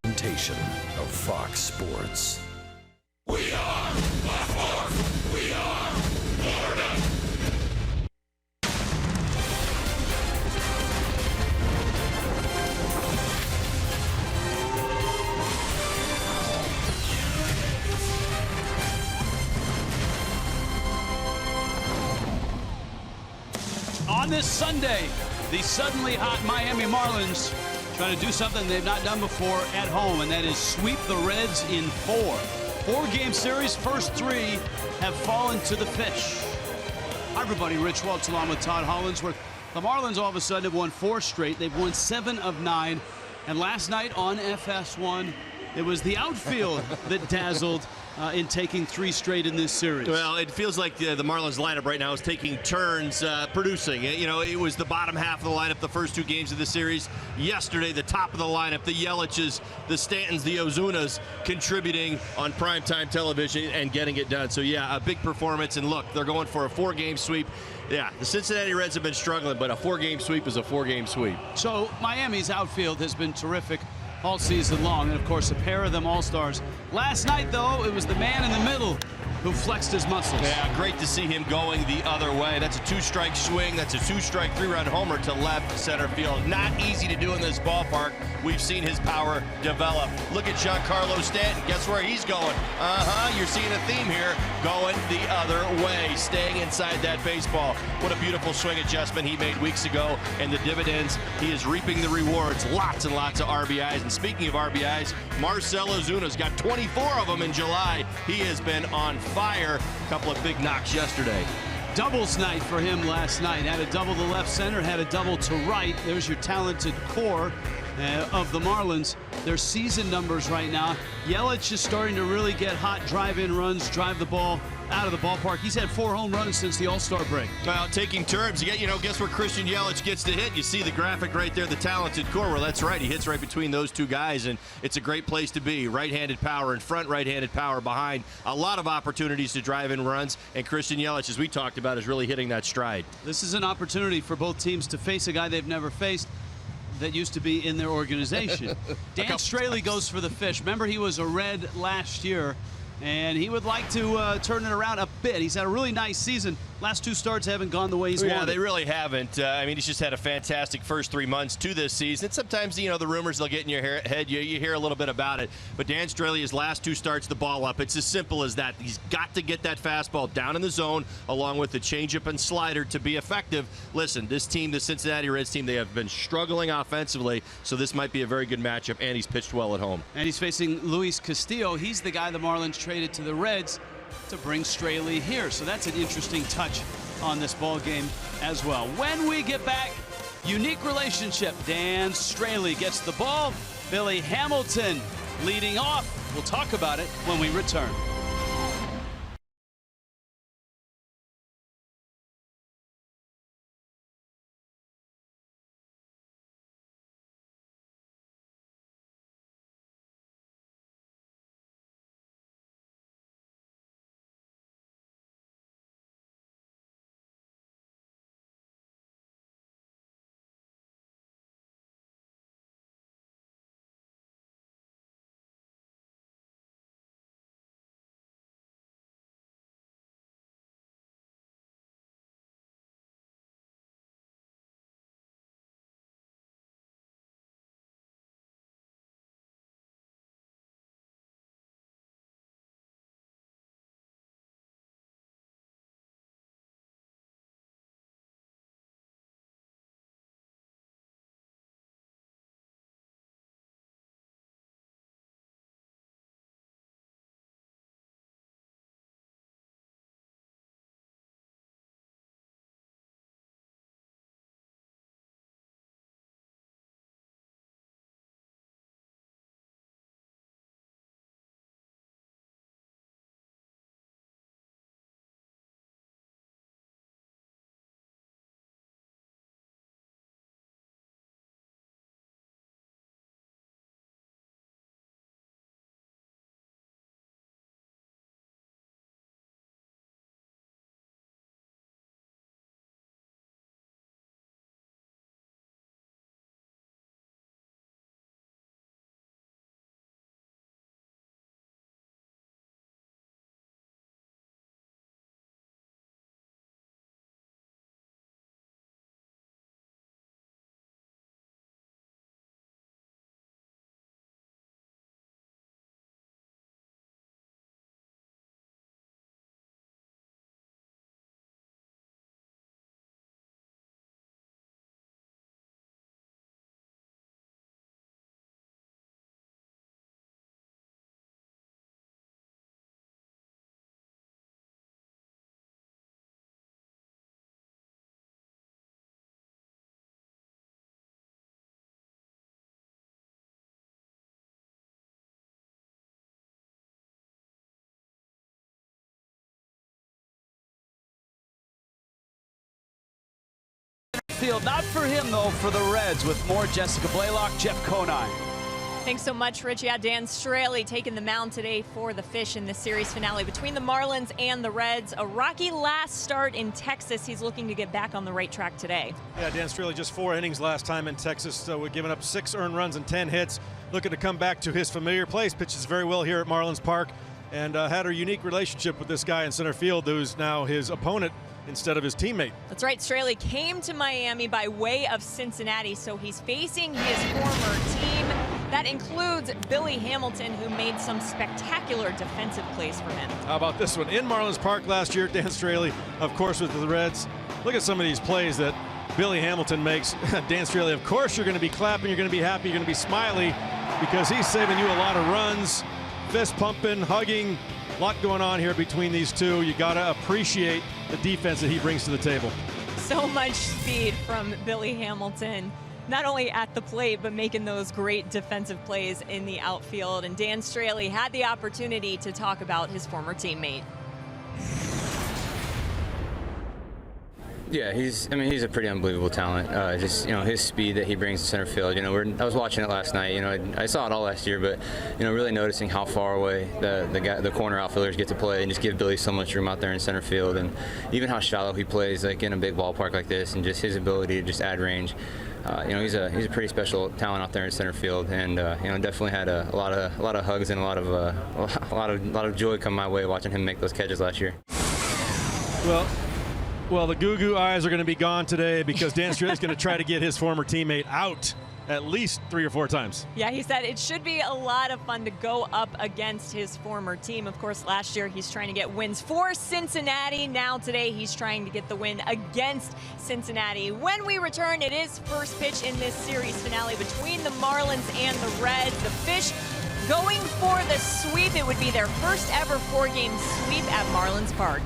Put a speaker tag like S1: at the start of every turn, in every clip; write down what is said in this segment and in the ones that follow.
S1: Presentation of Fox Sports.
S2: We are Baltimore. We are Florida.
S3: On this Sunday, the suddenly hot Miami Marlins trying to do something they've not done before at home, and that is sweep the Reds in 4. 4-game series, first 3 have fallen to the fish. Hi, everybody. Rich Waltz along with Todd Hollinsworth. The Marlins all of a sudden have won 4 straight. They've won 7 of 9. And last night on FS1, it was the outfield that dazzled in taking 3 straight in this series.
S4: Well, it feels like the Marlins lineup right now is taking turns producing. You know, it was the bottom half of the lineup the first 2 games of the series. Yesterday, the top of the lineup, the Yelich's, the Stantons, the Ozunas contributing on primetime television and getting it done. So, yeah, a big performance. And look, they're going for a 4-game sweep. Yeah, the Cincinnati Reds have been struggling, but a 4-game sweep is a 4-game sweep.
S3: So Miami's outfield has been terrific all season long, and of course a pair of them all-stars. Last night, though, it was the man in the middle who flexed his muscles.
S4: Yeah, great to see him going the other way. That's a 2-strike swing. That's a 2-strike 3-run homer to left center field. Not easy to do in this ballpark. We've seen his power develop. Look at Giancarlo Stanton. Guess where he's going? You're seeing a theme here. Going the other way, staying inside that baseball. What a beautiful swing adjustment he made weeks ago, and the dividends, he is reaping the rewards. Lots and lots of RBIs. And speaking of RBIs, Marcell Ozuna's got 24 of them in July. He has been on fire. A couple of big knocks yesterday.
S3: Doubles night for him last night. Had a double to left center, had a double to right. There's your talented core of the Marlins. Their season numbers right now. Yelich is starting to really get hot drive-in runs, drive the ball out of the ballpark. He's had 4 home runs since the All-Star break.
S4: Well, taking turns. Guess where Christian Yelich gets to hit? You see the graphic right there, the talented core. Well, that's right. He hits right between those 2 guys, and it's a great place to be. Right-handed power in front, right-handed power behind. A lot of opportunities to drive in runs, and Christian Yelich, as we talked about, is really hitting that stride.
S3: This is an opportunity for both teams to face a guy they've never faced that used to be in their organization. Dan Straley goes for the fish. Remember, he was a Red last year, and he would like to turn it around a bit. He's had a really nice season. Last 2 starts haven't gone the way he's wanted.
S4: Yeah, they really haven't. I mean, he's just had a fantastic first 3 months to this season. And sometimes, the rumors, they'll get in your head. You hear a little bit about it. But Dan Straley, his last 2 starts, the ball up. It's as simple as that. He's got to get that fastball down in the zone along with the changeup and slider to be effective. Listen, this team, the Cincinnati Reds team, they have been struggling offensively, so this might be a very good matchup, and he's pitched well at home.
S3: And he's facing Luis Castillo. He's the guy the Marlins traded to the Reds to bring Straley here. So that's an interesting touch on this ball game as well. When we get back, unique relationship. Dan Straley gets the ball. Billy Hamilton leading off. We'll talk about it when we return. field. Not for him, though, for the Reds. With more Jessica Blaylock, Jeff Conine.
S5: Thanks so much, Rich. Yeah, Dan Straley taking the mound today for the Fish in the series finale between the Marlins and the Reds. A rocky last start in Texas. He's looking to get back on the right track today.
S6: Yeah, Dan Straley just 4 innings last time in Texas, so we're giving up 6 earned runs and 10 hits. Looking to come back to his familiar place. Pitches very well here at Marlins Park, and had a unique relationship with this guy in center field who's now his opponent instead of his teammate.
S5: That's right. Straley came to Miami by way of Cincinnati, so he's facing his former team. That includes Billy Hamilton, who made some spectacular defensive plays for him.
S6: How about this one? In Marlins Park last year, Dan Straley, of course, with the Reds. Look at some of these plays that Billy Hamilton makes. Dan Straley, of course, you're going to be clapping, you're going to be happy, you're going to be smiley, because he's saving you a lot of runs, fist pumping, hugging. A lot going on here between these two. You got to appreciate the defense that he brings to the table.
S5: So much speed from Billy Hamilton, not only at the plate, but making those great defensive plays in the outfield. And Dan Straley had the opportunity to talk about his former teammate.
S7: Yeah, he's a pretty unbelievable talent. Just, his speed that he brings to center field. I was watching it last night. I saw it all last year, but really noticing how far away the corner outfielders get to play, and just give Billy so much room out there in center field, and even how shallow he plays, like in a big ballpark like this, and just his ability to just add range. He's a pretty special talent out there in center field, and definitely had a lot of hugs and a lot of joy come my way watching him make those catches last year.
S6: Well, the goo-goo eyes are going to be gone today, because Dan Straley's going to try to get his former teammate out at least 3 or 4 times.
S5: Yeah, he said it should be a lot of fun to go up against his former team. Of course, last year he's trying to get wins for Cincinnati. Now today he's trying to get the win against Cincinnati. When we return, it is first pitch in this series finale between the Marlins and the Reds. The Fish going for the sweep. It would be their first ever 4-game sweep at Marlins Park.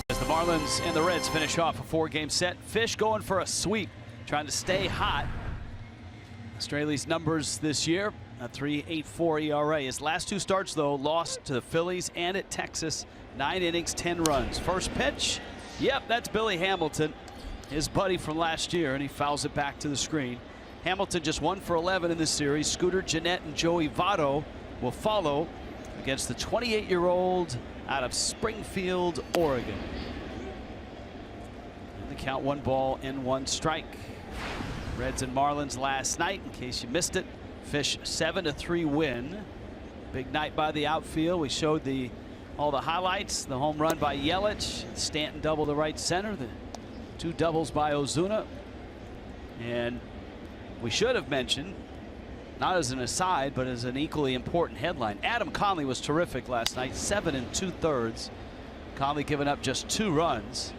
S3: As the Marlins and the Reds finish off a 4-game set, Fish going for a sweep, trying to stay hot. Straley's numbers this year, a 3.84 ERA. His last 2 starts, though, lost to the Phillies and at Texas. 9 innings, 10 runs. First pitch, yep, that's Billy Hamilton, his buddy from last year, and he fouls it back to the screen. Hamilton just 1 for 11 in this series. Scooter Gennett and Joey Votto will follow against the 28-year-old out of Springfield, Oregon. And the count 1 ball and 1 strike. Reds and Marlins last night, in case you missed it. Fish 7-3 win. Big night by the outfield. We showed all the highlights. The home run by Yelich. Stanton double to right center. The 2 doubles by Ozuna. And we should have mentioned, not as an aside, but as an equally important headline, Adam Conley was terrific last night. 7 2/3. Conley giving up just 2 runs.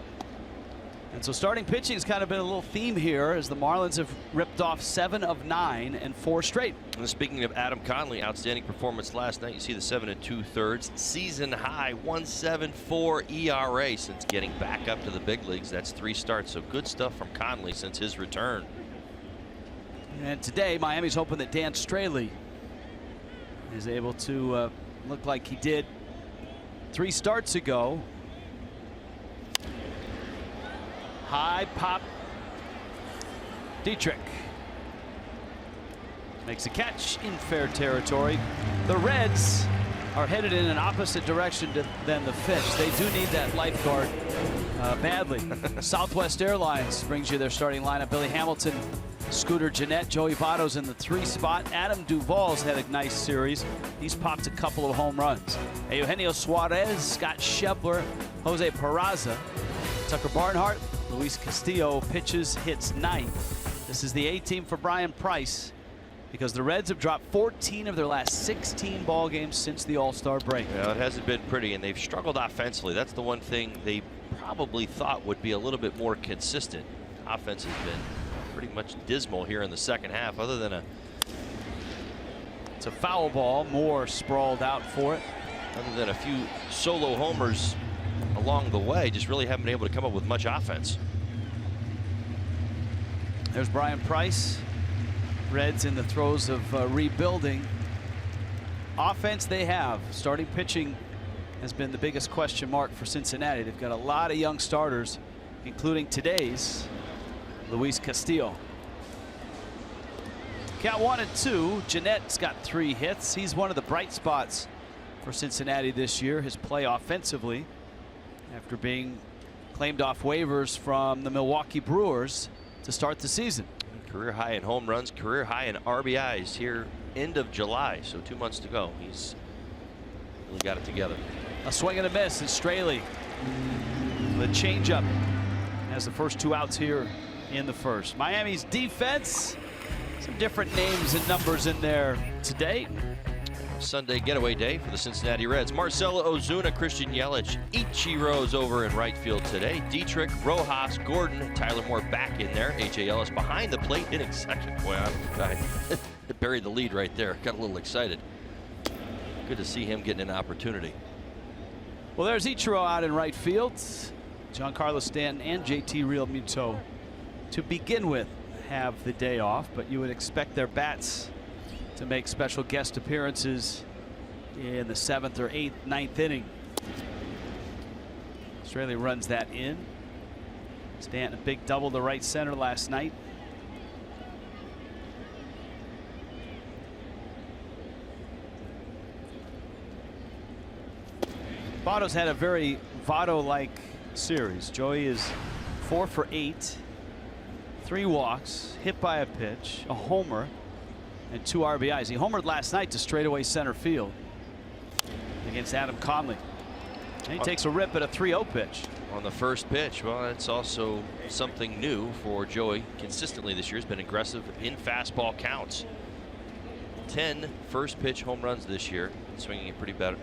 S3: And so starting pitching has kind of been a little theme here as the Marlins have ripped off 7 of 9 and 4 straight.
S4: And speaking of Adam Conley, outstanding performance last night. You see the 7 2/3 season high 1.74 ERA since getting back up to the big leagues. That's 3 starts, so good stuff from Conley since his return.
S3: And today Miami's hoping that Dan Straley is able to look like he did 3 starts ago. High pop. Dietrich makes a catch in fair territory. The Reds are headed in an opposite direction than the Fish. They do need that lifeguard badly. Southwest Airlines brings you their starting lineup. Billy Hamilton, Scooter Gennett, Joey Votto's in the 3 spot. Adam Duvall's had a nice series. He's popped a couple of home runs. Eugenio Suarez, Scott Schebler, Jose Peraza, Tucker Barnhart, Luis Castillo pitches, hits 9. This is the A team for Brian Price because the Reds have dropped 14 of their last 16 ball games since the All-Star break.
S4: Yeah, it hasn't been pretty, and they've struggled offensively. That's the one thing they probably thought would be a little bit more consistent. Offense has been pretty much dismal here in the second half, other than
S3: it's a foul ball. Moore sprawled out for it.
S4: Other than a few solo homers along the way, just really haven't been able to come up with much offense.
S3: There's Brian Price. Reds in the throes of rebuilding. Offense they have. Starting pitching has been the biggest question mark for Cincinnati. They've got a lot of young starters, including today's Luis Castillo. Count 1-2. Jeanette's got 3 hits. He's one of the bright spots for Cincinnati this year. His play offensively, after being claimed off waivers from the Milwaukee Brewers to start the season.
S4: Career high in home runs, career high in RBIs here end of July, so 2 months to go. He's really got it together.
S3: A swing and a miss, and Straley the changeup has the first 2 outs here in the first. Miami's defense, some different names and numbers in there today.
S4: Sunday getaway day for the Cincinnati Reds. Marcelo Ozuna, Christian Yelich, Ichiro's over in right field today. Dietrich, Rojas, Gordon, Tyler Moore back in there. A.J. Ellis behind the plate, hitting second. Boy, I buried the lead right there. Got a little excited. Good to see him getting an opportunity.
S3: Well, there's Ichiro out in right field. Giancarlo Stanton and JT Realmuto to begin with have the day off, but you would expect their bats to make special guest appearances in the 7th or 8th, 9th inning. Straley runs that in. Stanton a big double to right center last night. Votto's had a very Votto-like series. Joey is 4 for 8, 3 walks, hit by a pitch, a homer, and 2 RBIs. He homered last night to straightaway center field against Adam Conley. And he takes a rip at a 3-0 pitch.
S4: On the first pitch. Well, it's also something new for Joey. Consistently this year has been aggressive in fastball counts. 10 first pitch home runs this year. Swinging it pretty better,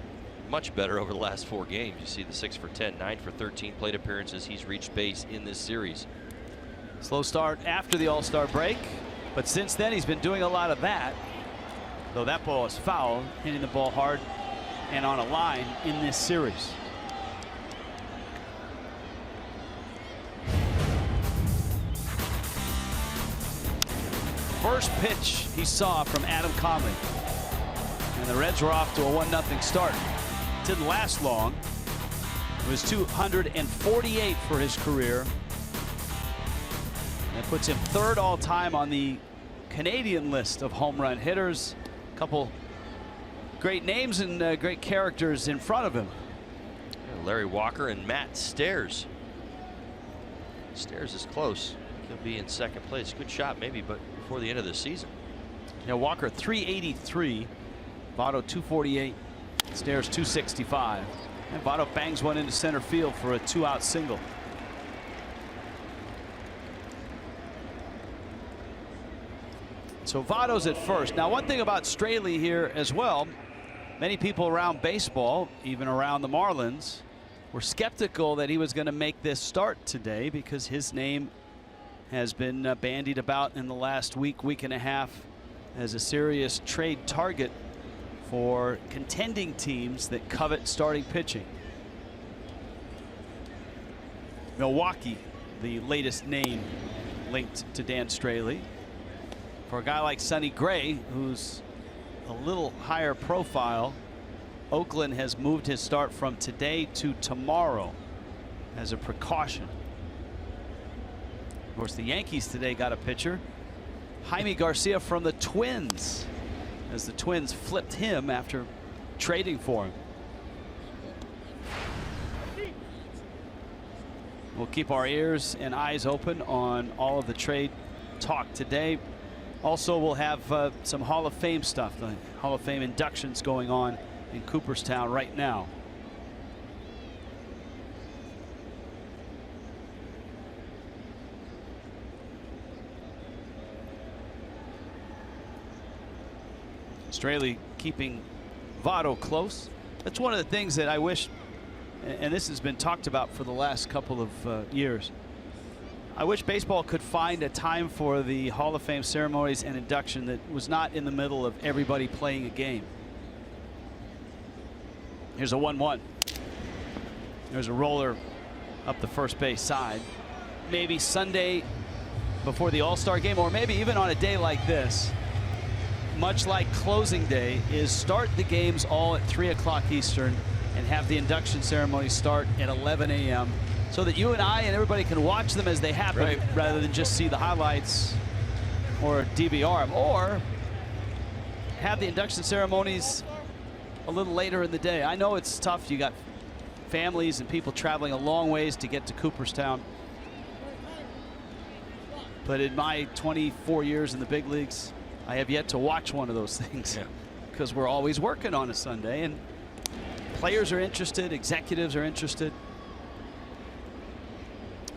S4: much better over the last 4 games. You see the 6 for 10, 9 for 13 plate appearances. He's reached base in this series.
S3: Slow start after the All-Star break, but since then he's been doing a lot of that. Though that ball is foul, hitting the ball hard and on a line in this series. First pitch he saw from Adam Conley, and the Reds were off to a 1-0 start. Didn't last long. It was 248 for his career. That puts him 3rd all-time on the Canadian list of home run hitters. A couple great names and great characters in front of him.
S4: Larry Walker and Matt Stairs. Stairs is close. he'll be in second place. Good shot, maybe, but before the end of the season.
S3: Yeah, Walker 383, Votto 248, Stairs 265, and Votto bangs one into center field for a 2-out single. So Votto's at first. Now, one thing about Straley here as well, many people around baseball, even around the Marlins, were skeptical that he was going to make this start today because his name has been bandied about in the last week and a half as a serious trade target for contending teams that covet starting pitching. Milwaukee, the latest name linked to Dan Straley. For a guy like Sonny Gray, who's a little higher profile, Oakland has moved his start from today to tomorrow as a precaution. Of course, the Yankees today got a pitcher, Jaime Garcia from the Twins, as the Twins flipped him after trading for him. We'll keep our ears and eyes open on all of the trade talk today. Also, we'll have some Hall of Fame stuff, the Hall of Fame inductions going on in Cooperstown right now. Straley keeping Votto close. That's one of the things that I wish, and this has been talked about for the last couple of years. I wish baseball could find a time for the Hall of Fame ceremonies and induction that was not in the middle of everybody playing a game. Here's a 1-1. There's a roller up the first base side. Maybe Sunday before the All-Star game, or maybe even on a day like this, much like closing day, is start the games all at 3 o'clock Eastern and have the induction ceremony start at 11 a.m. so that you and I and everybody can watch them as they happen, right, rather than just see the highlights or DVR them, or have the induction ceremonies a little later in the day. I know it's tough. You got families and people traveling a long ways to get to Cooperstown. But in my 24 years in the big leagues, I have yet to watch one of those things, because we're always working on a Sunday, and players are interested, executives are interested.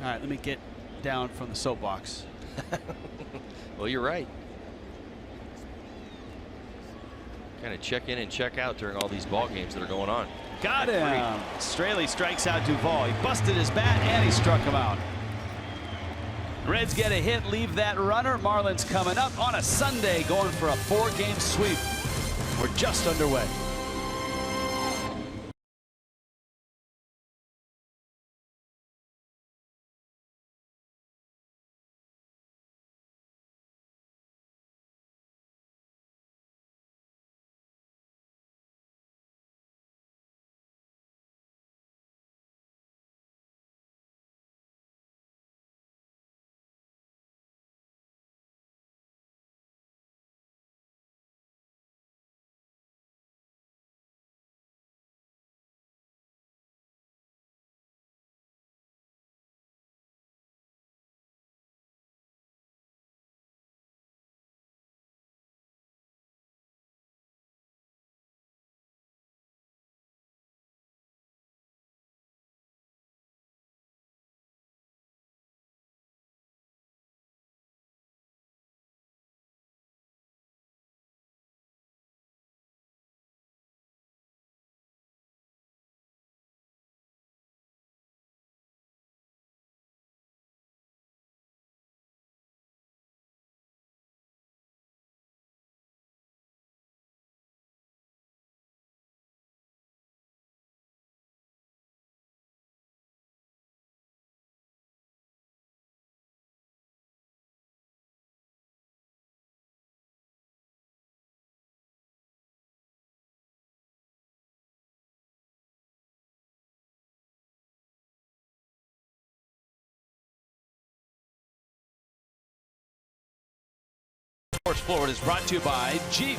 S3: All right, let me get down from the soapbox.
S4: Well, you're right. Kind of check in and check out during all these ball games that are going on.
S3: Got him. Straley strikes out Duvall. He busted his bat and he struck him out. Reds get a hit, leave that runner. Marlins coming up on a Sunday, going for a 4-game sweep. We're just underway. Sports Florida is brought to you by Jeep,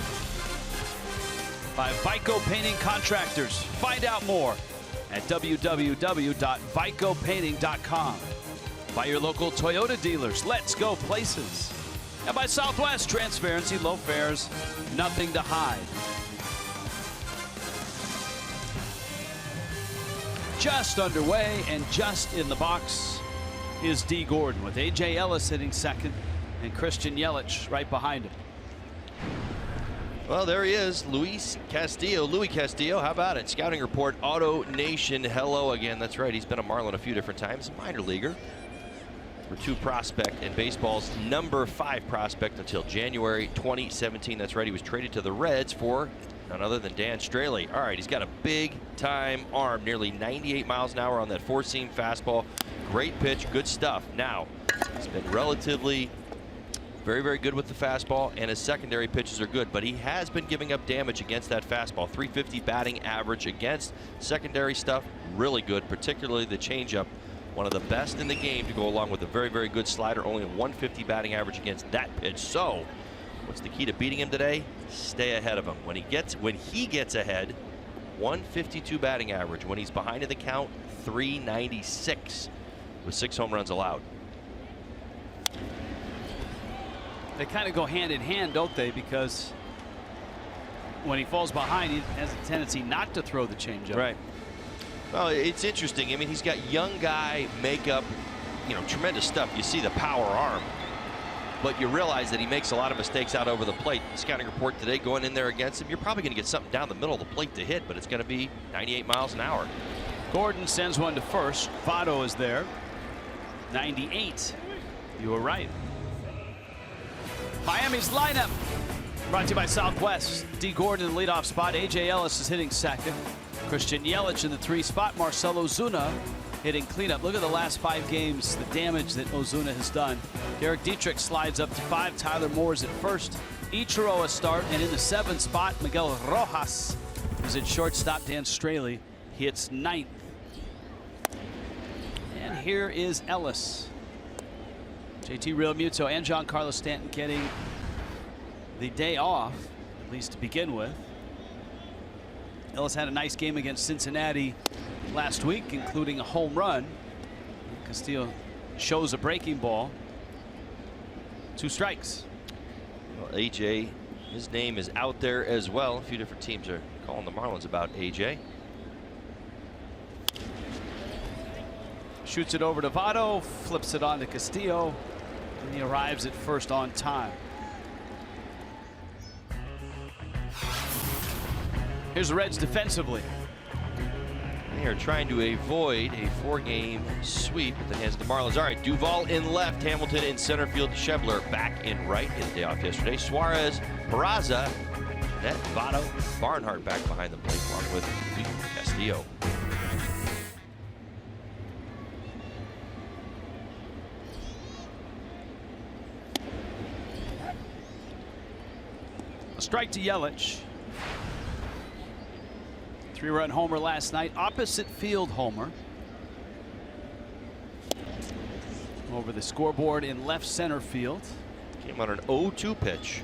S3: by Vico Painting Contractors. Find out more at www.vicopainting.com. By your local Toyota dealers. Let's go places. And by Southwest, transparency, low fares, nothing to hide. Just underway and just in the box is D. Gordon with A.J. Ellis hitting second and Christian Yelich right behind him.
S4: Well, there he is, Louis Castillo. How about it? Scouting report, Auto Nation. Hello again. That's right. He's been a Marlin a few different times. Minor leaguer. Number 2 prospect and baseball's number 5 prospect until January 2017. That's right. He was traded to the Reds for none other than Dan Straley. All right. He's got a big time arm, nearly 98 miles an hour on that 4-seam fastball. Great pitch. Good stuff. Now, he's been relatively very, very good with the fastball, and his secondary pitches are good, but he has been giving up damage against that fastball. 350 batting average against secondary stuff, really good, particularly the changeup. One of the best in the game to go along with a very, very good slider. Only a 150 batting average against that pitch. So, what's the key to beating him today? Stay ahead of him. When he gets ahead, 152 batting average. When he's behind in the count, 396 with 6 home runs allowed.
S3: They kind of go hand in hand, don't they? Because when he falls behind, he has a tendency not to throw the changeup.
S4: Right. Well, it's interesting. I mean, he's got young guy makeup, tremendous stuff. You see the power arm, but you realize that he makes a lot of mistakes out over the plate. The scouting report today going in there against him, you're probably going to get something down the middle of the plate to hit, but it's going to be 98 miles an hour.
S3: Gordon sends one to first. Votto is there. 98. You were right. Miami's lineup brought to you by Southwest. D. Gordon in the leadoff spot. A.J. Ellis is hitting second. Christian Yelich in the 3 spot. Marcell Ozuna hitting cleanup. Look at the last 5 games, the damage that Ozuna has done. Derek Dietrich slides up to 5. Tyler Moore's at first. Ichiro a start, and in the 7th spot, Miguel Rojas is at shortstop. Dan Straley hits 9th. And here is Ellis. JT Realmuto and Giancarlo Stanton getting the day off, at least to begin with. Ellis had a nice game against Cincinnati last week, including a home run. Castillo shows a breaking ball. 2 strikes.
S4: Well, AJ, his name is out there as well. A few different teams are calling the Marlins about AJ.
S3: Shoots it over to Votto, flips it on to Castillo, and he arrives at first on time. Here's the Reds defensively.
S4: They are trying to avoid a 4-game sweep at the hands of the Marlins. All right, Duvall in left, Hamilton in center field, Schebler back in right. He had the day off yesterday. Suarez, Peraza, Net, Votto, Barnhart back behind the plate along with Castillo.
S3: A strike to Yelich. 3-run homer last night. Opposite field homer. Over the scoreboard in left center field.
S4: Came on an 0-2 pitch.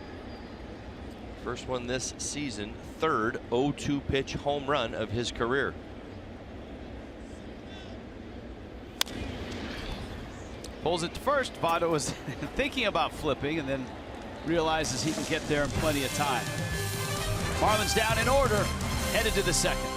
S4: First one this season. 3rd 0-2 pitch home run of his career.
S3: Pulls it to first. Votto was thinking about flipping and then realizes he can get there in plenty of time. Marlins down in order, headed to the 2nd.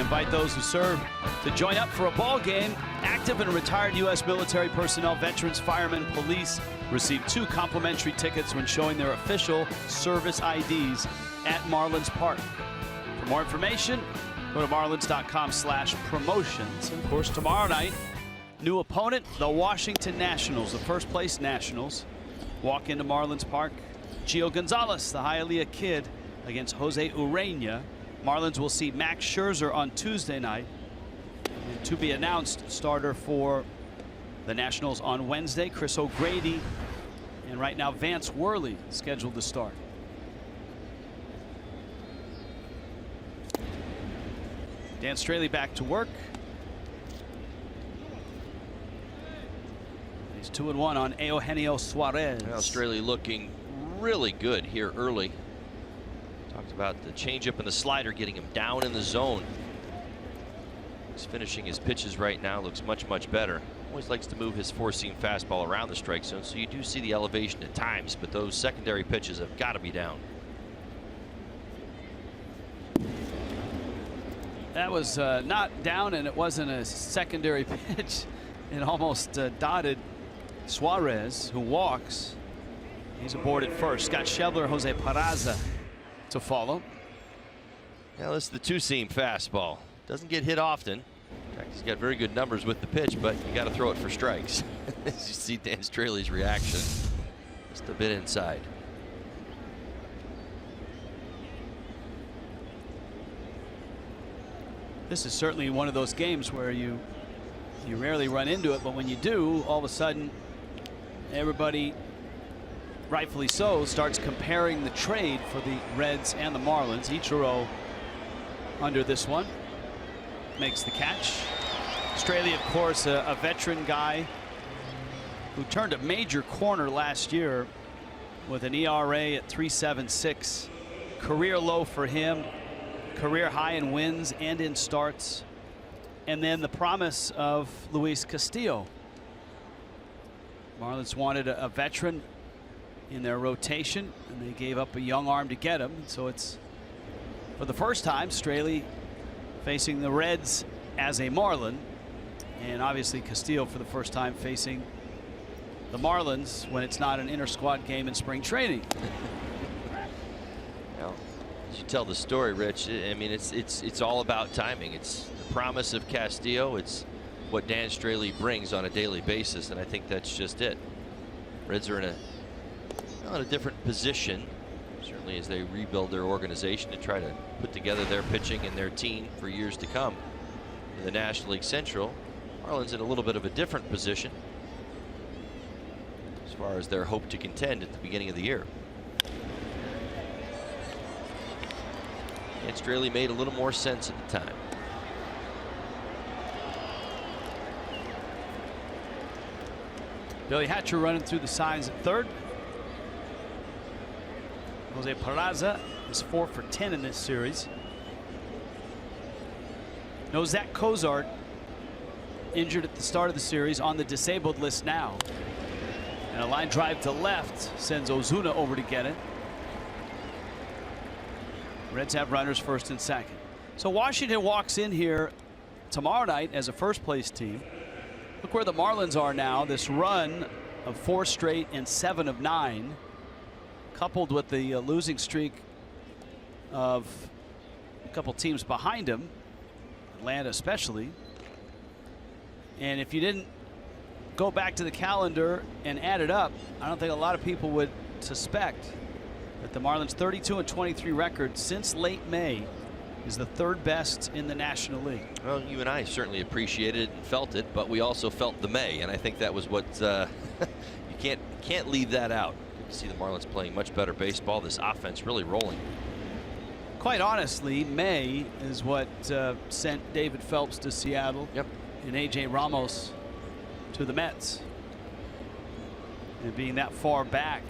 S3: invite those who serve to join up for a ball game. Active and retired U.S. military personnel, veterans, firemen, police receive 2 complimentary tickets when showing their official service IDs at Marlins Park. For more information, go to marlins.com/promotions. And of course, tomorrow night, new opponent, the Washington Nationals, the first place Nationals, walk into Marlins Park. Gio Gonzalez, the Hialeah kid, against Jose Urena. Marlins will see Max Scherzer on Tuesday night. And to be announced starter for the Nationals on Wednesday, Chris O'Grady, and right now Vance Worley scheduled to start. Dan Straley back to work. He's 2-1 on Eugenio Suarez.
S8: Well, Straley looking really good here early. Talked about the changeup and the slider getting him down in the zone. He's finishing his pitches right now. Looks much better. Always likes to move his four-seam fastball around the strike zone, so you do see the elevation at times, but those secondary pitches have got to be down.
S3: That was not down, and it wasn't a secondary pitch. It almost dotted Suarez, who walks. He's aboard at first. Scott Schebler, Jose Peraza to follow.
S8: Now this is the two-seam fastball. Doesn't get hit often. In fact, he's got very good numbers with the pitch, but you got to throw it for strikes. As you see Dan Straley's reaction, just a bit inside.
S3: This is certainly one of those games where you rarely run into it, but when you do, all of a sudden everybody, rightfully so, starts comparing the trade for the Reds and the Marlins. Ichiro under this one makes the catch. Straley, of course, a veteran guy who turned a major corner last year with an ERA at 3.76. Career low for him. Career high in wins and in starts. And then the promise of Luis Castillo. Marlins wanted a veteran in their rotation, and they gave up a young arm to get him. So it's, for the first time, Straley facing the Reds as a Marlin, and obviously Castillo for the first time facing the Marlins when it's not an inter-squad game in spring training.
S8: Well, as you tell the story, Rich, I mean, it's all about timing. It's the promise of Castillo. It's what Dan Straley brings on a daily basis, and I think that's just it. Reds are in a different position, certainly as they rebuild their organization to try to put together their pitching and their team for years to come in the National League Central. Marlins in a little bit of a different position as far as their hope to contend at the beginning of the year. And Straley made a little more sense at the time.
S3: Billy Hatcher running through the signs at third. Jose Peraza is 4 for 10 in this series. No Zach Cozart, injured at the start of the series, on the disabled list now. And a line drive to left sends Ozuna over to get it. Reds have runners first and second. So Washington walks in here tomorrow night as a first place team. Look where the Marlins are now. This run of 4 straight and 7 of 9, coupled with the losing streak of a couple teams behind him, Atlanta especially. And if you didn't go back to the calendar and add it up, I don't think a lot of people would suspect that the Marlins' 32-23 record since late May is the 3rd best in the National League.
S8: Well, you and I certainly appreciated it and felt it, but we also felt the May, and I think that was what you can't leave that out. You see the Marlins playing much better baseball. This offense really rolling.
S3: Quite honestly, May is what sent David Phelps to Seattle.
S8: Yep.
S3: And AJ Ramos to the Mets. And being that far back.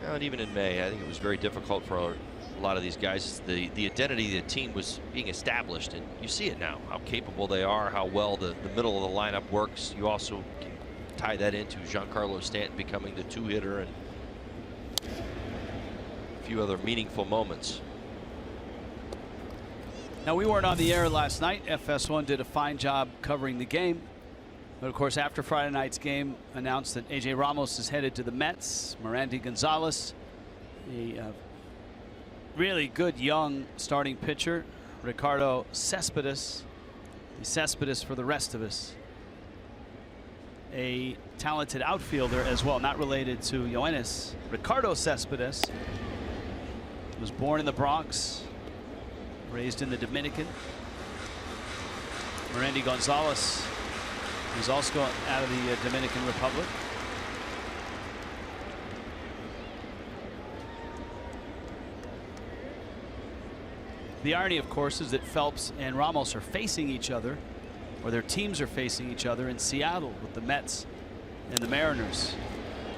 S8: And even in May, I think it was very difficult for a lot of these guys. The identity of the team was being established, and you see it now, how capable they are, how well the middle of the lineup works. You also can tie that into Giancarlo Stanton becoming the 2-hitter and a few other meaningful moments.
S3: Now, we weren't on the air last night. FS1 did a fine job covering the game. But of course, after Friday night's game, announced that A.J. Ramos is headed to the Mets. Merandy Gonzalez, a really good young starting pitcher. Ricardo Cespedes, the Cespedes for the rest of us. A talented outfielder as well, not related to Yoenis. Ricardo Cespedes was born in the Bronx, raised in the Dominican. Merandy Gonzalez is also out of the Dominican Republic. The irony, of course, is that Phelps and Ramos are facing each other, or their teams are facing each other in Seattle with the Mets and the Mariners.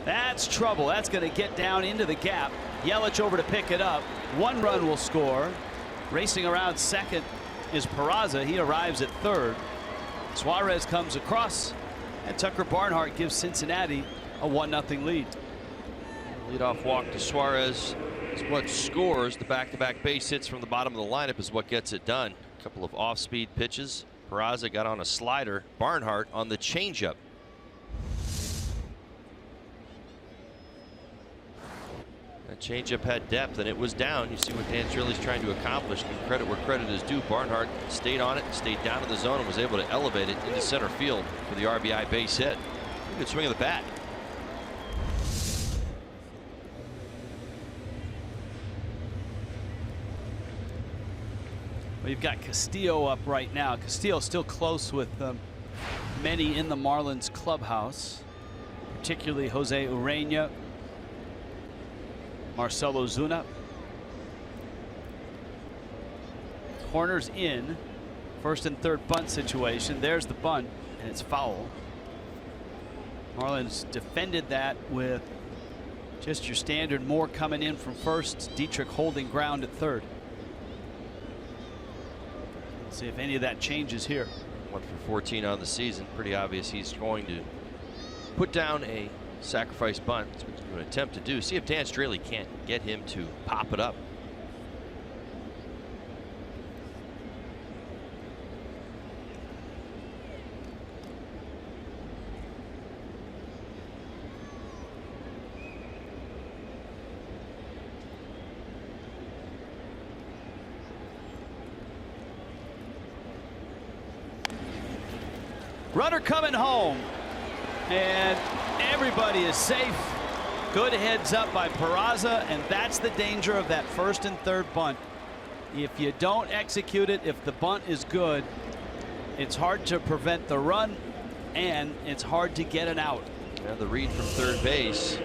S3: That's trouble. That's going to get down into the gap. Yelich over to pick it up. 1 run will score. Racing around second is Peraza. He arrives at third. Suarez comes across, and Tucker Barnhart gives Cincinnati a 1-0 lead.
S8: Leadoff walk to Suarez is what scores. The back-to-back base hits from the bottom of the lineup is what gets it done. A couple of off-speed pitches. Peraza got on a slider. Barnhart on the changeup. That changeup had depth, and it was down. You see what Dan Shirley's trying to accomplish. Give credit where credit is due. Barnhart stayed on it, stayed down in the zone, and was able to elevate it into center field for the RBI base hit. Good swing of the bat.
S3: Well, you've got Castillo up right now. Castillo still close with many in the Marlins clubhouse, particularly Jose Urena, Marcelo Zuna. Corners in, first and third bunt situation. There's the bunt, and it's foul. Marlins defended that with just your standard Moore coming in from first, Dietrich holding ground at third. See if any of that changes here.
S8: 1 for 14 on the season. Pretty obvious he's going to put down a sacrifice bunt. That's what he's going to attempt to do. See if Dan Straley can't get him to pop it up.
S3: Runner coming home, and everybody is safe. Good heads up by Peraza, and that's the danger of that first and third bunt. If you don't execute it, if the bunt is good, it's hard to prevent the run, and it's hard to get it out.
S8: Now the read from third base,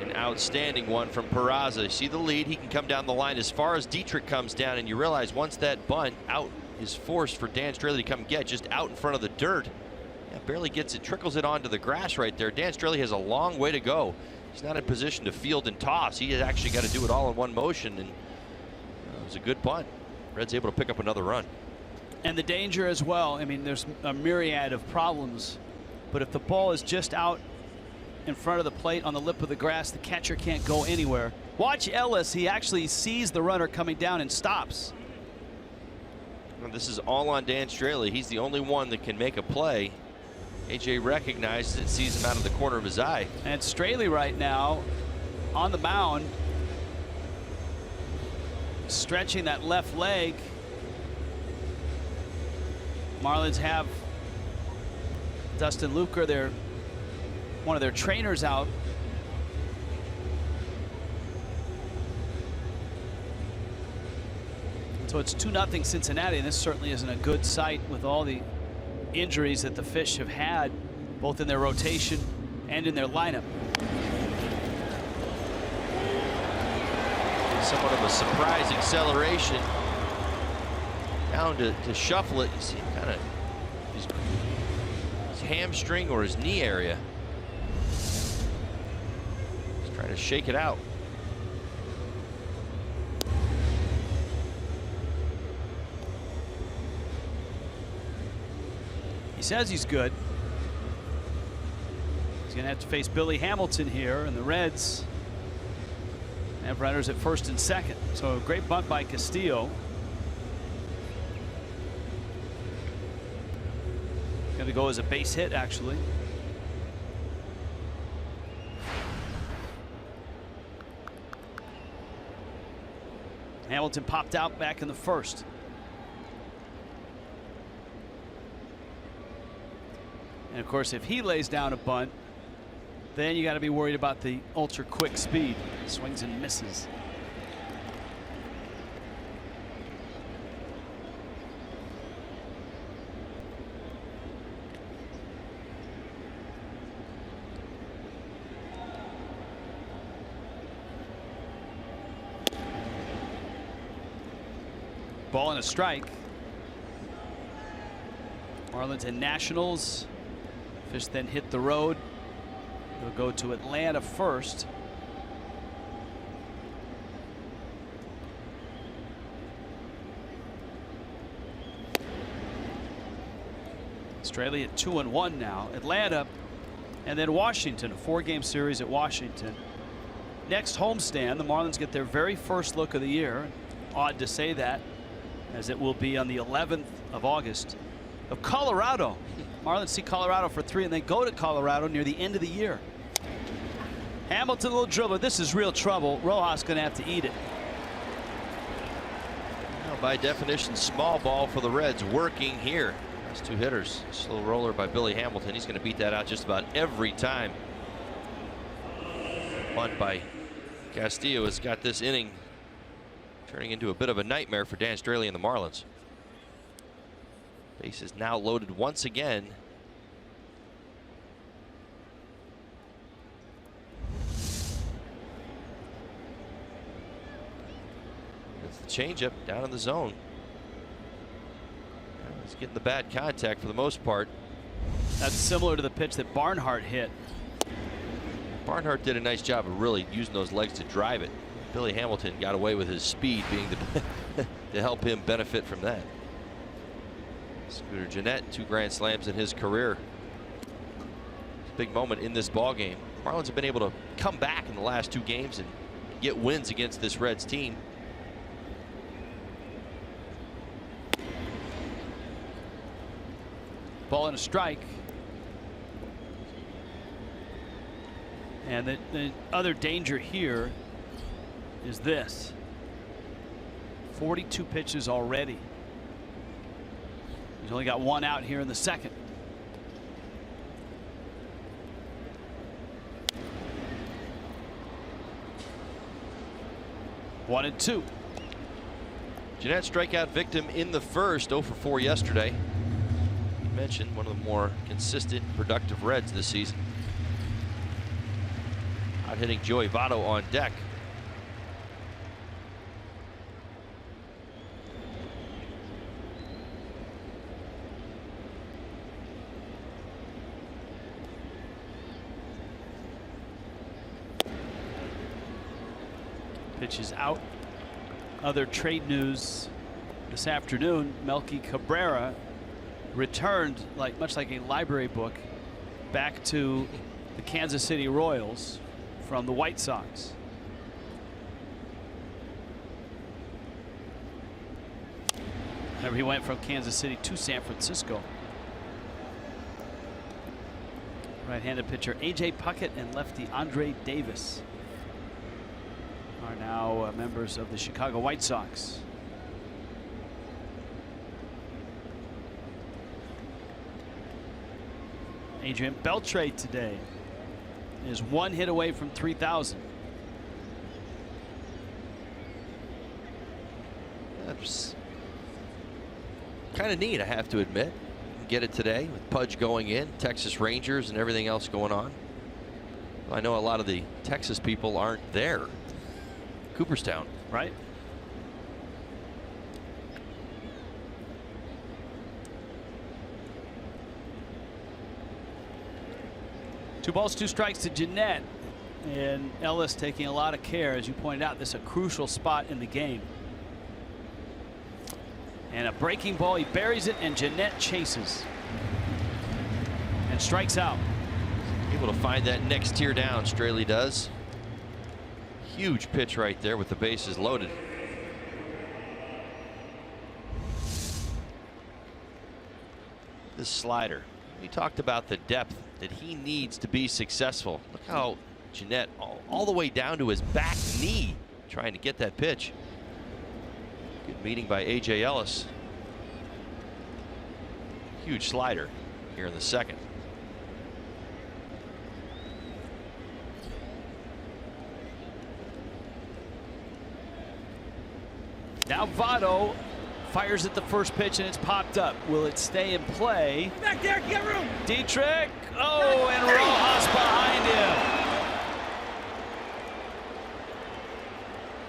S8: an outstanding one from Peraza. See the lead, he can come down the line as far as Dietrich comes down, and you realize once that bunt out is forced for Dan Straley to come get, just out in front of the dirt. Yeah, barely gets it, trickles it onto the grass right there. Dan Straley has a long way to go. He's not in position to field and toss. He has actually got to do it all in one motion, and it was a good bunt. Red's able to pick up another run.
S3: And the danger as well, I mean, there's a myriad of problems, but if the ball is just out in front of the plate on the lip of the grass, the catcher can't go anywhere. Watch Ellis, he actually sees the runner coming down and stops.
S8: Well, this is all on Dan Straley. He's the only one that can make a play. AJ recognizes it, sees him out of the corner of his eye.
S3: And Straley right now on the mound, stretching that left leg. Marlins have Dustin Luker, one of their trainers, out. So it's 2-0 Cincinnati, and this certainly isn't a good sight with all the injuries that the Fish have had, both in their rotation and in their lineup.
S8: Somewhat of a surprise acceleration. Down to shuffle it. You see kind of his hamstring or his knee area. He's trying to shake it out.
S3: He says he's good. He's going to have to face Billy Hamilton here, and the Reds have runners at first and second. So a great bunt by Castillo. Going to go as a base hit, actually. Hamilton popped out back in the first. And of course, if he lays down a bunt, then you got to be worried about the ultra quick speed. Swings and misses. Ball and a strike. Marlins and Nationals. Fish then hit the road. He'll go to Atlanta first. Australia at 2-1 now. Atlanta and then Washington, a 4-game series at Washington. Next homestand, the Marlins get their very first look of the year. Odd to say that, as it will be on the 11th of August of Colorado. Marlins see Colorado for 3 and they go to Colorado near the end of the year. Hamilton, a little dribbler. This is real trouble. Rojas going to have to eat it.
S8: Well, by definition, small ball for the Reds working here. That's 2 hitters. Slow roller by Billy Hamilton. He's going to beat that out just about every time. Bunt by Castillo has got this inning turning into a bit of a nightmare for Dan Straley and the Marlins. Base is now loaded once again. It's the changeup down in the zone. He's getting the bad contact for the most part.
S3: That's similar to the pitch that Barnhart hit.
S8: Barnhart did a nice job of really using those legs to drive it. Billy Hamilton got away with his speed being to help him benefit from that. Scooter Gennett, 2 grand slams in his career. It's a big moment in this ball game. Marlins have been able to come back in the last 2 games and get wins against this Reds team.
S3: Ball and a strike. And the other danger here is this. 42 pitches already. He's only got 1 out here in the second. One and 2.
S8: Gennett strikeout victim in the first, 0 for 4 yesterday. You mentioned one of the more consistent, productive Reds this season. Out hitting Joey Votto on deck.
S3: Pitch is out. Other trade news this afternoon. Melky Cabrera returned, much like a library book, back to the Kansas City Royals from the White Sox. Remember, he went from Kansas City to San Francisco. Right-handed pitcher A.J. Puckett and lefty Andre Davis are now members of the Chicago White Sox. Adrian Beltre today is 1 hit away from 3,000.
S8: That's kind of neat, I have to admit. Get it today with Pudge going in, Texas Rangers and everything else going on. I know a lot of the Texas people aren't there. Cooperstown.
S3: Right. Two balls, 2 strikes to Gennett, and Ellis taking a lot of care, as you pointed out. This is a crucial spot in the game. And a breaking ball, he buries it, and Gennett chases and strikes out.
S8: Able to find that next tier down, Straley does. Huge pitch right there with the bases loaded. This slider We talked about the depth that he needs to be successful. Look how Jeanette all the way down to his back knee trying to get that pitch. Good meeting by A.J. Ellis. Huge slider here in the second.
S3: Now Votto fires at the first pitch and it's popped up. Will it stay in play?
S2: Back there, get room.
S3: Dietrich. Oh, and Rojas behind him.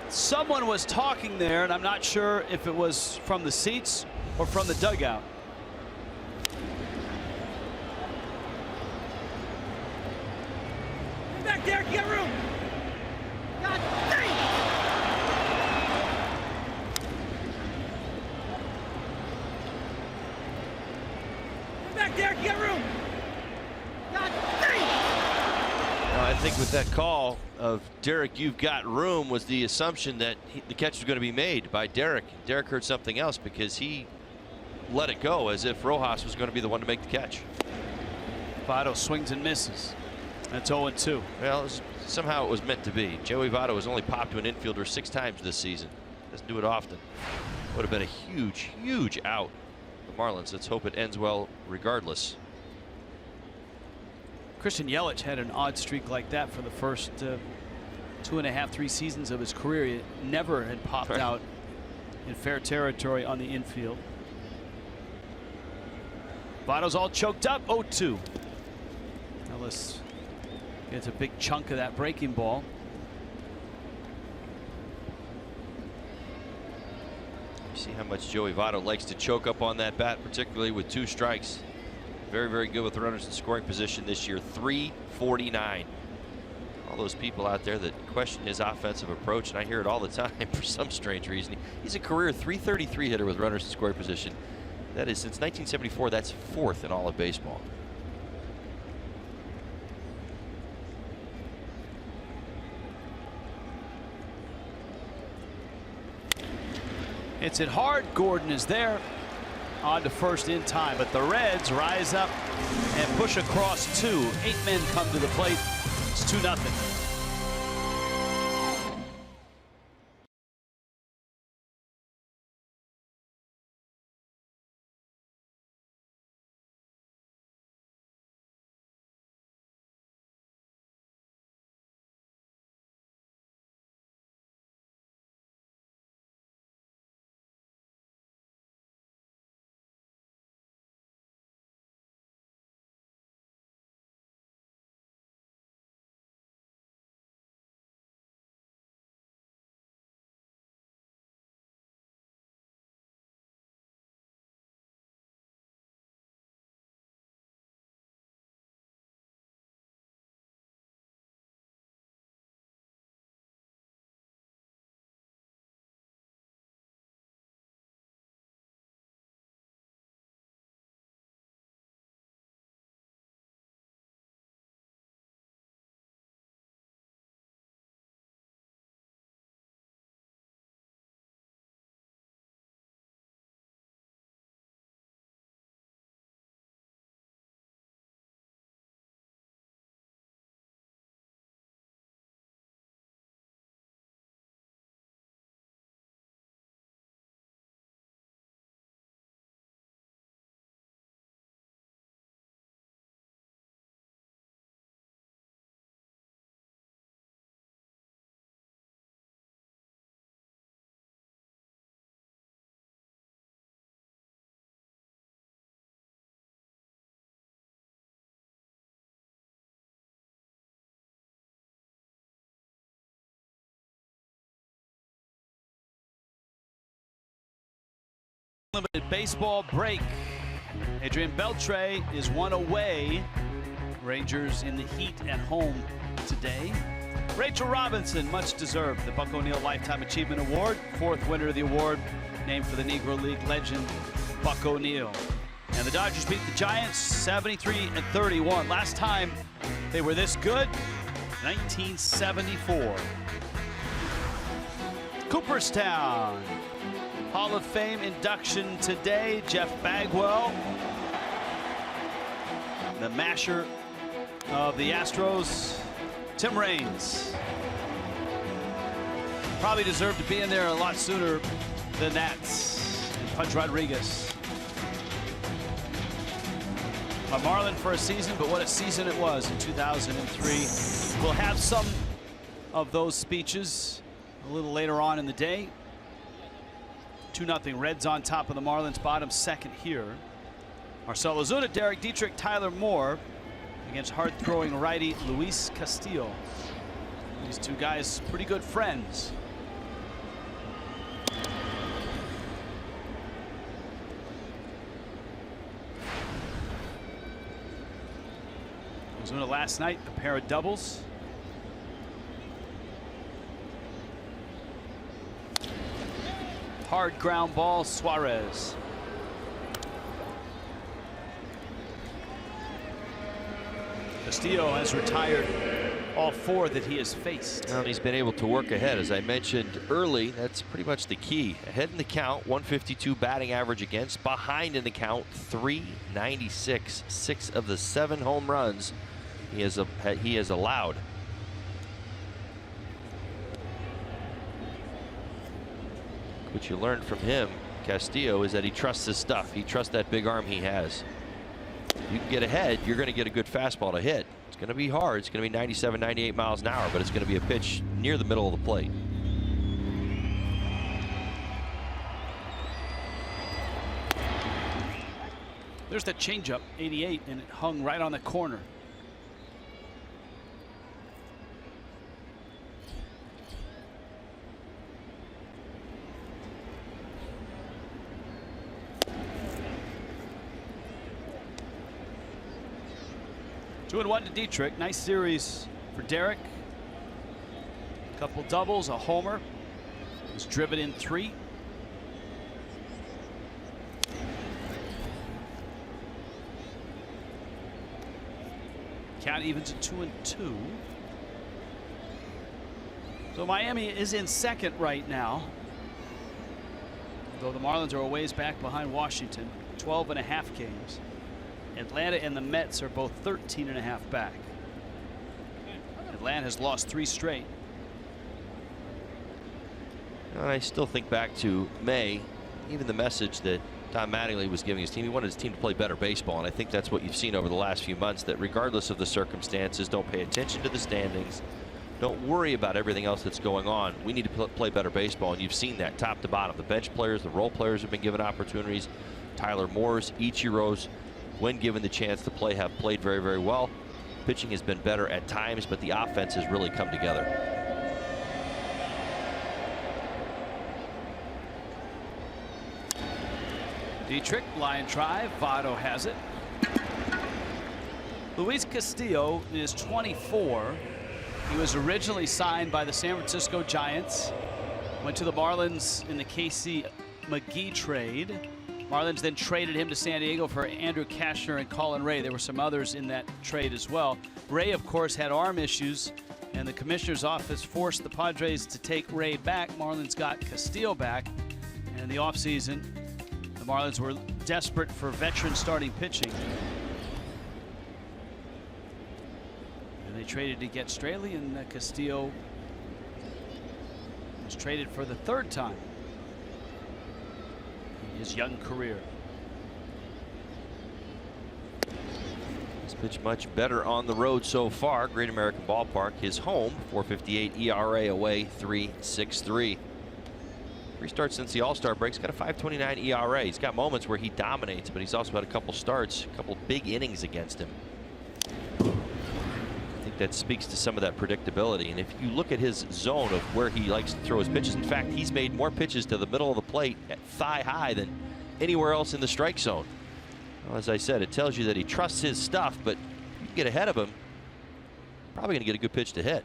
S3: Someone was talking there, and I'm not sure if it was from the seats or from the dugout.
S2: Back there, get room. God dang. Back there, get room. God dang.
S8: I think with that call of Derek, you've got room, was the assumption that the catch was going to be made by Derek. Derek heard something else because he let it go as if Rojas was going to be the one to make the catch.
S3: Votto swings and misses. That's 0-2.
S8: Well, somehow it was meant to be. Joey Votto has only popped to an infielder 6 times this season. Doesn't do it often. Would have been a huge, huge out. The Marlins. Let's hope it ends well regardless.
S3: Christian Yelich had an odd streak like that for the first 2.5, 3 seasons of his career. He never had popped out in fair territory on the infield. Votto's all choked up. 0-2. Ellis gets a big chunk of that breaking ball.
S8: You see how much Joey Votto likes to choke up on that bat, particularly with 2 strikes. Very, very good with runners in scoring position this year. 349. All those people out there that question his offensive approach, and I hear it all the time for some strange reason. He's a career 333 hitter with runners in scoring position. That is, since 1974, that's 4th in all of baseball.
S3: It's hit hard. Gordon is there. On to first in time, but the Reds rise up and push across 2. 8 men come to the plate. It's 2-0. Limited baseball break. Adrian Beltre is 1 away. Rangers in the heat at home today. Rachel Robinson, much deserved. The Buck O'Neil Lifetime Achievement Award. 4th winner of the award, named for the Negro League legend Buck O'Neil. And the Dodgers beat the Giants 73-31. Last time they were this good, 1974. Cooperstown. Hall of Fame induction today. Jeff Bagwell The masher of the Astros, Tim Raines. Probably deserved to be in there a lot sooner than that. And Pudge Rodriguez. A Marlin for a season, but what a season it was in 2003. We'll have some of those speeches a little later on in the day. 2-0 Reds on top of the Marlins, bottom second here. Marcell Ozuna, Derek Dietrich, Tyler Moore against hard-throwing righty Luis Castillo. These two guys pretty good friends. Ozuna last night, a pair of doubles. Hard ground ball, Suarez. Castillo has retired all 4 that he has faced.
S8: Well, he's been able to work ahead, as I mentioned early. That's pretty much the key. Ahead in the count, 152 batting average against. Behind in the count, 396. 6 of the 7 home runs he has allowed. What you learned from him, Castillo, is that he trusts his stuff. He trusts that big arm he has. If you can get ahead, you're going to get a good fastball to hit. It's going to be hard. It's going to be 97, 98 miles an hour, but it's going to be a pitch near the middle of the plate.
S3: There's that changeup, 88, and it hung right on the corner. Two and 1 to Dietrich. Nice series for Derek. A couple doubles, a homer. He's driven in 3. Count evens at 2 and 2. So Miami is in second right now, though the Marlins are a ways back behind Washington, 12.5 games. Atlanta and the Mets are both 13.5 back. Atlanta has lost 3 straight.
S8: And I still think back to May, even the message that Tom Mattingly was giving his team. He wanted his team to play better baseball, and I think that's what you've seen over the last few months, that regardless of the circumstances, don't pay attention to the standings. Don't worry about everything else that's going on. We need to play better baseball, and you've seen that top to bottom. The bench players, the role players have been given opportunities. Tyler Moore's, Ichiro's, when given the chance to play, have played very, very well. Pitching has been better at times, but the offense has really come together.
S3: Dietrich, line drive. Votto has it. Luis Castillo is 24. He was originally signed by the San Francisco Giants. Went to the Marlins in the Casey McGee trade. Marlins then traded him to San Diego for Andrew Cashner and Colin Ray. There were some others in that trade as well. Ray, of course, had arm issues, and the commissioner's office forced the Padres to take Ray back. Marlins got Castillo back. And in the offseason, the Marlins were desperate for veteran starting pitching. And they traded to get Straley, and Castillo was traded for the 3rd time in his young career.
S8: He's pitched much better on the road so far. Great American Ballpark, his home. 4.58 ERA away, 3.63. 3 starts since the All-Star break. He's got a 5.29 ERA. He's got moments where he dominates, but he's also had a couple starts, a couple big innings against him. I think that speaks to some of that predictability. And if you look at his zone of where he likes to throw his pitches, in fact, he's made more pitches to the middle of the plate at thigh high than anywhere else in the strike zone. Well, as I said, it tells you that he trusts his stuff, but you can get ahead of him, probably going to get a good pitch to hit.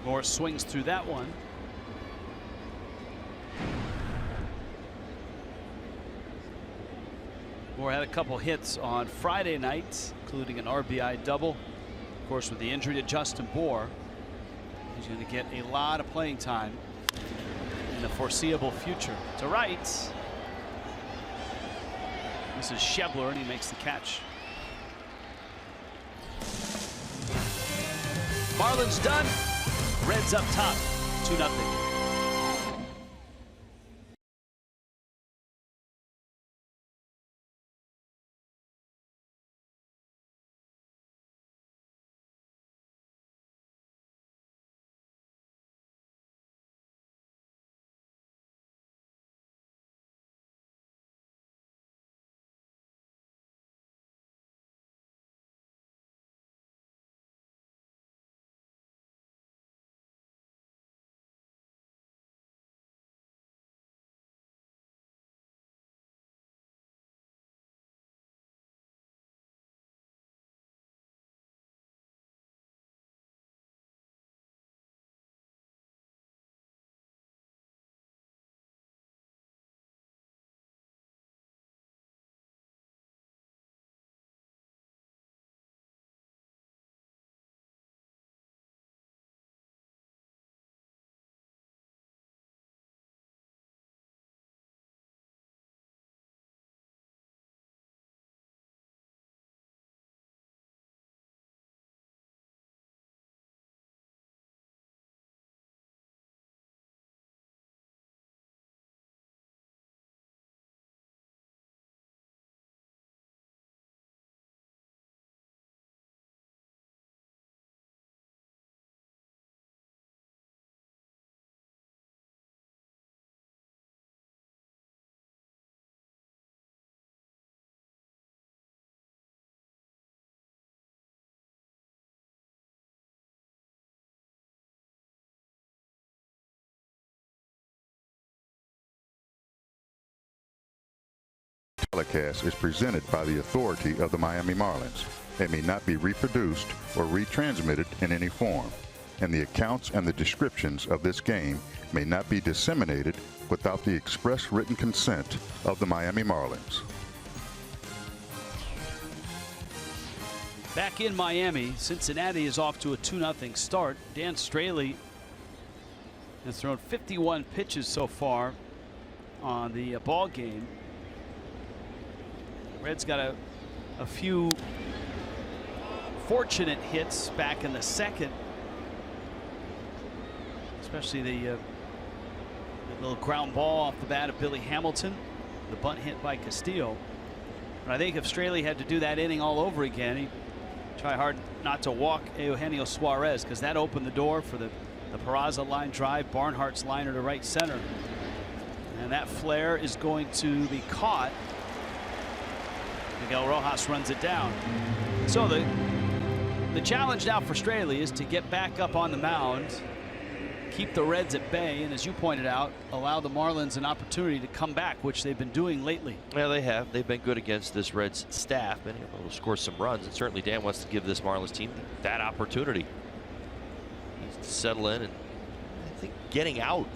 S3: Moore swings through that one. Moore had a couple hits on Friday night, including an RBI double. Of course, with the injury to Justin Bour, he's going to get a lot of playing time in the foreseeable future. To right. This is Schebler, and he makes the catch. Marlins done. Reds up top, 2-0.
S9: Telecast is presented by the authority of the Miami Marlins. It may not be reproduced or retransmitted in any form, and the accounts and the descriptions of this game may not be disseminated without the express written consent of the Miami Marlins.
S3: Back in Miami, Cincinnati is off to a 2-0 start. Dan Straley has thrown 51 pitches so far on the ball game. Reds got a few fortunate hits back in the second, especially the little ground ball off the bat of Billy Hamilton, the bunt hit by Castillo. But I think if Straley had to do that inning all over again, he'd try hard not to walk Eugenio Suarez, because that opened the door for the Peraza line drive, Barnhart's liner to right center, and that flare is going to be caught. Miguel Rojas runs it down. So the challenge now for Straley is to get back up on the mound, keep the Reds at bay, and as you pointed out, allow the Marlins an opportunity to come back, which they've been doing lately.
S8: Yeah, they have. They've been good against this Reds staff, been able to score some runs, and certainly Dan wants to give this Marlins team that opportunity. Needs to settle in, and I think getting out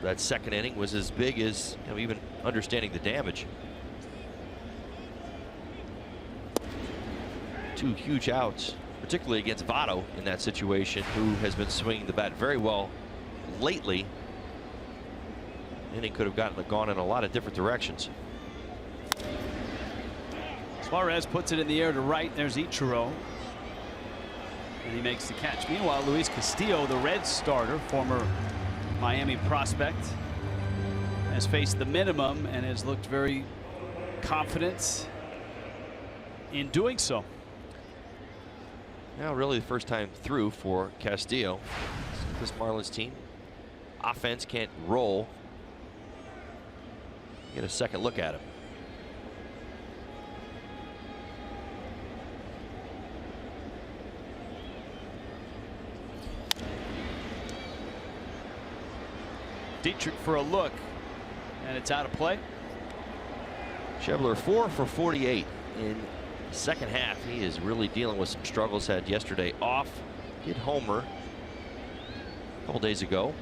S8: that second inning was as big as, you know, even understanding the damage. 2 huge outs, particularly against Votto in that situation, who has been swinging the bat very well lately. Inning could have gone in a lot of different directions.
S3: Suarez puts it in the air to right. There's Ichiro, and he makes the catch. Meanwhile, Luis Castillo, the Reds starter, former Miami prospect, has faced the minimum and has looked very confident in doing so.
S8: Now really the first time through for Castillo. This Marlins team offense can't roll. Get a second look at him.
S3: Dietrich for a look, and it's out of play.
S8: Schebler 4 for 48 in second half. He is really dealing with some struggles. Had yesterday off, hit homer a couple days ago.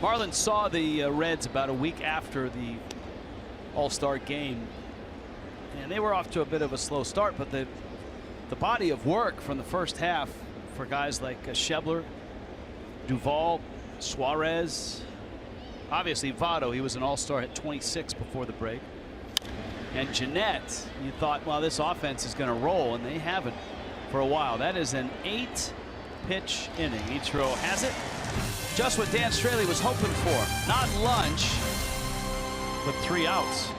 S3: Marlins saw the Reds about a week after the All-Star game. And they were off to a bit of a slow start, but the body of work from the first half for guys like Schebler, Duvall, Suarez, obviously Votto, he was an all-star at 26 before the break. And Jeanette, you thought, well, this offense is going to roll, and they haven't for a while. That is an 8-pitch inning. Ichiro has it. Just what Dan Straley was hoping for. Not lunch, but 3 outs.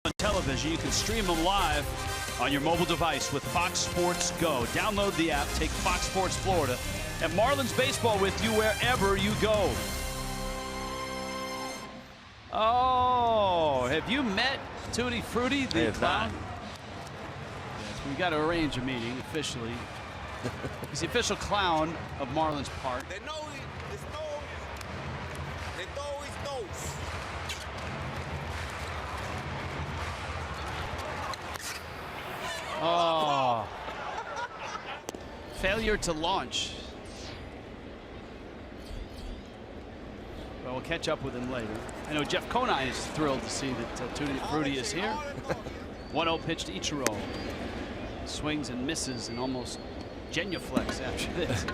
S3: On television, you can stream them live on your mobile device with Fox Sports Go. Download the app, take Fox Sports Florida, and Marlins baseball with you wherever you go. Oh, have you met Tutti Frutti, the clown? Yes, we got to arrange a meeting officially. He's the official clown of Marlins Park.
S10: They know his nose. They know his nose.
S3: Oh. Failure to launch. Well, we'll catch up with him later. I know Jeff Conine is thrilled to see that Tutti Frutti is here. 1-0 pitch to Ichiro. Swings and misses and almost genuflex after this.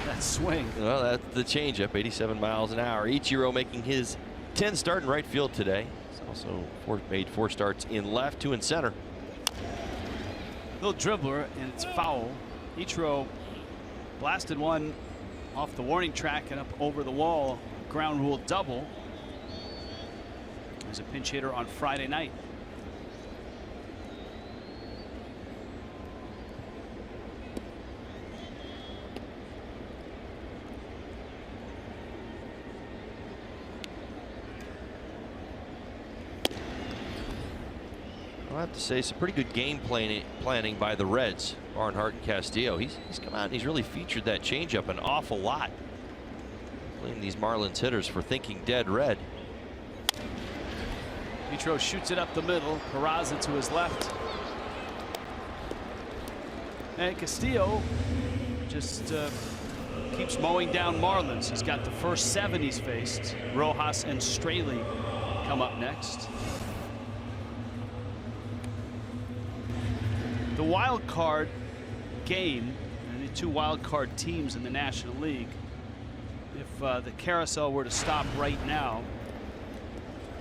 S3: That swing.
S8: Well, that's the changeup, 87 miles an hour. Ichiro making his 10th start in right field today. He's also made 4 starts in left, 2 in center.
S3: Little dribbler, and it's foul. Ichiro blasted one off the warning track and up over the wall. Ground rule double. As a pinch hitter on Friday night.
S8: I have to say, some pretty good game planning by the Reds. Barnhart and Castillo. He's come out and he's really featured that changeup an awful lot. Blame these Marlins hitters for thinking dead red.
S3: Ichiro shoots it up the middle. Peraza to his left. And Castillo just keeps mowing down Marlins. He's got the first 7 he's faced. Rojas and Straley come up next. The wild card game, and the 2 wild card teams in the National League. If the carousel were to stop right now,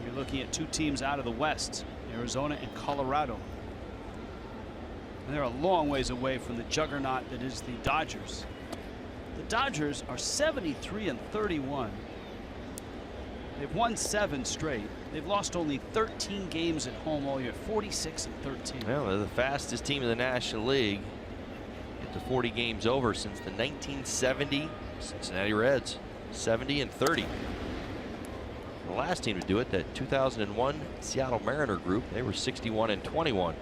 S3: you're looking at 2 teams out of the West, Arizona and Colorado. And they're a long ways away from the juggernaut that is the Dodgers. The Dodgers are 73-31. They've won 7 straight. They've lost only 13 games at home all year, 46-13.
S8: Well, they're the fastest team in the National League. Get to 40 games over since the 1970 Cincinnati Reds. 70-30. The last team to do it, that 2001 Seattle Mariner group, they were 61-21.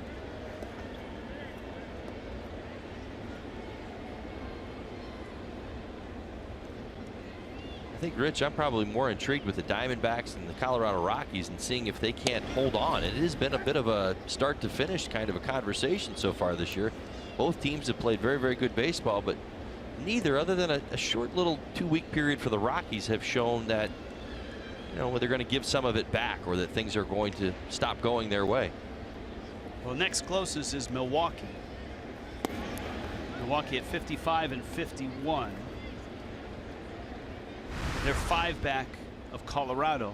S8: I think, Rich, I'm probably more intrigued with the Diamondbacks and the Colorado Rockies and seeing if they can't hold on. It has been a bit of a start to finish kind of a conversation so far this year. Both teams have played very, very good baseball, but neither, other than a short little 2-week period for the Rockies, have shown that, you know, they're going to give some of it back or that things are going to stop going their way.
S3: Well, next closest is Milwaukee. Milwaukee at 55-51. They're 5 back of Colorado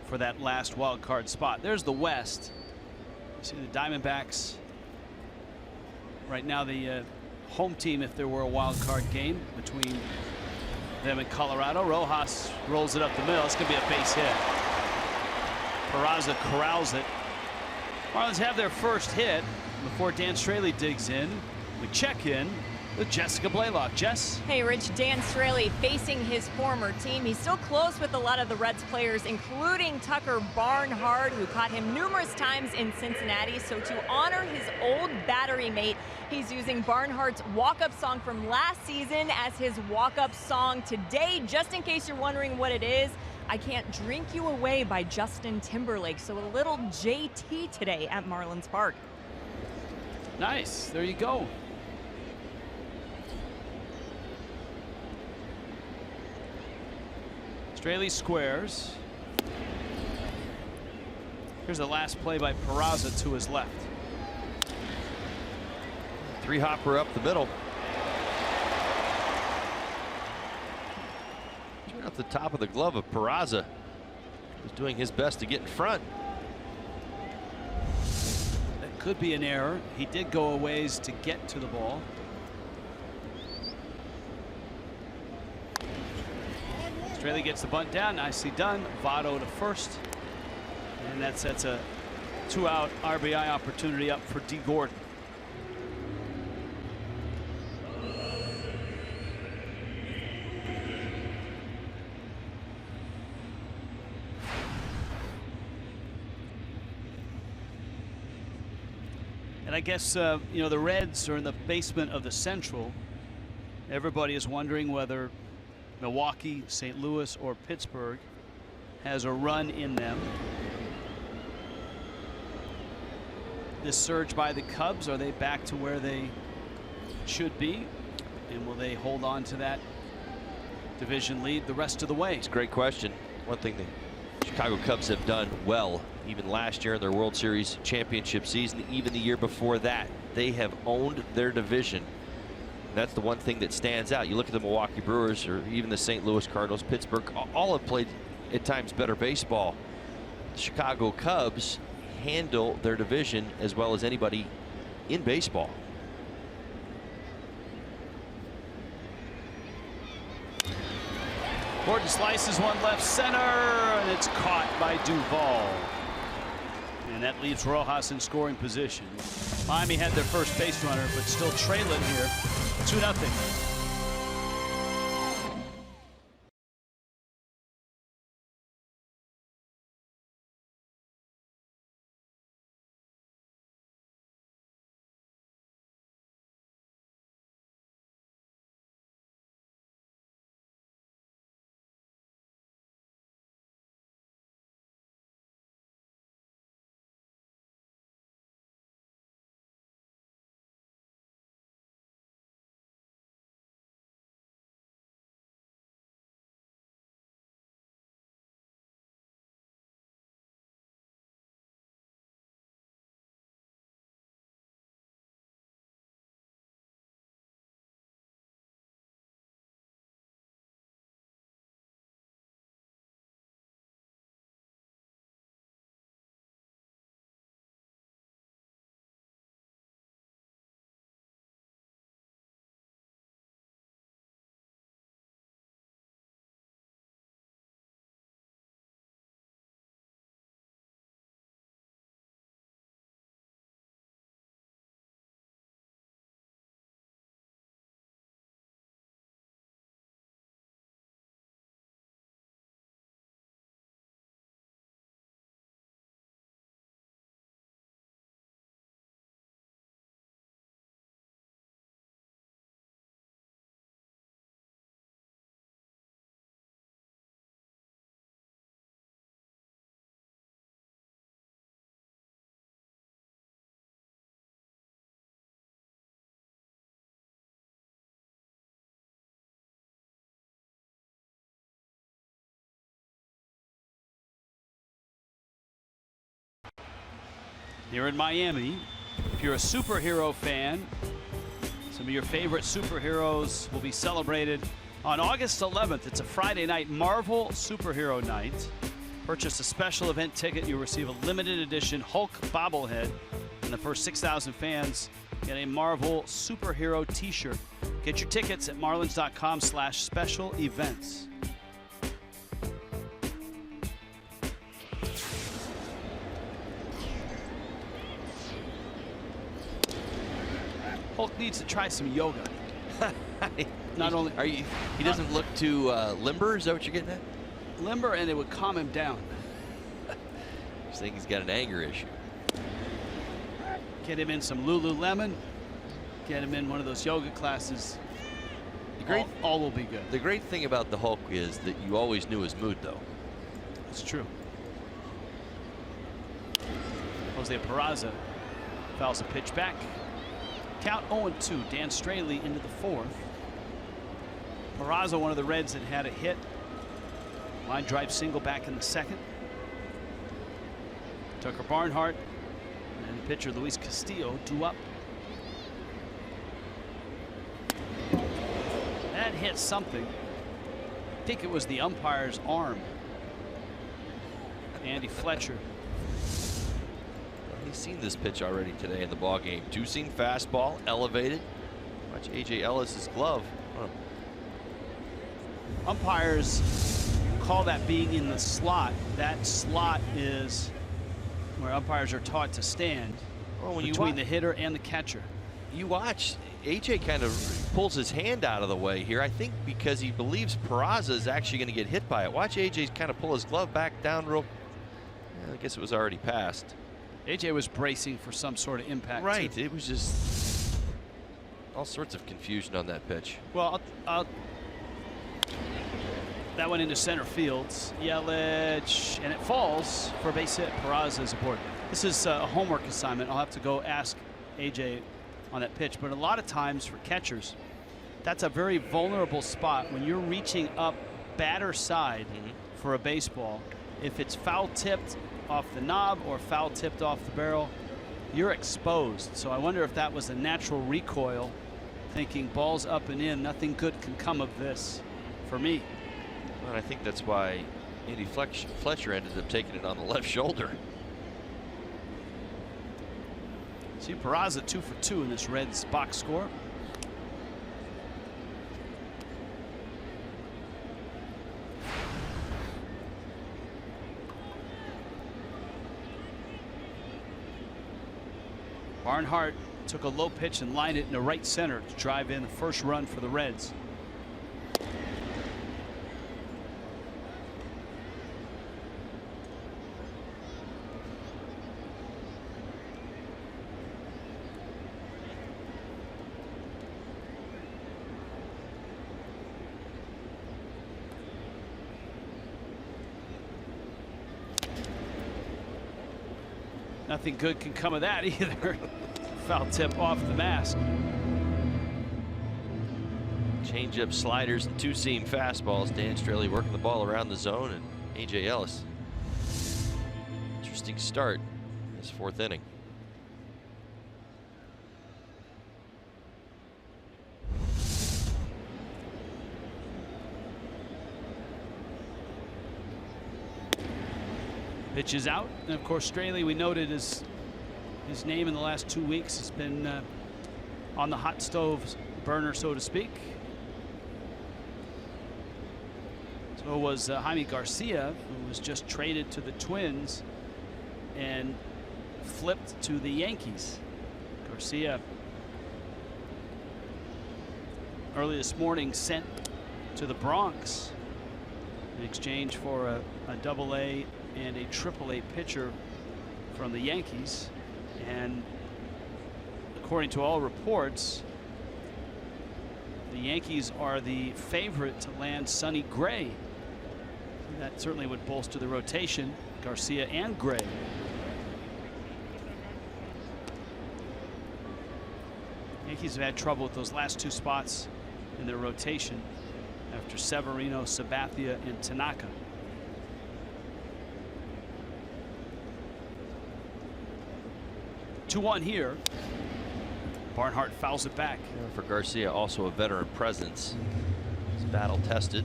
S3: for that last wild card spot. There's the West. You see the Diamondbacks right now, the home team if there were a wild card game between them and Colorado. Rojas rolls it up the middle. It's going to be a base hit. Peraza corrals it. Marlins have their first hit before Dan Straley digs in. We check in with Jessica Blaylock. Jess?
S5: Hey, Rich, Dan Straley facing his former team. He's still close with a lot of the Reds players, including Tucker Barnhart, who caught him numerous times in Cincinnati. So to honor his old battery mate, he's using Barnhart's walk-up song from last season as his walk-up song today. Just in case you're wondering what it is, I Can't Drink You Away by Justin Timberlake. So a little JT today at Marlins Park.
S3: Nice. There you go. Straley squares. Here's the last play by Peraza to his left.
S8: 3-hopper up the middle. Turn up the top of the glove of Peraza. He's doing his best to get in front.
S3: That could be an error. He did go a ways to get to the ball. Straley gets the bunt down. Nicely done. Votto to first. And that sets a 2-out RBI opportunity up for D. Gordon. And I guess, you know, the Reds are in the basement of the Central. Everybody is wondering whether Milwaukee, St. Louis, or Pittsburgh has a run in them. This surge by the Cubs, are they back to where they should be? And will they hold on to that division lead the rest of the way?
S8: It's a great question. One thing the Chicago Cubs have done well, even last year in their World Series championship season, even the year before that, they have owned their division. That's the one thing that stands out. You look at the Milwaukee Brewers or even the St. Louis Cardinals, Pittsburgh, all have played at times better baseball. The Chicago Cubs handle their division as well as anybody in baseball.
S3: Gordon slices one left center, and it's caught by Duvall. And that leaves Rojas in scoring position. Miami had their first base runner, but still trailing here 2-0. here in Miami. If you're a superhero fan, some of your favorite superheroes will be celebrated on August 11th. It's a Friday night, Marvel Superhero Night. Purchase a special event ticket. You'll receive a limited edition Hulk bobblehead. And the first 6,000 fans get a Marvel Superhero t-shirt. Get your tickets at marlins.com/special events. Hulk needs to try some yoga. Not only
S8: he doesn't look too limber. Is that what you're getting at?
S3: Limber, and it would calm him down.
S8: I think he's got an anger issue.
S3: Get him in some Lululemon. Get him in one of those yoga classes. All will be good.
S8: The great thing about the Hulk is that you always knew his mood, though.
S3: It's true. Jose Peraza fouls a pitch back. Count 0-2. Dan Straley into the fourth. Peraza, one of the Reds that had a hit. Line drive single back in the second. Tucker Barnhart and the pitcher Luis Castillo due up. That hit something. I think it was the umpire's arm. Andy Fletcher.
S8: He's seen this pitch already today in the ball game. Two-seam fastball, elevated. Watch A.J. Ellis's glove. Oh.
S3: Umpires call that being in the slot. That slot is where umpires are taught to stand between the hitter and the catcher.
S8: You watch, A.J. kind of pulls his hand out of the way here, I think because he believes Peraza is actually going to get hit by it. Watch A.J. kind of pull his glove back down real. I guess it was already passed.
S3: A.J. was bracing for some sort of impact.
S8: Right.
S3: Too.
S8: It was just all sorts of confusion on that pitch.
S3: Well, that went into center field. Yelich, and it falls for a base hit. Peraza is aboard. This is a homework assignment. I'll have to go ask A.J. on that pitch. But a lot of times for catchers, that's a very vulnerable spot when you're reaching up batter side for a baseball. If it's foul tipped off the knob or foul tipped off the barrel, you're exposed. So I wonder if that was a natural recoil, thinking balls up and in, nothing good can come of this for me.
S8: Well, I think that's why Andy Fletcher ended up taking it on the left shoulder.
S3: See Peraza 2 for 2 in this Reds box score. Barnhart took a low pitch and lined it into right center to drive in the first run for the Reds. Nothing good can come of that either. Foul tip off the mask.
S8: Changeup, sliders, and two-seam fastballs. Dan Straley working the ball around the zone, and A.J. Ellis. Interesting start in this fourth inning.
S3: Pitch is out, and of course Straley, we noted his name in the last 2 weeks has been on the hot stove burner, so to speak. So was Jaime Garcia, who was just traded to the Twins and flipped to the Yankees. Garcia early this morning sent to the Bronx in exchange for a AA and a AAA pitcher from the Yankees. And according to all reports, the Yankees are the favorite to land Sonny Gray. That certainly would bolster the rotation, Garcia and Gray. Yankees have had trouble with those last two spots in their rotation after Severino, Sabathia, and Tanaka. 2-1 here. Barnhart fouls it back.
S8: For Garcia, also a veteran presence. He's battle tested.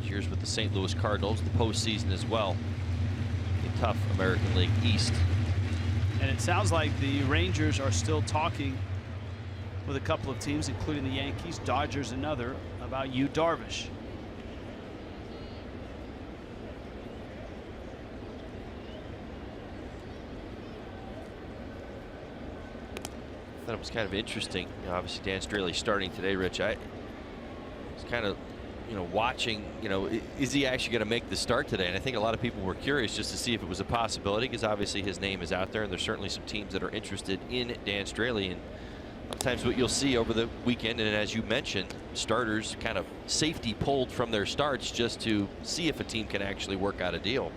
S8: Years with the St. Louis Cardinals, the postseason as well. A tough American League East.
S3: And it sounds like the Rangers are still talking with a couple of teams, including the Yankees, Dodgers, another, about Yu Darvish.
S8: I thought it was kind of interesting. You know, obviously Dan Straley starting today, Rich. I was kind of, watching, is he actually going to make the start today? And I think a lot of people were curious just to see if it was a possibility, because obviously his name is out there, and there's certainly some teams that are interested in Dan Straley. And sometimes what you'll see over the weekend, and as you mentioned, starters kind of safety pulled from their starts just to see if a team can actually work out a deal.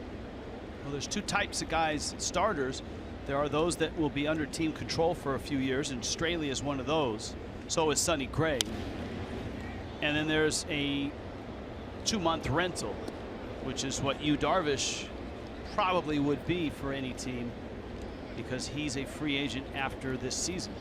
S3: Well, there's two types of guys, starters. There are those that will be under team control for a few years, and Straley is one of those. So is Sonny Gray. And then there's a 2-month rental, which is what Yu Darvish probably would be for any team, because he's a free agent after this season.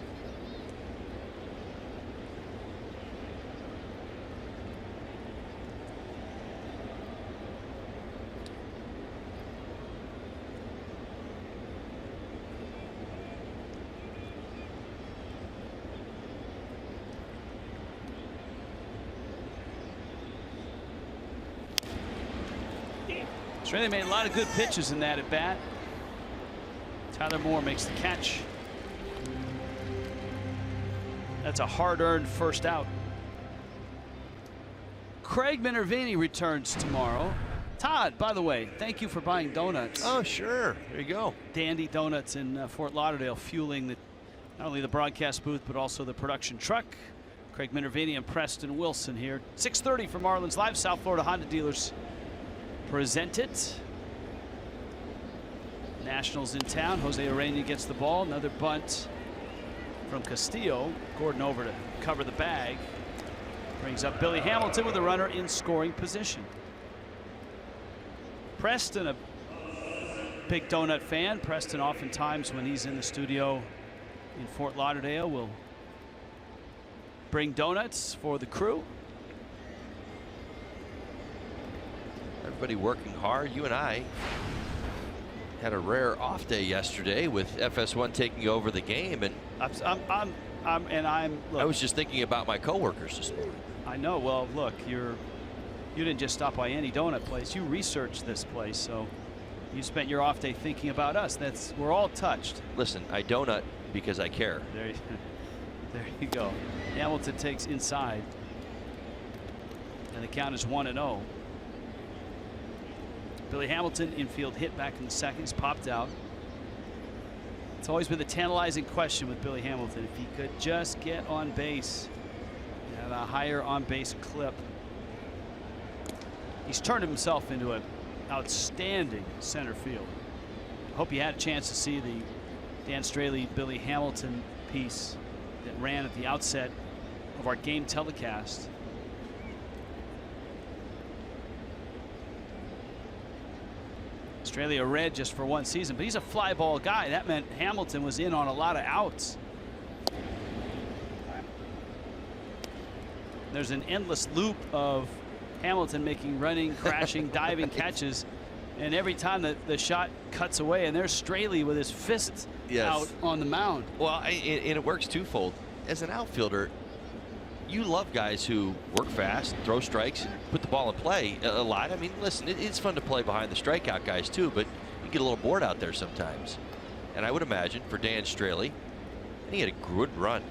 S3: Straley made a lot of good pitches in that at bat. Tyler Moore makes the catch. That's a hard-earned first out. Craig Minervini returns tomorrow. Todd, by the way, thank you for buying donuts.
S8: Oh, sure. There you go.
S3: Dandy Donuts in Fort Lauderdale, fueling not only the broadcast booth but also the production truck. Craig Minervini and Preston Wilson here. 6:30 for Marlins Live. South Florida Honda dealers present it. Nationals in town. Jose Urena gets the ball. Another bunt from Castillo. Gordon over to cover the bag. Brings up Billy Hamilton with a runner in scoring position. Preston, a big donut fan. Preston oftentimes when he's in the studio in Fort Lauderdale will bring donuts for the crew.
S8: Everybody working hard. You and I had a rare off day yesterday with FS1 taking over the game, and
S3: look,
S8: I was just thinking about my coworkers this morning.
S3: I know. Well, look, you didn't just stop by any donut place. You researched this place, so you spent your off day thinking about us. We're all touched.
S8: Listen, I donut because I care.
S3: There you go. Hamilton takes inside, and the count is 1-0. Billy Hamilton, infield hit back in the seconds, popped out. It's always been the tantalizing question with Billy Hamilton. If he could just get on base, have a higher on base clip. He's turned himself into an outstanding center field. I hope you had a chance to see the Dan Straley Billy Hamilton piece that ran at the outset of our game telecast. Straley a red just for one season, but he's a fly ball guy. That meant Hamilton was in on a lot of outs. There's an endless loop of Hamilton making running, crashing, diving catches, and every time the shot cuts away, and there's Straley with his fist out on the mound.
S8: Well, and it works twofold. As an outfielder, you love guys who work fast, throw strikes, and put the ball in play a lot. I mean, listen, it's fun to play behind the strikeout guys too, but you get a little bored out there sometimes. And I would imagine for Dan Straley, and he had a good run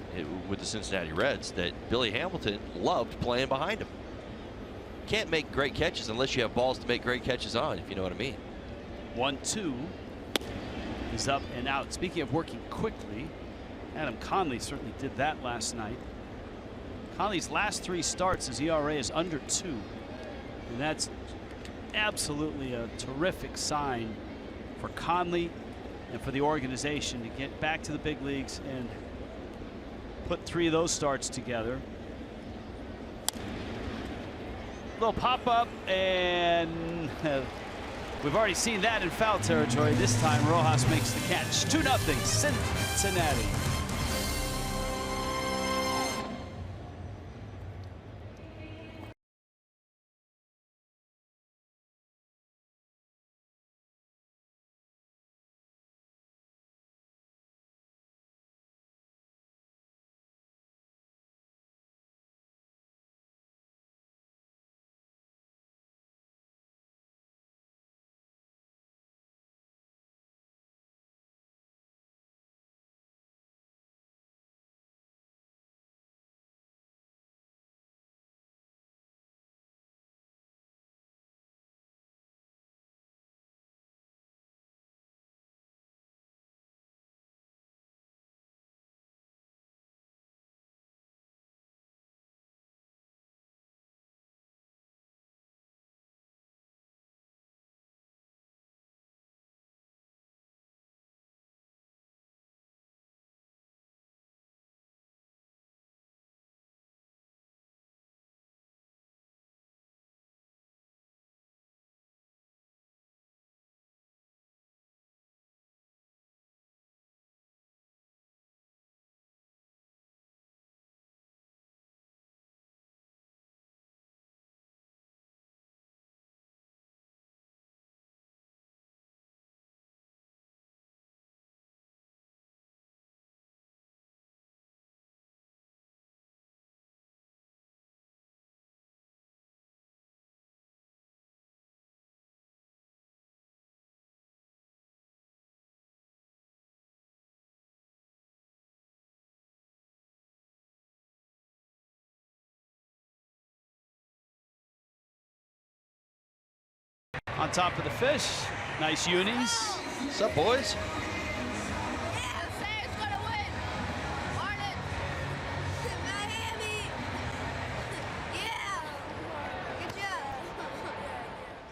S8: with the Cincinnati Reds, that Billy Hamilton loved playing behind him. Can't make great catches unless you have balls to make great catches on, if you know what I mean.
S3: 1-2 is up and out. Speaking of working quickly, Adam Conley certainly did that last night. Conley's last 3 starts, his ERA is under 2, and that's absolutely a terrific sign for Conley and for the organization to get back to the big leagues and put 3 of those starts together. Little pop up, and We've already seen that in foul territory. This time, Rojas makes the catch. 2-0, Cincinnati. On top of the fish. Nice unis.
S8: What's up, boys?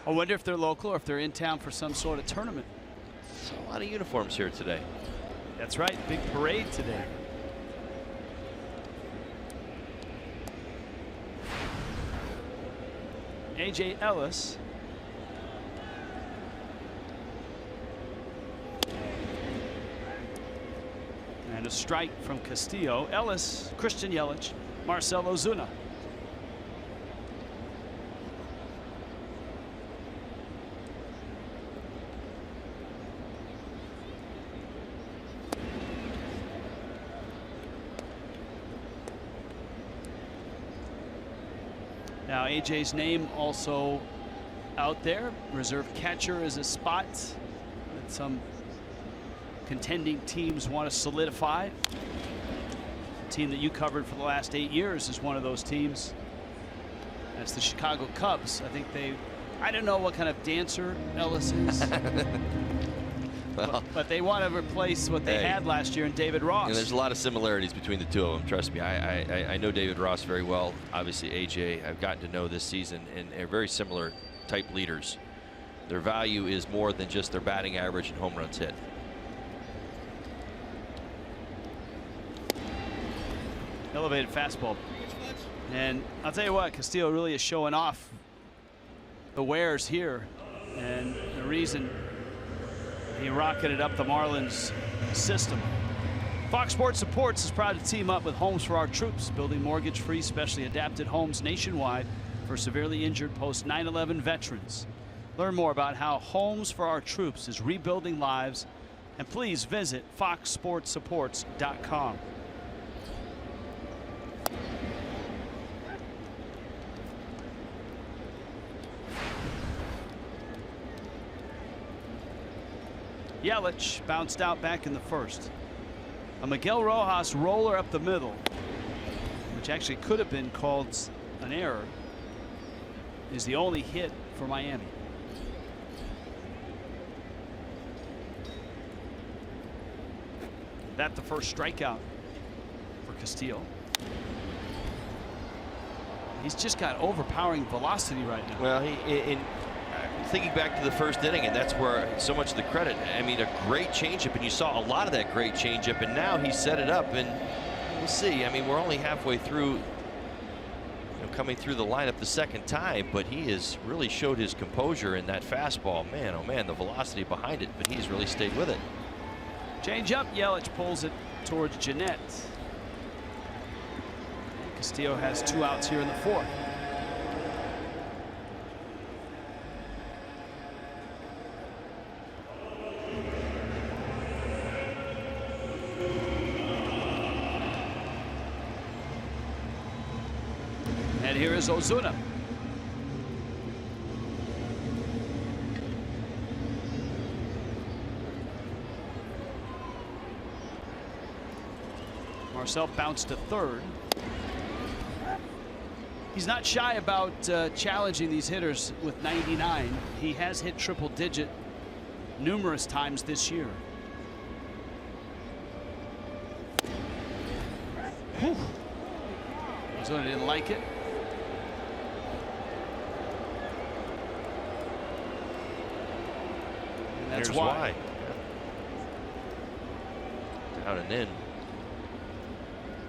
S3: I wonder if they're local or if they're in town for some sort of tournament.
S8: So a lot of uniforms here today.
S3: That's right. Big parade today. A.J. Ellis. And a strike from Castillo. Ellis, Christian Yelich, Marcell Ozuna. Now AJ's name also out there. Reserve catcher is a spot that some contending teams want to solidify. The team that you covered for the last 8 years is one of those teams. That's the Chicago Cubs. I think I don't know what kind of dancer Ellis is.
S8: Well,
S3: but they want to replace what they had last year in David Ross.
S8: And there's a lot of similarities between the two of them. Trust me, I know David Ross very well. Obviously, AJ, I've gotten to know this season, and they're very similar type leaders. Their value is more than just their batting average and home runs hit.
S3: Elevated fastball. And I'll tell you what, Castillo really is showing off the wares here. And the reason he rocketed up the Marlins system. Fox Sports Supports is proud to team up with Homes for Our Troops, building mortgage-free, specially adapted homes nationwide for severely injured post 9/11 veterans. Learn more about how Homes for Our Troops is rebuilding lives, and please visit foxsportsupports.com. Yelich bounced out back in the first. A Miguel Rojas roller up the middle, which actually could have been called an error, is the only hit for Miami. That's the first strikeout for Castillo. He's just got overpowering velocity right now.
S8: Well, thinking back to the first inning, and that's where so much of the credit. I mean, a great changeup, and you saw a lot of that great changeup, and now he set it up, and we'll see. I mean, we're only halfway through coming through the lineup the second time, but he has really showed his composure in that fastball. Man, oh man, the velocity behind it, but he's really stayed with it.
S3: Change up. Yelich pulls it towards Jeanette. Castillo has 2 outs here in the 4th. And here is Ozuna. Marcel bounced to 3rd. He's not shy about challenging these hitters with 99. He has hit triple digit numerous times this year. Whew. Ozuna didn't like it. And that's why.
S8: Down and in.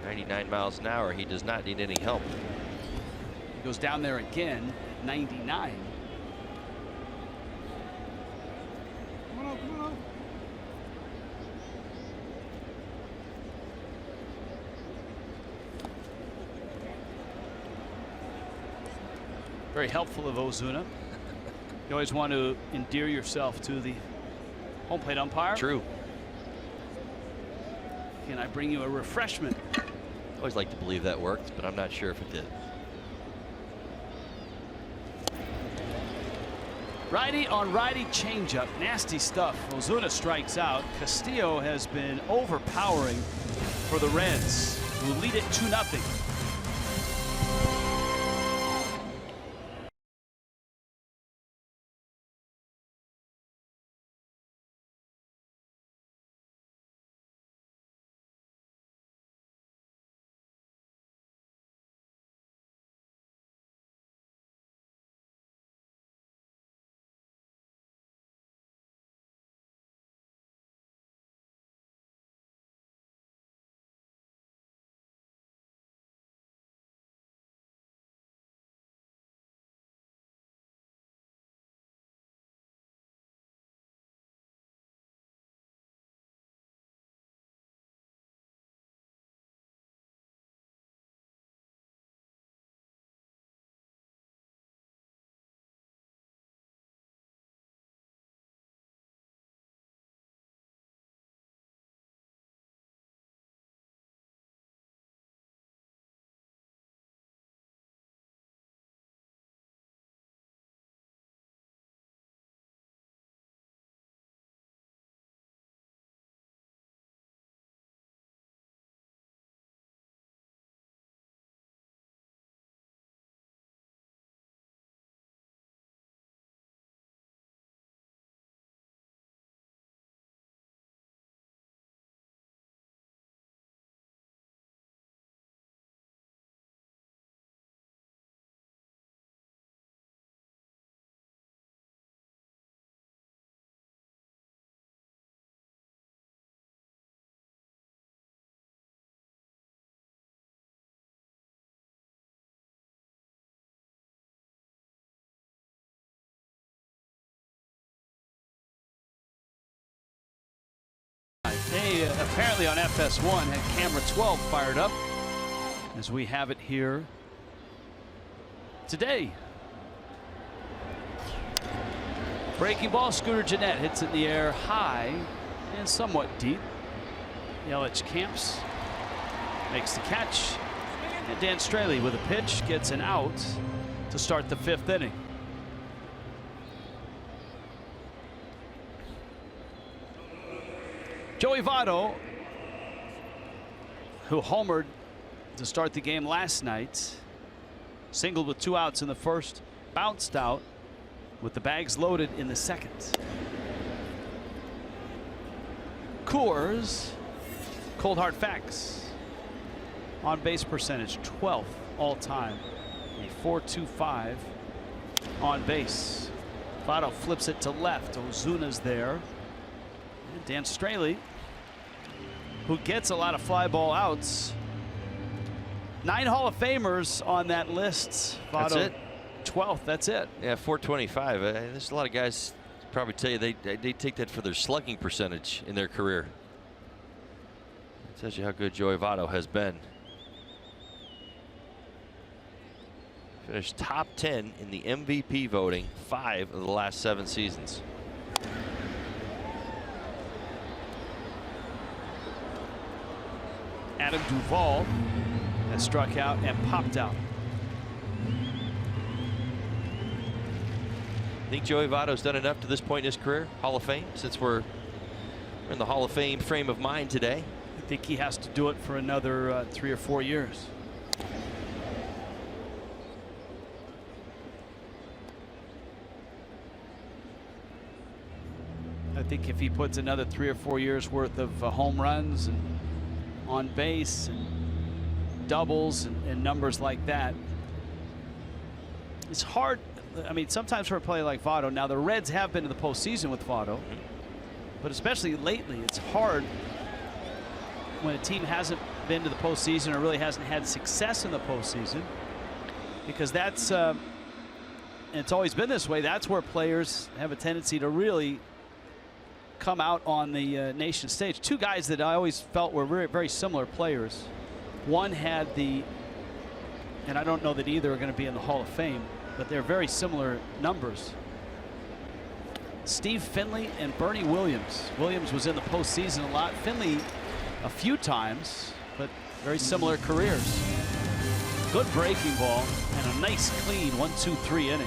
S8: 99 miles an hour. He does not need any help.
S3: He goes down there again at 99.
S2: Come on.
S3: Very helpful of Ozuna. You always want to endear yourself to the home plate umpire.
S8: True.
S3: Can I bring you a refreshment?
S8: I always like to believe that worked, but I'm not sure if it did.
S3: Righty on righty changeup. Nasty stuff. Ozuna strikes out. Castillo has been overpowering for the Reds, who lead it 2-0. They apparently on FS1 had camera 12 fired up, as we have it here today. Breaking ball. Scooter Jeanette hits it in the air high and somewhat deep. Yelich camps, makes the catch, and Dan Straley with a pitch gets an out to start the 5th inning. Joey Votto, who homered to start the game last night, singled with 2 outs in the 1st, bounced out with the bags loaded in the 2nd. Coors, cold hard facts. On base percentage, 12th all time, a .425 on base. Votto flips it to left. Ozuna's there. Dan Straley, who gets a lot of fly ball outs, 9 Hall of Famers on that list.
S8: That's it.
S3: 12th. That's it.
S8: Yeah, 425. There's a lot of guys probably tell you they take that for their slugging percentage in their career. It tells you how good Joey Votto has been. Finished top 10 in the MVP voting 5 of the last 7 seasons.
S3: Adam Duvall has struck out and popped out.
S8: Think Joey Votto's done enough to this point in his career? Hall of Fame, since we're in the Hall of Fame frame of mind today.
S3: I think he has to do it for another 3 or 4 years. I think if he puts another 3 or 4 years worth of home runs and on base and doubles and numbers like that, it's hard. I mean, sometimes for a player like Votto, now the Reds have been to the postseason with Votto, but especially lately, it's hard when a team hasn't been to the postseason or really hasn't had success in the postseason, because that's and it's always been this way. That's where players have a tendency to really come out on the nation stage. 2 guys that I always felt were very, very similar players. One had the, and I don't know that either are going to be in the Hall of Fame, but they're very similar numbers. Steve Finley and Bernie Williams. Williams was in the postseason a lot. Finley a few times, but very similar careers. Good breaking ball and a nice clean 1-2-3 inning.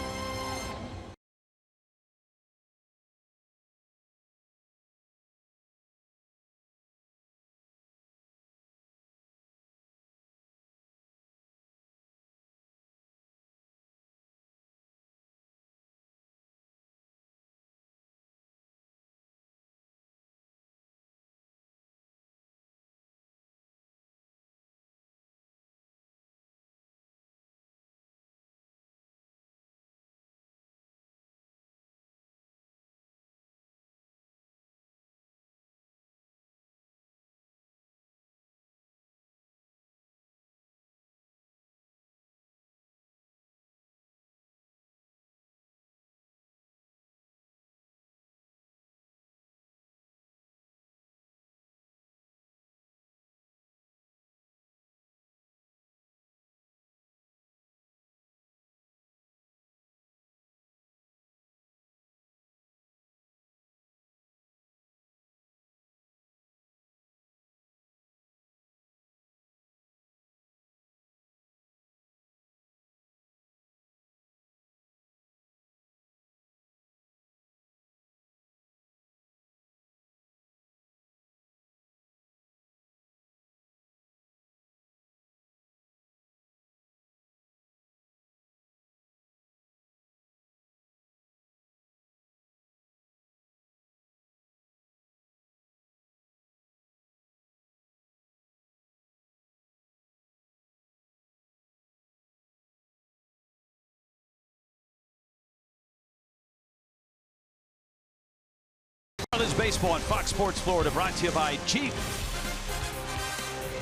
S3: Marlins baseball on Fox Sports Florida, brought to you by Jeep.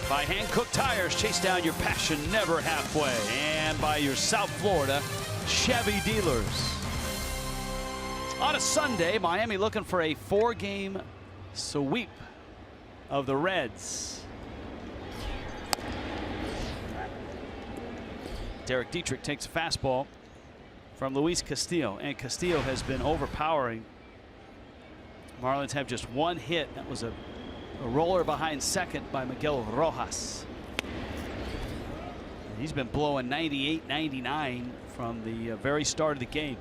S3: By Hankook Tires, chase down your passion never halfway. And by your South Florida Chevy dealers. On a Sunday, Miami looking for a 4-game sweep of the Reds. Derek Dietrich takes a fastball from Luis Castillo, and Castillo has been overpowering. Marlins have just 1 hit. That was a roller behind second by Miguel Rojas. He's been blowing 98, 99 from the very start of the game.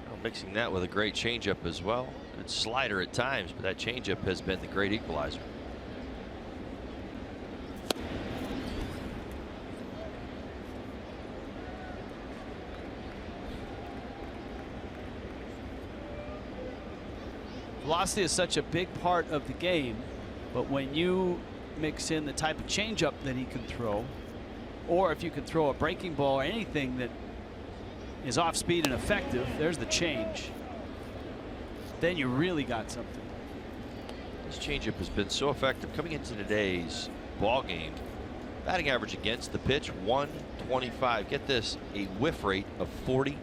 S8: Well, mixing that with a great changeup as well. Good slider at times, but that changeup has been the great equalizer.
S3: Velocity is such a big part of the game, but when you mix in the type of changeup that he can throw, or if you can throw a breaking ball or anything that is off speed and effective, there's the change. Then you really got something.
S8: This changeup has been so effective coming into today's ball game. Batting average against the pitch, 125. Get this, a whiff rate of 42%.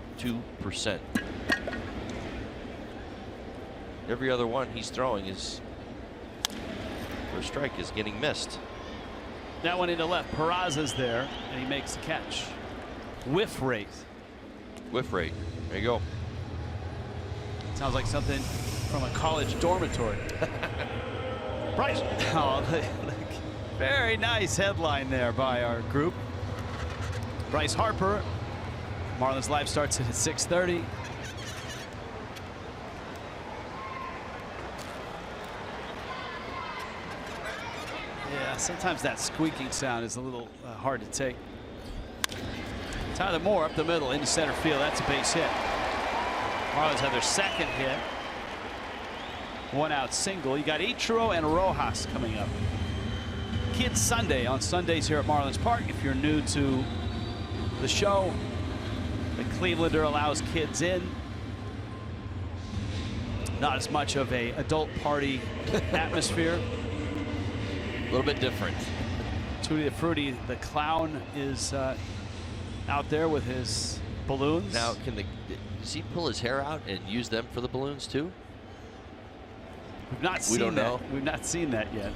S8: Every other one he's throwing is for a strike is getting missed.
S3: That one into left. Peraza's there, and he makes the catch. Whiff rate.
S8: Whiff rate. There you go.
S3: Sounds like something from a college dormitory. Bryce. Oh, very nice headline there by our group. Bryce Harper. Marlins Live starts at 6:30. Yeah, sometimes that squeaking sound is a little hard to take. Tyler Moore up the middle into center field. That's a base hit. Marlins have their second hit. 1 out single. You got Ichiro and Rojas coming up. Kids Sunday on Sundays here at Marlins Park. If you're new to the show, the Clevelander allows kids in. Not as much of a adult party atmosphere.
S8: A little bit different.
S3: Tutti the Frutti, the clown, is out there with his balloons.
S8: Now, does he pull his hair out and use them for the balloons too?
S3: We've not seen
S8: don't
S3: that.
S8: know.
S3: We've not seen that yet.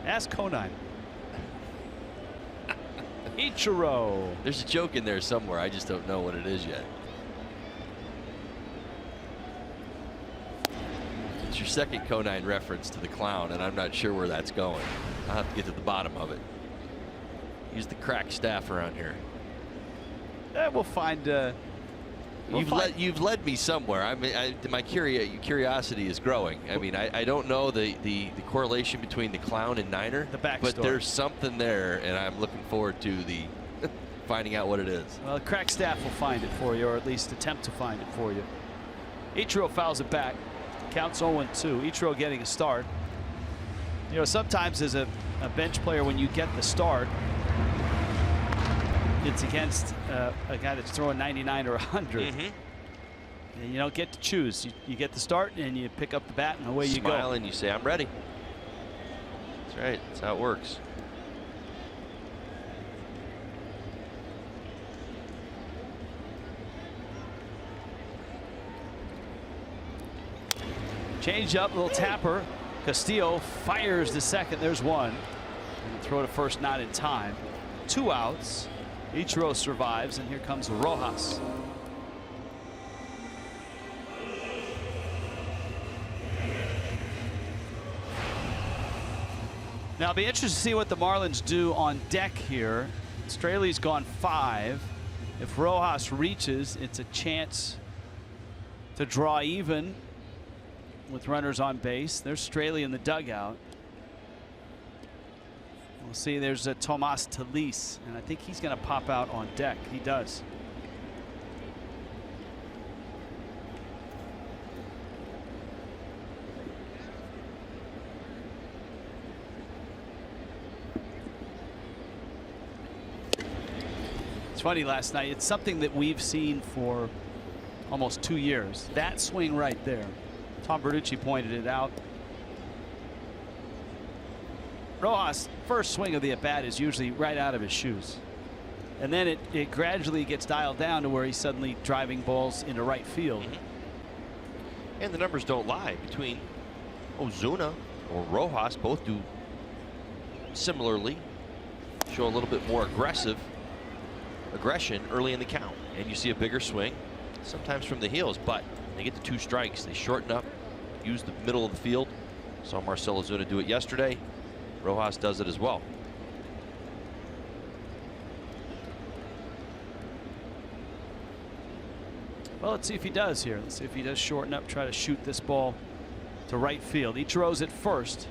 S3: Ask Conine. Ichiro.
S8: There's a joke in there somewhere. I just don't know what it is yet. It's your second Conine reference to the clown, and I'm not sure where that's going. I'll have to get to the bottom of it. Use the crack staff around here.
S3: We'll find.
S8: You've led me somewhere. I mean, my curiosity is growing. I mean, I don't know the correlation between the clown and Niner, but there's something there, and I'm looking forward to the finding out what it is.
S3: Well, crack staff will find it for you, or at least attempt to find it for you. Ichiro fouls it back. Counts 0-2. Ichiro getting a start. You know, sometimes as a bench player, when you get the start, it's against a guy that's throwing 99 or 100. And you don't get to choose. You get the start and you pick up the bat and away you go.
S8: Smile and you say, I'm ready. That's right. That's how it works.
S3: Change up, little tapper. Castillo fires the second. There's one. And throw to first, not in time. 2 outs. Ichiro survives, and here comes Rojas. Now, it'll be interesting to see what the Marlins do on deck here. Straley's gone 5. If Rojas reaches, it's a chance to draw even with runners on base. There's Straley in the dugout. We'll see. There's a Tomas Talise, and I think he's going to pop out on deck. He does. It's funny, last night, it's something that we've seen for almost 2 years. That swing right there. Tom Bertucci pointed it out. Rojas' first swing of the at-bat is usually right out of his shoes. And then it gradually gets dialed down to where he's suddenly driving balls into right field.
S8: And the numbers don't lie. Between Ozuna or Rojas, both do similarly show a little bit more aggression early in the count. And you see a bigger swing, sometimes from the heels, but they get the 2 strikes. They shorten up, use the middle of the field. Saw Marcell Ozuna do it yesterday. Rojas does it as well.
S3: Well, let's see if he does here. Let's see if he does shorten up, try to shoot this ball to right field. Ichiro's at first.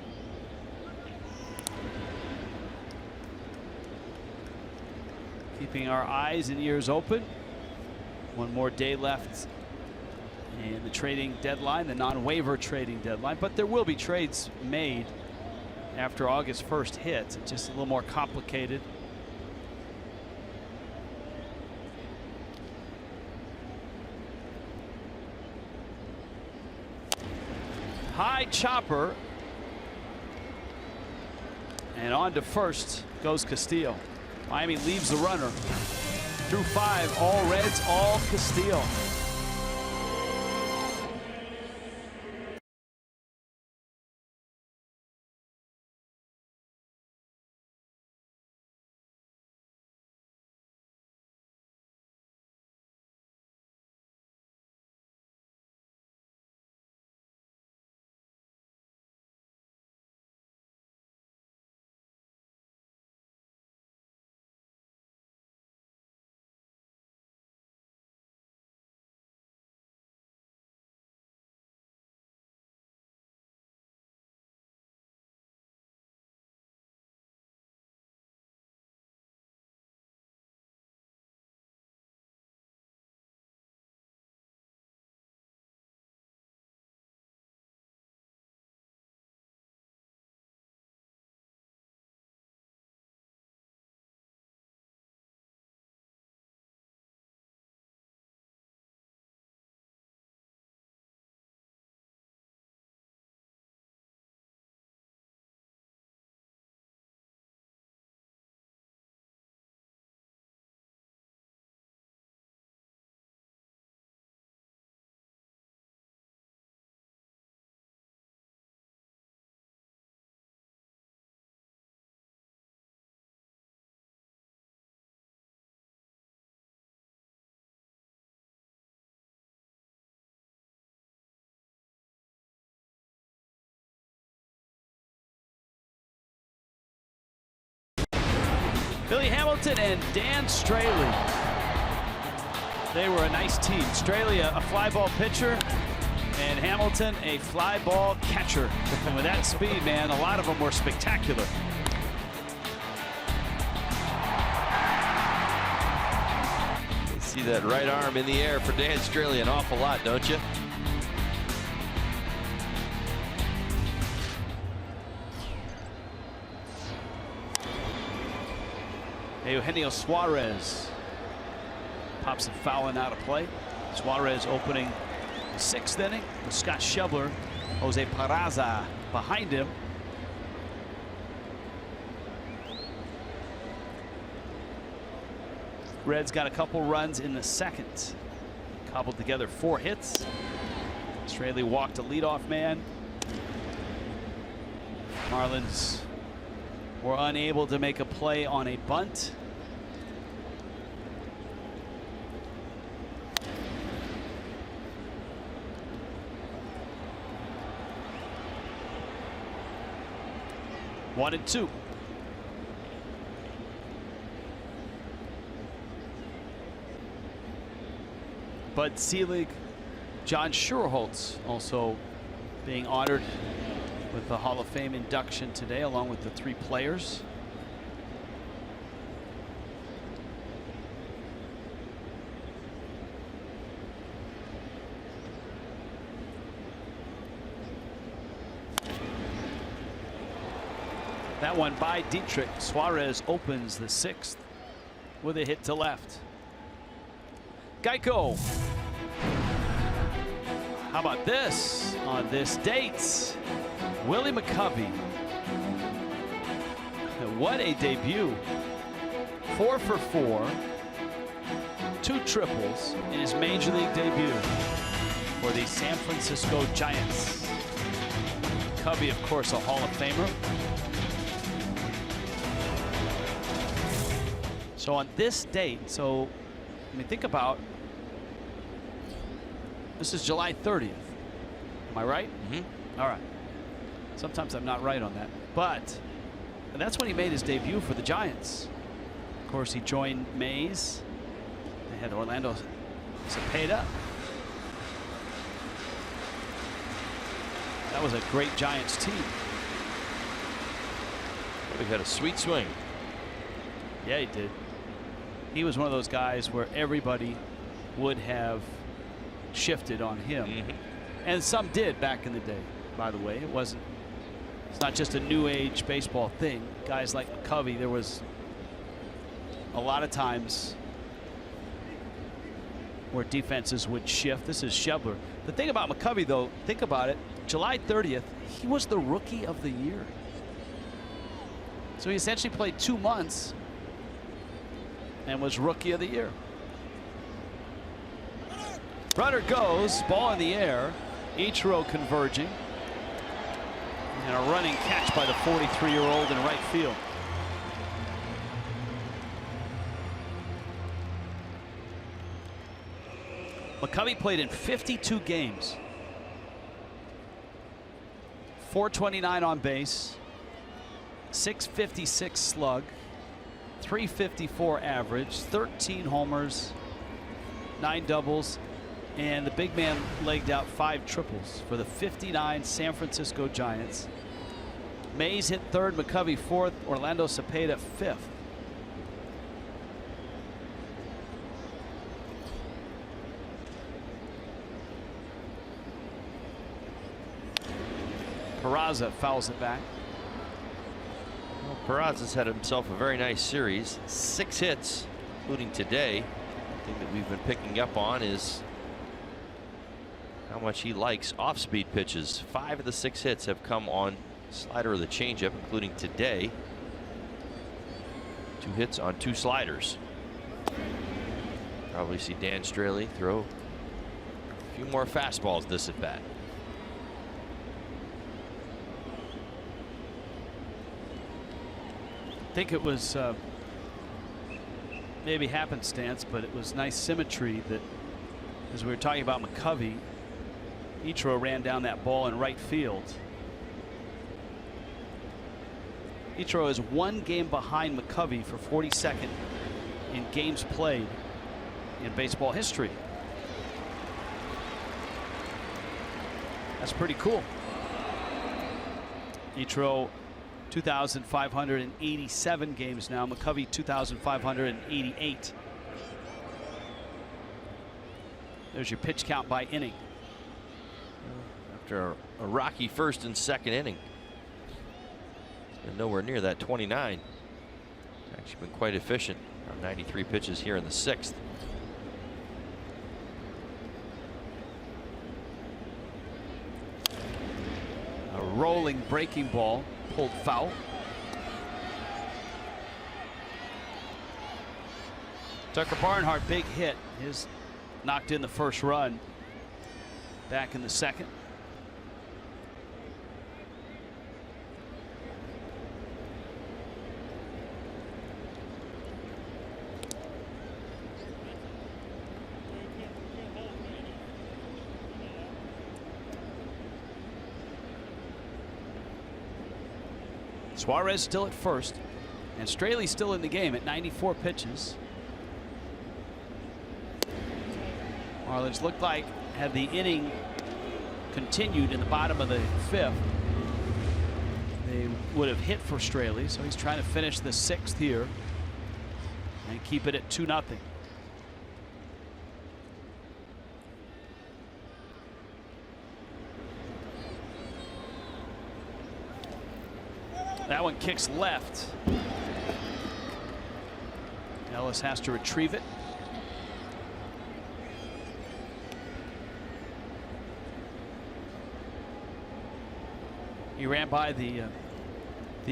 S3: Keeping our eyes and ears open. One more day left in the trading deadline, the non-waiver trading deadline, but there will be trades made after August 1st hits. It's just a little more complicated. High chopper. And on to first goes Castillo. Miami leaves the runner. Through 5, all Reds, all Castillo. Billy Hamilton and Dan Straley. They were a nice team. Straley, a fly ball pitcher, and Hamilton, a fly ball catcher. And with that speed, man, a lot of them were spectacular.
S8: You see that right arm in the air for Dan Straley an awful lot, don't you?
S3: Eugenio Suarez pops a foul and out of play. Suarez opening the 6th inning with Scott Schebler, Jose Peraza behind him. Reds got a couple runs in the 2nd. Cobbled together 4 hits. Straley walked a leadoff man. Marlins were unable to make a play on a bunt. One and two. Bud Selig, John Schuerholz also being honored with the Hall of Fame induction today, along with the 3 players. That one by Dietrich. Suarez opens the 6th with a hit to left. Geico. How about this? On this date, Willie McCovey. What a debut. 4 for 4. 2 triples in his major league debut for the San Francisco Giants. McCovey, of course, a Hall of Famer. So on this date, so I mean, think about, this is July 30th. Am I right?
S8: Mm-hmm.
S3: All right. Sometimes I'm not right on that. But and that's when he made his debut for the Giants. Of course, he joined Mays. They had Orlando Cepeda. That was a great Giants team.
S8: We had a sweet swing.
S3: Yeah, he did. He was one of those guys where everybody would have shifted on him.
S8: Mm-hmm.
S3: And some did back in the day, by the way. It's not just a new age baseball thing. Guys like McCovey, there was a lot of times where defenses would shift. This is Schebler. The thing about McCovey, though, think about it. July 30th, he was the Rookie of the Year. So he essentially played 2 months and was Rookie of the Year. Runner goes, ball in the air. Ichiro converging. And a running catch by the 43-year-old in right field. McCovey played in 52 games. 429 on base, 656 slug, 354 average, 13 homers, 9 doubles, and the big man legged out 5 triples for the 59 San Francisco Giants. Mays hit third, McCovey fourth, Orlando Cepeda fifth. Peraza fouls it back.
S8: Well, Peraza's had himself a very nice series. 6 hits, including today. The thing that we've been picking up on is how much he likes off-speed pitches. 5 of the 6 hits have come on slider or the changeup, including today. 2 hits on 2 sliders. Probably see Dan Straley throw a few more fastballs this at bat.
S3: I think it was maybe happenstance, but it was nice symmetry that, as we were talking about McCovey, Ichiro ran down that ball in right field. Ichiro is 1 game behind McCovey for 42nd in games played in baseball history. That's pretty cool. Ichiro 2,587 games now. McCovey 2,588. There's your pitch count by inning.
S8: After a rocky first and second inning. It's been nowhere near that 29. It's actually been quite efficient. Around 93 pitches here in the 6th.
S3: A rolling breaking ball. Pulled foul. Tucker Barnhart, big hit. His knocked in the first run. Back in the second. Suarez still at first, and Straley still in the game at 94 pitches. Marlins looked like, had the inning continued in the bottom of the 5th, they would have hit for Straley, so he's trying to finish the 6th here and keep it at 2-0. That one kicks left. Ellis has to retrieve it. He ran by the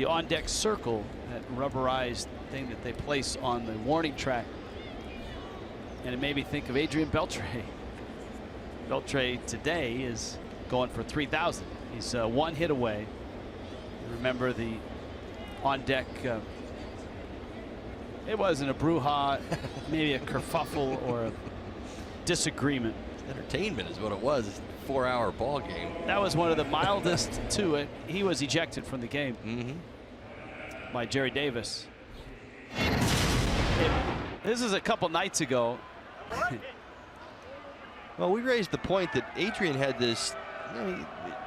S3: on-deck circle, that rubberized thing that they place on the warning track, and it made me think of Adrian Beltre. Beltre today is going for 3,000. He's 1 hit away. Remember the on-deck, it wasn't a brouhaha, maybe a kerfuffle or a disagreement.
S8: Entertainment is what it was. 4-hour ball game.
S3: That was one of the mildest to it. He was ejected from the game by Jerry Davis. This is a couple nights ago.
S8: Well, we raised the point that Adrian had this,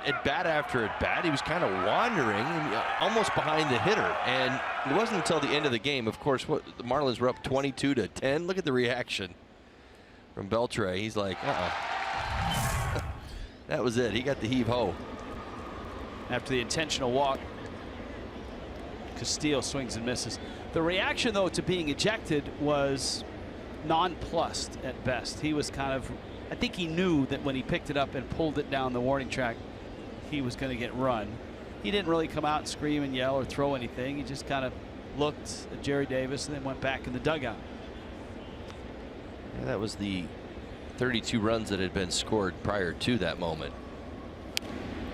S8: at bat after at bat, he was kind of wandering, almost behind the hitter, and it wasn't until the end of the game. Of course, the Marlins were up 22-10. Look at the reaction from Beltre. He's like, that was it. He got the heave-ho.
S3: After the intentional walk, Castillo swings and misses. The reaction, though, to being ejected was nonplussed at best. He was kind of, I think he knew that when he picked it up and pulled it down the warning track, he was going to get run. he didn't really come out and scream and yell or throw anything. He just kind of looked at Jerry Davis and then went back in the dugout.
S8: Yeah, that was the 32 runs that had been scored prior to that moment.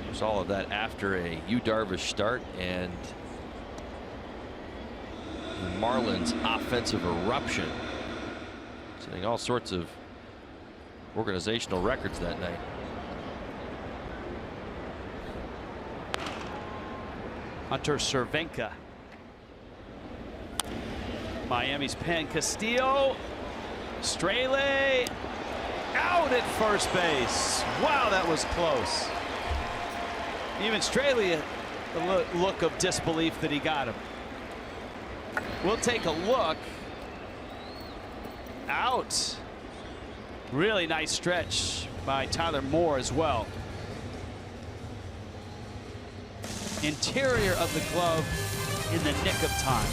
S8: There's all of that after a Yu Darvish start and the Marlins offensive eruption, setting all sorts of organizational records that night.
S3: Hunter Cervenka. Miami's pen. Castillo. Straley out at first base. Wow, that was close. Even Straley, the look of disbelief that he got him. We'll take a look. Out. Really nice stretch by Tyler Moore as well. Interior of the glove in the nick of time.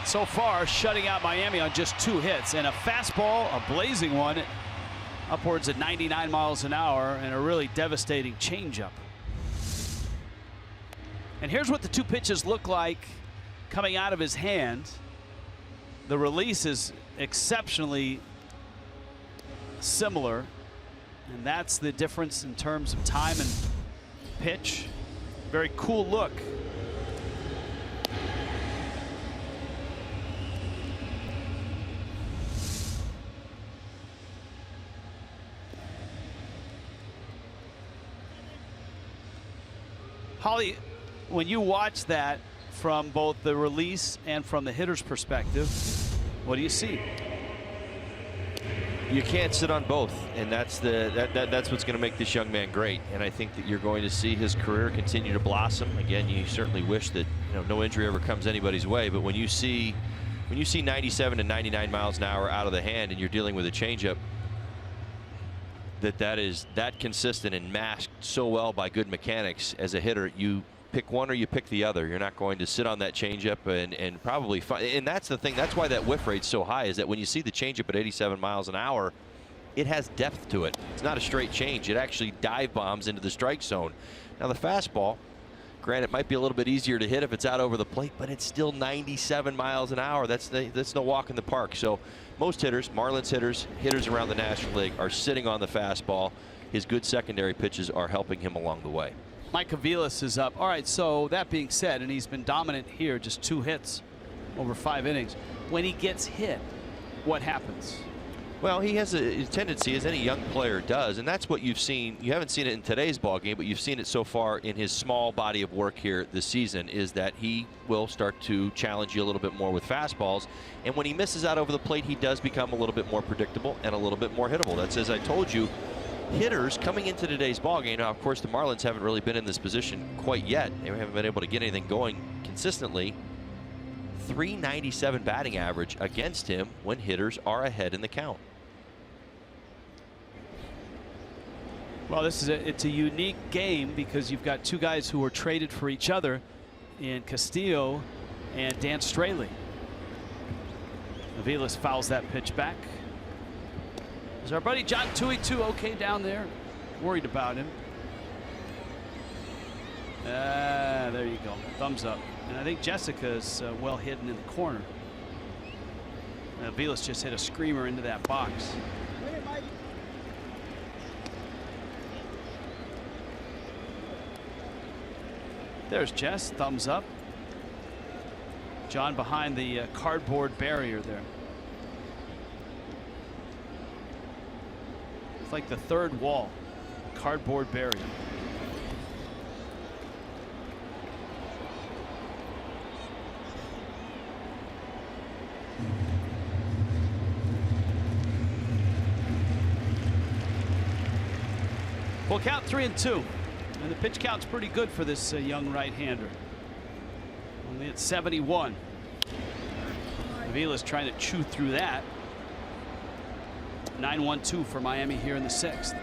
S3: So far, shutting out Miami on just 2 hits and a fastball, a blazing one, upwards at 99 miles an hour, and a really devastating changeup. And here's what the 2 pitches look like coming out of his hand. The release is exceptionally similar, and that's the difference in terms of time and pitch. Very cool look. Holly, when you watch that from both the release and from the hitter's perspective, what do you see?
S8: You can't sit on both, and that's what's going to make this young man great. And I think that you're going to see his career continue to blossom. Again, you certainly wish that no injury ever comes anybody's way, but when you see 97 to 99 miles an hour out of the hand, and you're dealing with a changeup that is that consistent and masked so well by good mechanics, as a hitter, you pick one or you pick the other. You're not going to sit on that changeup and probably find, and that's the thing. That's why that whiff rate's so high, is that when you see the changeup at 87 miles an hour, it has depth to it. It's not a straight change. It actually dive bombs into the strike zone. Now the fastball, granted, it might be a little bit easier to hit if it's out over the plate, but it's still 97 miles an hour. That's no walk in the park. So most hitters, Marlins hitters around the National League, are sitting on the fastball. His good secondary pitches are helping him along the way.
S3: Mike Aviles is up. All right, so that being said, and he's been dominant here, just 2 hits over 5 innings. When he gets hit, what happens?
S8: Well, he has a tendency, as any young player does, and that's what you've seen. You haven't seen it in today's ball game, but you've seen it so far in his small body of work here this season, is that he will start to challenge you a little bit more with fastballs. And when he misses out over the plate, he does become a little bit more predictable and a little bit more hittable. That's, as I told you, hitters coming into today's ball game. Now, of course, the Marlins haven't really been in this position quite yet. They haven't been able to get anything going consistently .397 batting average against him when hitters are ahead in the count.
S3: Well, it's a unique game because you've got two guys who were traded for each other in Castillo and Dan Straley. Aviles fouls that pitch back. Is our buddy John Tui-2 okay down there? Worried about him. There you go. Thumbs up. And I think Jessica's well hidden in the corner. Aviles just hit a screamer into that box. There's Jess, thumbs up. John behind the cardboard barrier there. It's like the third wall, cardboard barrier. Full count, 3-2. And the pitch count's pretty good for this young right-hander. Only at 71. Aviles trying to chew through that. 9-1-2 for Miami here in the 6th.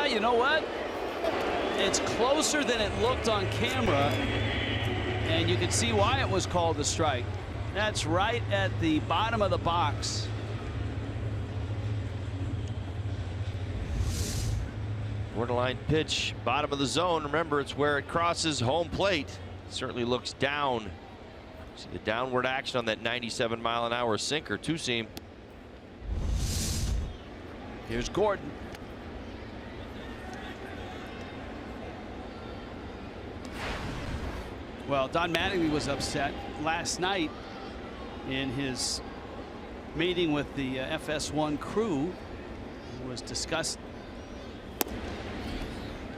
S3: You know what? It's closer than it looked on camera, and you can see why it was called a strike. That's right at the bottom of the box.
S8: Borderline pitch, bottom of the zone. Remember, it's where it crosses home plate. Certainly looks down. See the downward action on that 97-mile-an-hour sinker, two-seam.
S3: Here's Gordon. Well, Don Mattingly was upset last night in his meeting with the FS1 crew. It was discussed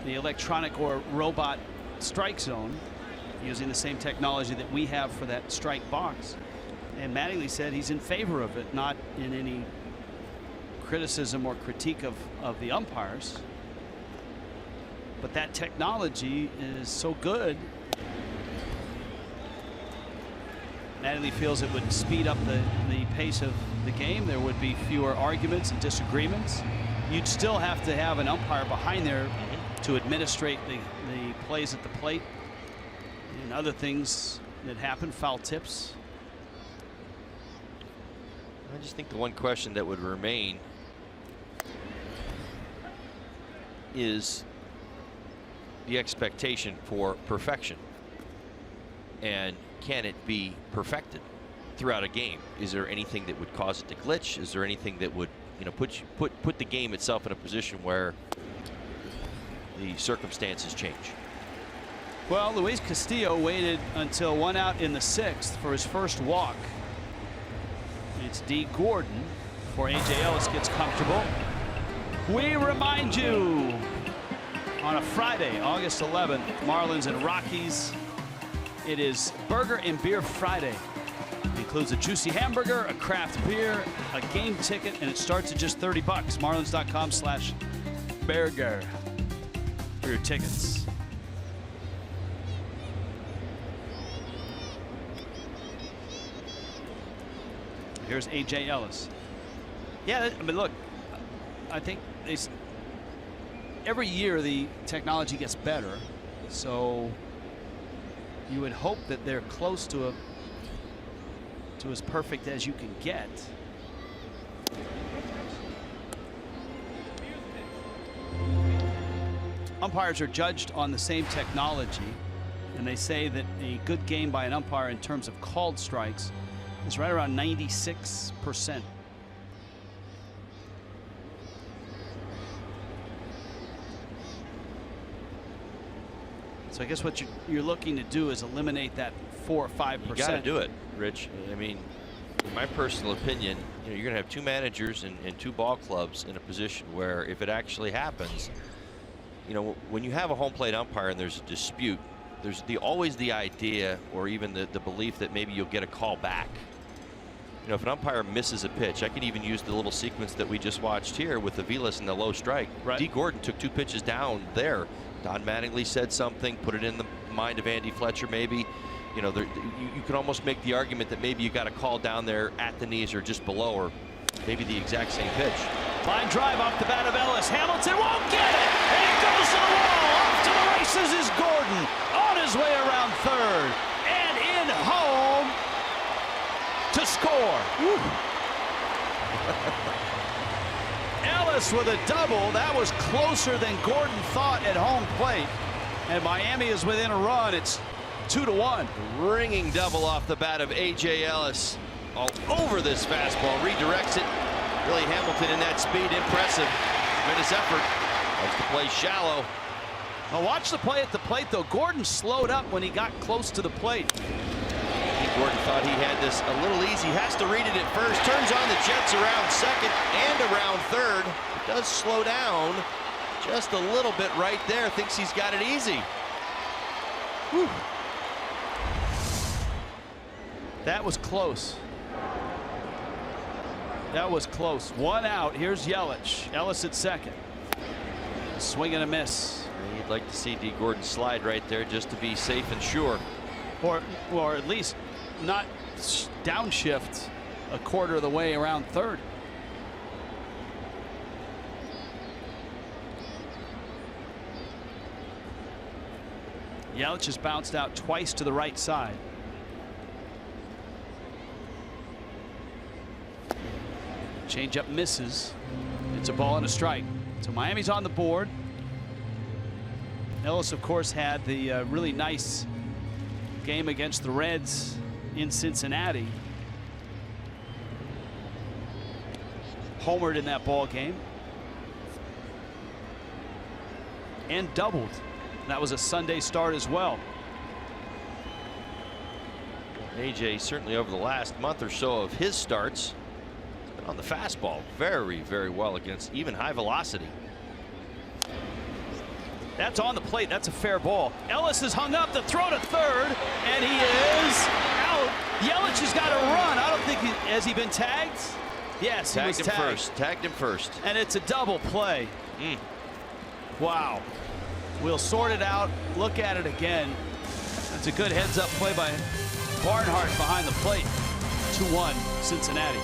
S3: the electronic or robot strike zone using the same technology that we have for that strike box. And Mattingly said he's in favor of it, not in any criticism or critique of the umpires. But that technology is so good. Mattingly feels it would speed up the pace of the game. There would be fewer arguments and disagreements. You'd still have to have an umpire behind there to administrate the plays at the plate and other things that happen, foul tips.
S8: I just think the one question that would remain is the expectation for perfection. And can it be perfected throughout a game? Is there anything that would cause it to glitch? Is there anything that would, you know, put the game itself in a position where the circumstances change?
S3: Well, Luis Castillo waited until 1 out in the 6th for his first walk. It's D. Gordon before A.J. Ellis gets comfortable. We remind you on a Friday, August 11th, Marlins and Rockies. It is Burger and Beer Friday. It includes a juicy hamburger, a craft beer, a game ticket, and it starts at just $30. Marlins.com/burger for your tickets. Here's A.J. Ellis. Yeah, I mean, look, I think every year the technology gets better, so you would hope that they're close to as perfect as you can get. Umpires are judged on the same technology, and they say that a good game by an umpire in terms of called strikes is right around 96%. So I guess what you're looking to do is eliminate that 4 or 5%.
S8: You got to do it, Rich. I mean, In my personal opinion, you're going to have 2 managers and 2 ball clubs in a position where if it actually happens, when you have a home plate umpire and there's a dispute, there's always the idea or even the belief that maybe you'll get a call back. If an umpire misses a pitch, I could even use the little sequence that we just watched here with the Vilas and the low strike.
S3: Right.
S8: D. Gordon took 2 pitches down there. Don Mattingly said something, put it in the mind of Andy Fletcher maybe. You can almost make the argument that maybe you got a call down there at the knees or just below, or maybe the exact same pitch.
S3: Line drive off the bat of Ellis. Hamilton won't get it. And it goes to the wall. Off to the races is Gordon. On his way around third. And in home to score. Ellis with a double. That was closer than Gordon thought at home plate. And Miami is within a run. It's 2-1.
S8: Ringing double off the bat of A.J. Ellis. All over this fastball. Redirects it. Really Hamilton in that speed. Impressive. Tremendous effort. Likes to play shallow.
S3: Now watch the play at the plate, though. Gordon slowed up when he got close to the plate.
S8: I think Gordon thought he had this a little easy. Has to read it at first. Turns on the jets around second and around third. It does slow down just a little bit right there. Thinks he's got it easy.
S3: Whew. That was close. That was close. 1 out. Here's Yelich. Ellis at second. Swing and a miss.
S8: You'd like to see D. Gordon slide right there just to be safe and sure.
S3: Or at least not downshift a quarter of the way around third. Yelich has bounced out twice to the right side. Changeup misses. It's a ball and a strike. So Miami's on the board. Ellis, of course, had the really nice game against the Reds in Cincinnati. Homered in that ball game. And doubled. That was a Sunday start as well.
S8: AJ certainly over the last month or so of his starts has been on the fastball very, very well against even high velocity.
S3: That's on the plate. That's a fair ball. Ellis is hung up. The throw to third, and he is out. Yelich has got to run. I don't think has he been tagged? Yes, he was tagged.
S8: First. Tagged him first.
S3: And it's a double play. Wow. We'll sort it out. Look at it again. That's a good heads-up play by Barnhart behind the plate. 2-1 Cincinnati.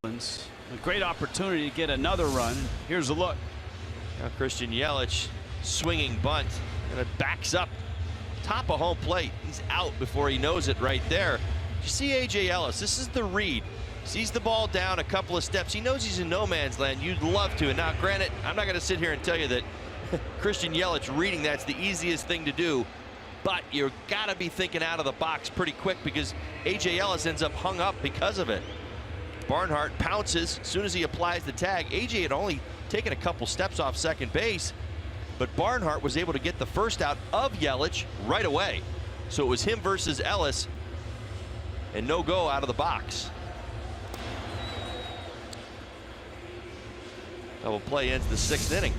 S3: Marlins, a great opportunity to get another run. Here's a look.
S8: Now Christian Yelich swinging bunt, and it backs up top of home plate. He's out before he knows it right there. You see A.J. Ellis, this is the read. Sees the ball down a couple of steps. He knows he's in no man's land. You'd love to. And now granted, I'm not going to sit here and tell you that Christian Yelich reading that's the easiest thing to do. but you've got to be thinking out of the box pretty quick because A.J. Ellis ends up hung up because of it. Barnhart pounces as soon as he applies the tag. A.J. had only taken a couple steps off second base, but Barnhart was able to get the first out of Yelich right away. So it was him versus Ellis, and no go out of the box. Double play ends the 6th inning.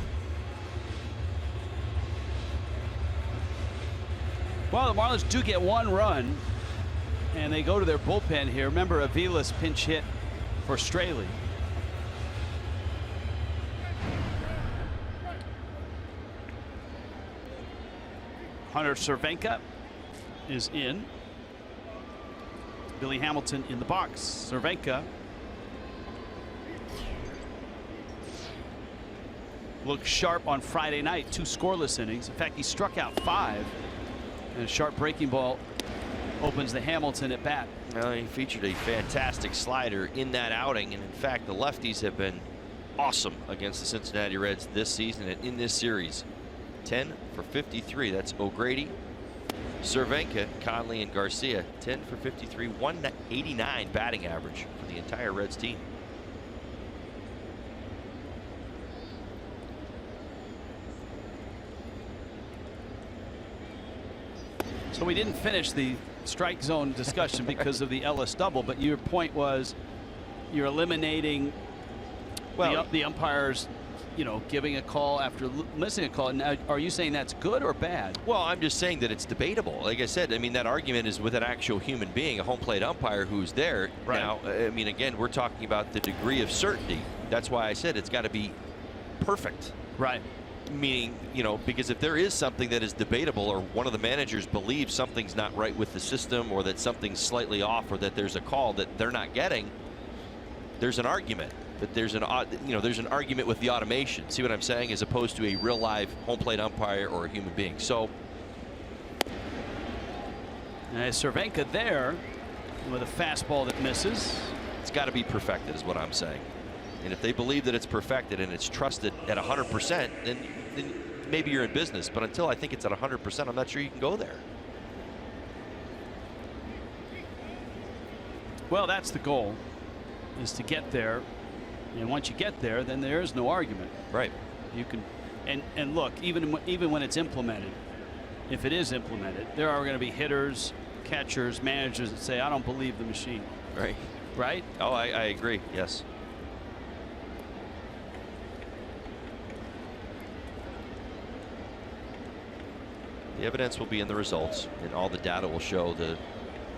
S3: Well, the Marlins do get 1 run, and they go to their bullpen here. Remember, Avila's pinch hit for Straley. Hunter Cervenka is in. Billy Hamilton in the box. Cervenka looked sharp on Friday night, 2 scoreless innings. In fact, he struck out 5, and a sharp breaking ball opens the Hamilton at bat.
S8: Well, he featured a fantastic slider in that outing, and in fact, the lefties have been awesome against the Cincinnati Reds this season and in this series. 10 for 53. That's O'Grady, Cervenka, Conley, and Garcia. 10 for 53, 189 batting average for the entire Reds team.
S3: So we didn't finish the strike zone discussion because of the Ellis double, but your point was you're eliminating the umpires, you know, giving a call after missing a call. Now, are you saying that's good or bad?
S8: Well, I'm just saying that it's debatable. Like I said, I mean, that argument is with an actual human being, a home plate umpire who's there.
S3: Right.
S8: Now, I mean, again, we're talking about the degree of certainty. That's why I said it's got to be perfect.
S3: Right.
S8: Meaning, you know, because if there is something that is debatable, or one of the managers believes something's not right with the system, or that something's slightly off, or that there's a call that they're not getting, there's an argument. That there's an there's an argument with the automation. See what I'm saying? As opposed to a real live home plate umpire or a human being. So
S3: Cervenka there with a fastball that misses.
S8: It's got to be perfected, is what I'm saying. And if they believe that it's perfected and it's trusted at 100%, then maybe you're in business. But until I think it's at 100%, I'm not sure you can go there.
S3: Well, that's the goal, is to get there. And once you get there, then there is no argument.
S8: Right.
S3: You can, and look, even when it's implemented, if it is implemented, there are going to be hitters, catchers, managers that say, I don't believe the machine.
S8: Right.
S3: Right?
S8: Oh, I agree. Yes. The evidence will be in the results, and all the data will show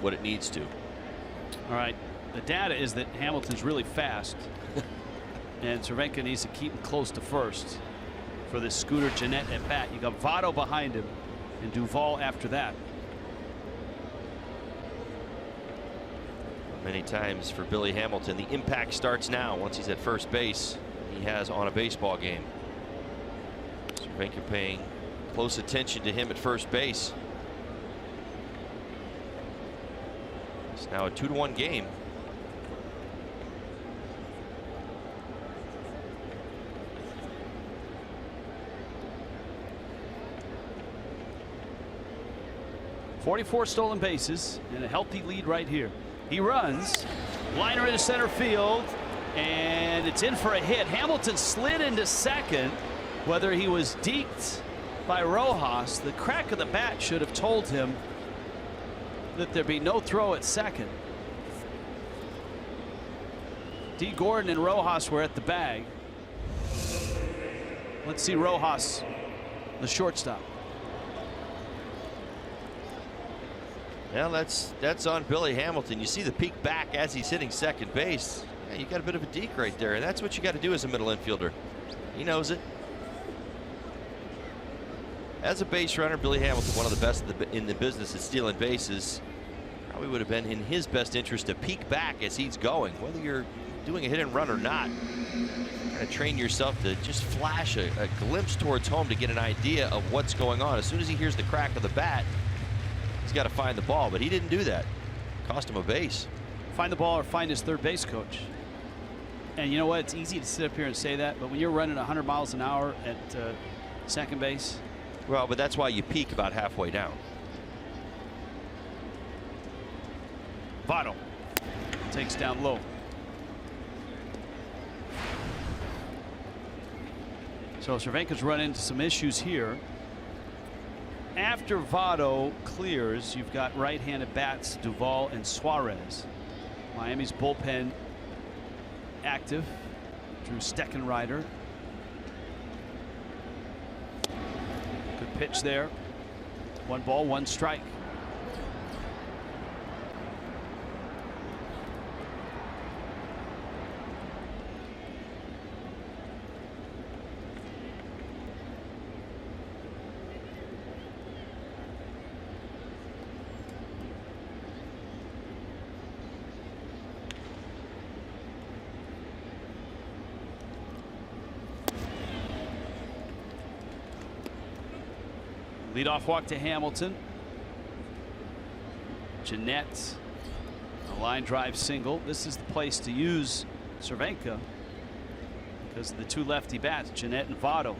S8: what it needs to.
S3: All right. The data is that Hamilton's really fast, and Cervenka needs to keep him close to first for this Scooter Gennett at bat. You got Votto behind him and Duvall after that.
S8: Many times for Billy Hamilton, the impact starts now once he's at first base. He has on a baseball game. Cervenka paying close attention to him at first base. It's now a 2-1 game.
S3: .44 stolen bases and a healthy lead right here. He runs, liner into center field, and it's in for a hit. Hamilton slid into second. Whether he was deked by Rojas, the crack of the bat should have told him that there'd be no throw at second. D. Gordon and Rojas were at the bag. Let's see Rojas, the shortstop.
S8: Well, that's on Billy Hamilton. You see the peek back as he's hitting second base. Yeah, you got a bit of a deke right there, and that's what you got to do as a middle infielder. He knows it. As a base runner, Billy Hamilton, one of the best in the business at stealing bases. Probably would have been in his best interest to peek back as he's going, whether you're doing a hit and run or not. Kind of train yourself to just flash a glimpse towards home to get an idea of what's going on. As soon as he hears the crack of the bat, he's got to find the ball, but he didn't do that. Cost him a base.
S3: Find the ball or find his third base coach. And you know what? It's easy to sit up here and say that, but when you're running 100 miles an hour at second base.
S8: Well, but that's why you peak about halfway down.
S3: Votto takes down low. So Cervenka's run into some issues here. After Votto clears, you've got right-handed bats Duvall and Suarez. Miami's bullpen active. Drew Steckenrider. Good pitch there. 1 ball, 1 strike. Leadoff walk to Hamilton. Jeanette, a line drive single. This is the place to use Cervenka because of the 2 lefty bats, Jeanette and Votto.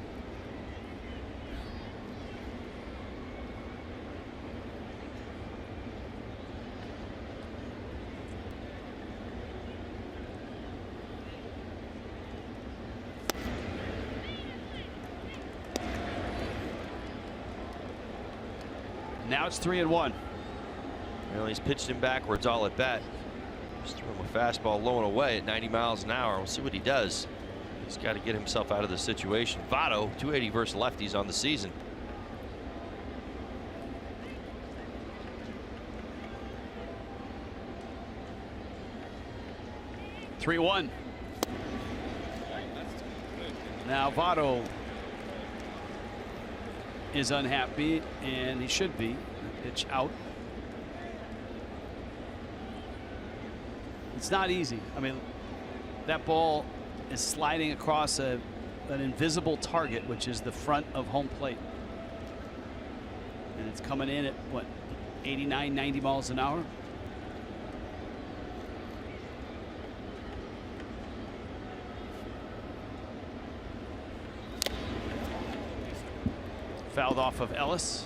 S3: Now it's 3-1.
S8: Well, he's pitched him backwards all at bat. Just threw him a fastball low and away at 90 miles an hour. We'll see what he does. He's got to get himself out of the situation. Votto, 280 versus lefties on the season.
S3: Now Votto is unhappy, and he should be. Pitch out. It's not easy. I mean, that ball is sliding across an invisible target, which is the front of home plate. And it's coming in at, what, 89, 90 miles an hour? Fouled off of Ellis.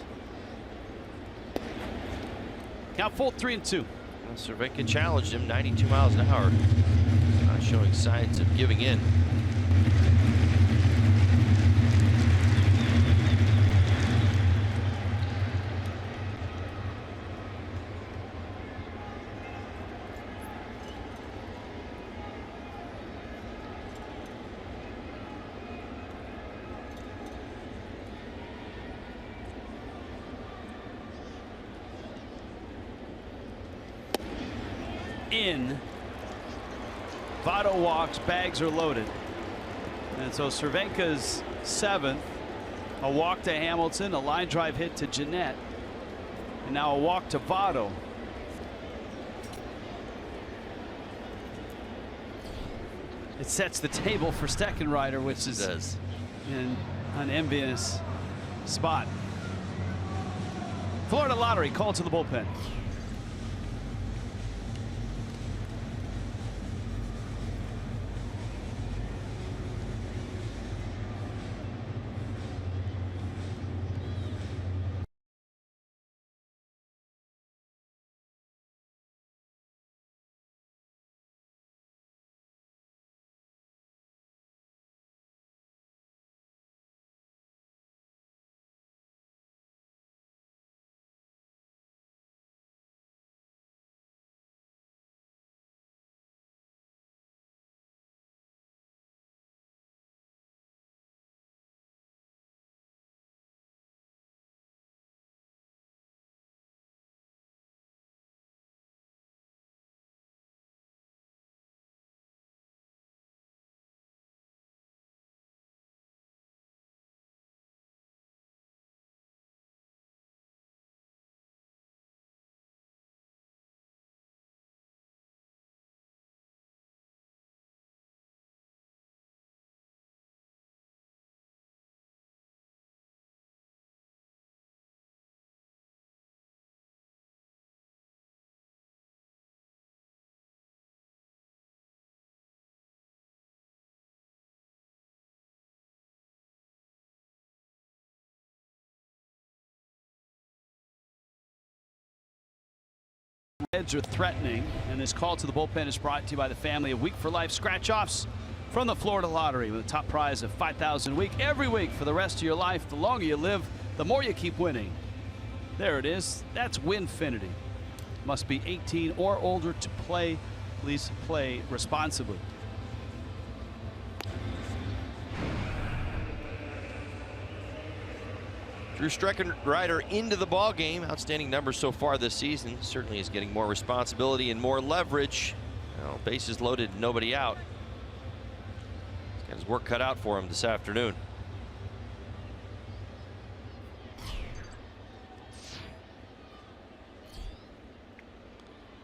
S3: Count full, 3-2.
S8: Well, Cervenka challenged him 92 miles an hour. Not showing signs of giving in.
S3: In. Votto walks, bags are loaded. And so Cervenka's 7th, a walk to Hamilton, a line drive hit to Jeanette, and now a walk to Votto. It sets the table for Steckenrider, which is in an envious spot. Florida Lottery, call to the bullpen. Reds are threatening, and this call to the bullpen is brought to you by the family of Week for Life scratch-offs from the Florida Lottery, with a top prize of $5,000 a week every week for the rest of your life. The longer you live, the more you keep winning. There it is. That's Winfinity. Must be 18 or older to play. Please play responsibly.
S8: Drew Streckenrider into the ball game. Outstanding numbers so far this season. Certainly is getting more responsibility and more leverage. Well, bases loaded, nobody out. He's got his work cut out for him this afternoon.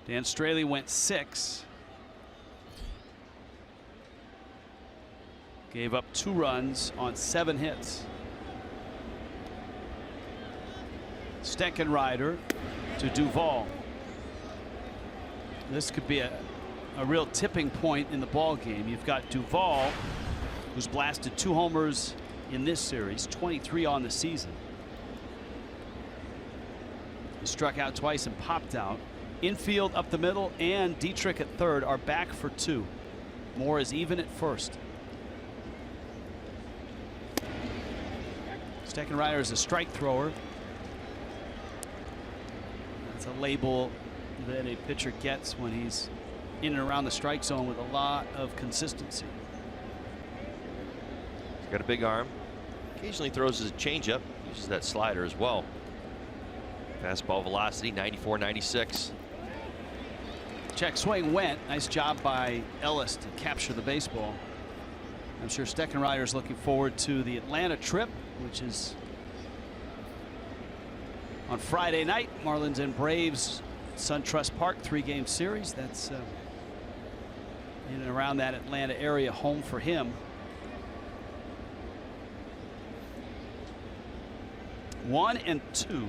S3: Dan Straley went 6. Gave up 2 runs on 7 hits. Steckenrider to Duvall. This could be a real tipping point in the ball game. You've got Duvall, who's blasted 2 homers in this series, 23 on the season. He struck out twice and popped out. Infield up the middle and Dietrich at third are back for 2. Moore is even at first. Steckenrider is a strike thrower. That's a label that a pitcher gets when he's in and around the strike zone with a lot of consistency.
S8: He's got a big arm. Occasionally throws his changeup. Uses that slider as well. Fastball velocity 94, 96.
S3: Check swing went. Nice job by Ellis to capture the baseball. I'm sure Steckenrider is looking forward to the Atlanta trip, which is on Friday night. Marlins and Braves, SunTrust Park, 3-game series. That's in and around that Atlanta area, home for him. 1-2.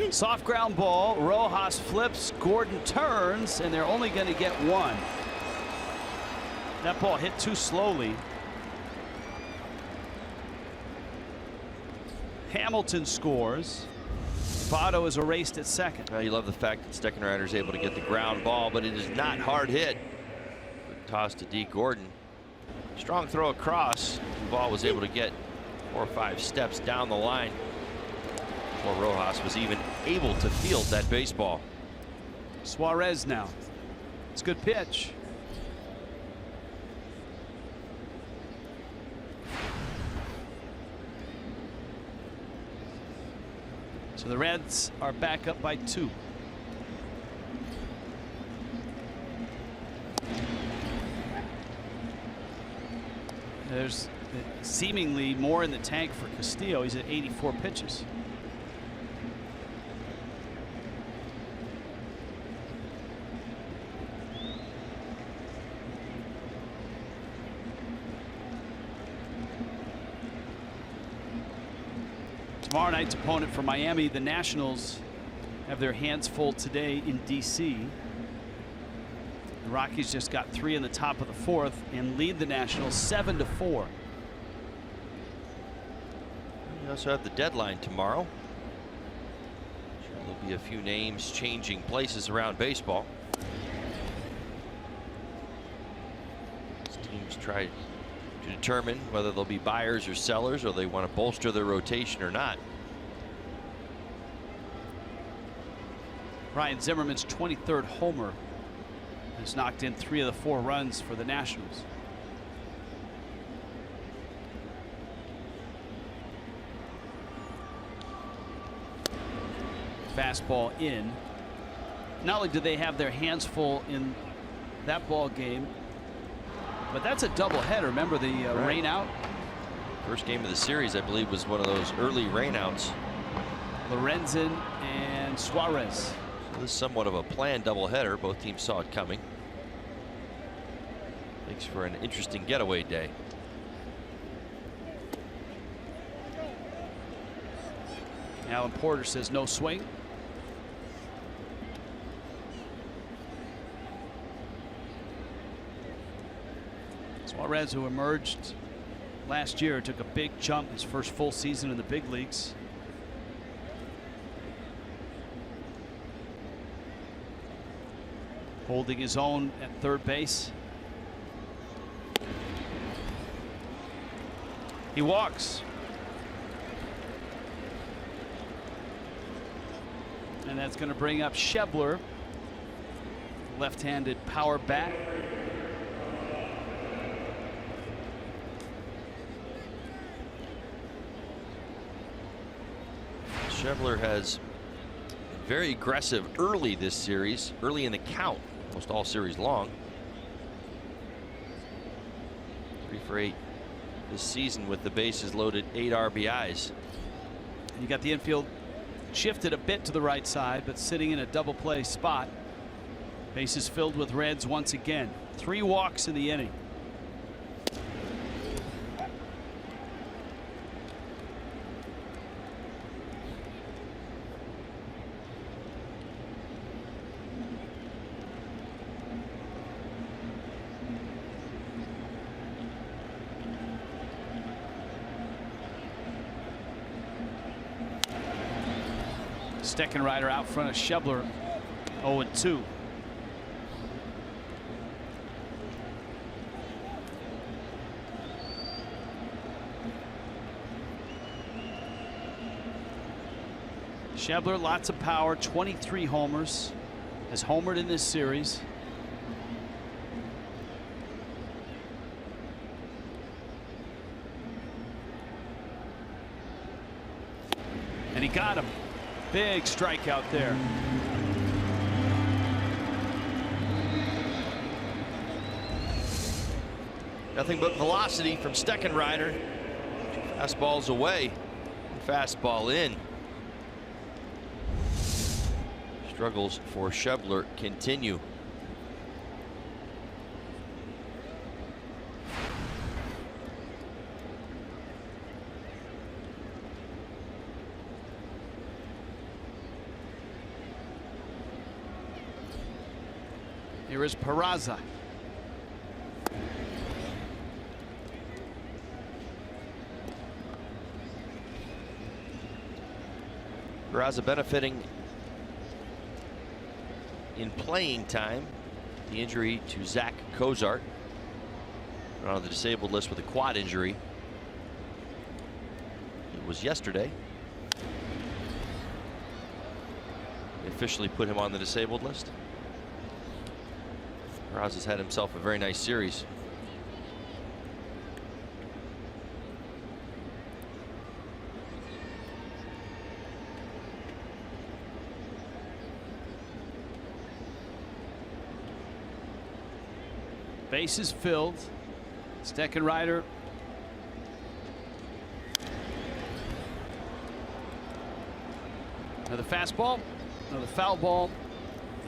S3: Soft ground ball. Rojas flips. Gordon turns, and they're only going to get 1. That ball hit too slowly. Hamilton scores. Votto is erased at second.
S8: You love the fact that Steckenrider is able to get the ground ball, but it is not hard hit. Good toss to D. Gordon. Strong throw across. The ball was able to get 4 or 5 steps down the line before Rojas was even able to field that baseball.
S3: Suarez now. It's a good pitch. So the Reds are back up by 2. There's seemingly more in the tank for Castillo. He's at 84 pitches. Tomorrow night's opponent for Miami, the Nationals, have their hands full today in D.C. The Rockies just got 3 in the top of the 4th and lead the Nationals 7-4.
S8: We also have the deadline tomorrow. Sure, there'll be a few names changing places around baseball. These teams try to determine whether they'll be buyers or sellers, or they want to bolster their rotation or not.
S3: Ryan Zimmerman's 23rd homer has knocked in 3 of the 4 runs for the Nationals. Fastball in. Not only do they have their hands full in that ball game, but that's a doubleheader. Remember the rain out?
S8: First game of the series, I believe, was one of those early rainouts.
S3: Lorenzen and Suarez.
S8: So this is somewhat of a planned doubleheader. Both teams saw it coming. Makes for an interesting getaway day.
S3: Alan Porter says no swing. Suarez, who emerged last year, took a big jump his first full season in the big leagues. Holding his own at third base. He walks. And that's going to bring up Schebler, left-handed power bat.
S8: Schebler has been very aggressive early this series, early in the count, almost all series long. 3 for 8 this season with the bases loaded, 8 RBIs.
S3: And you got the infield shifted a bit to the right side, but sitting in a double play spot. Bases filled with Reds once again. 3 walks in the inning. Steckenrider out front of Schebler, 0-2. Schebler, lots of power, 23 homers, has homered in this series. And he got him. Big strikeout there.
S8: Nothing but velocity from Steckenrider. Fastball's away. Fastball in. Struggles for Schebler continue.
S3: Here is Peraza.
S8: Peraza benefiting in playing time. The injury to Zach Cozart on the disabled list with a quad injury. It was yesterday. They officially put him on the disabled list. Peraza's had himself a very nice series.
S3: Bases filled. Steckenrider. Another fastball, another foul ball,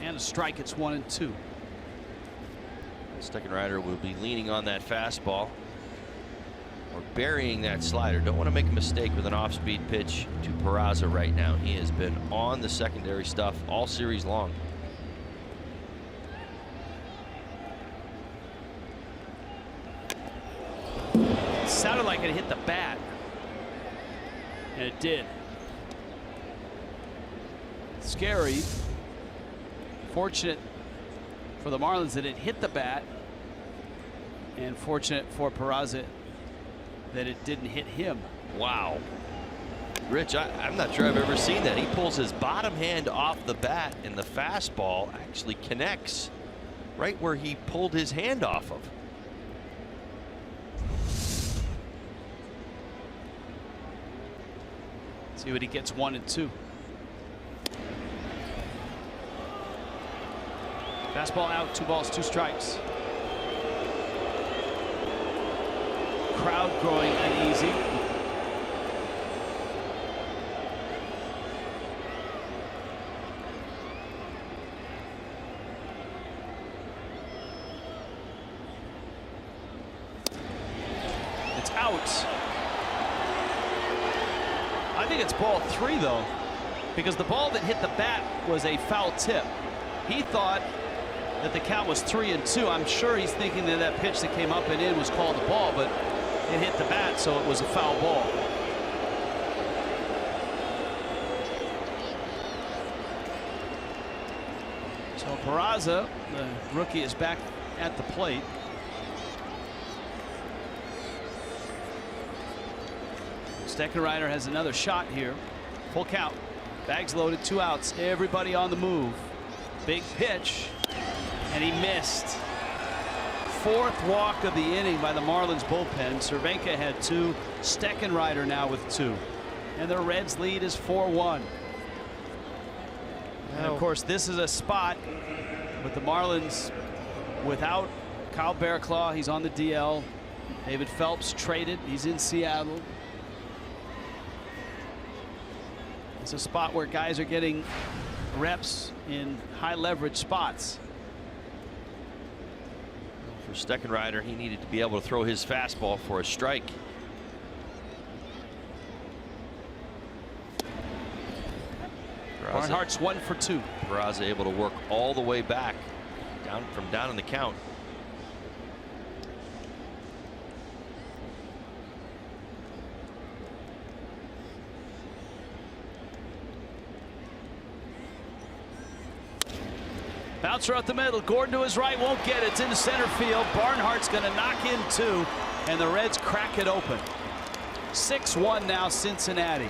S3: and a strike. It's 1-2.
S8: Steckenrider will be leaning on that fastball or burying that slider. Don't want to make a mistake with an off-speed pitch to Peraza right now. He has been on the secondary stuff all series long.
S3: It sounded like it hit the bat, and it did. Scary. Fortunate for the Marlins that it hit the bat, and fortunate for Peraza that it didn't hit him.
S8: Wow. Rich, I'm not sure I've ever seen that. He pulls his bottom hand off the bat, and the fastball actually connects right where he pulled his hand off of.
S3: See what he gets. 1-2. Fastball out, 2 balls, 2 strikes. Crowd growing uneasy. It's out. I think it's ball 3 though, because the ball that hit the bat was a foul tip. He thought that the count was 3-2. I'm sure he's thinking that that pitch that came up and in was called a ball, but it hit the bat, so it was a foul ball. So Peraza, the rookie, is back at the plate. Steckenrider has another shot here. Full count. Bags loaded, 2 outs. Everybody on the move. Big pitch, and he missed. 4th walk of the inning by the Marlins bullpen. Cervenka had 2. Steckenrider now with 2. And the Reds lead is 4-1. And of course, this is a spot with the Marlins without Kyle Barraclough. He's on the DL. David Phelps traded. He's in Seattle. It's a spot where guys are getting reps in high leverage spots.
S8: For Steckenrider, he needed to be able to throw his fastball for a strike.
S3: Barnhart's 1 for 2.
S8: Peraza able to work all the way back down in the count.
S3: Bouncer up the middle. Gordon to his right, won't get it. It's into center field. Barnhart's going to knock in 2, and the Reds crack it open. 6-1 now, Cincinnati.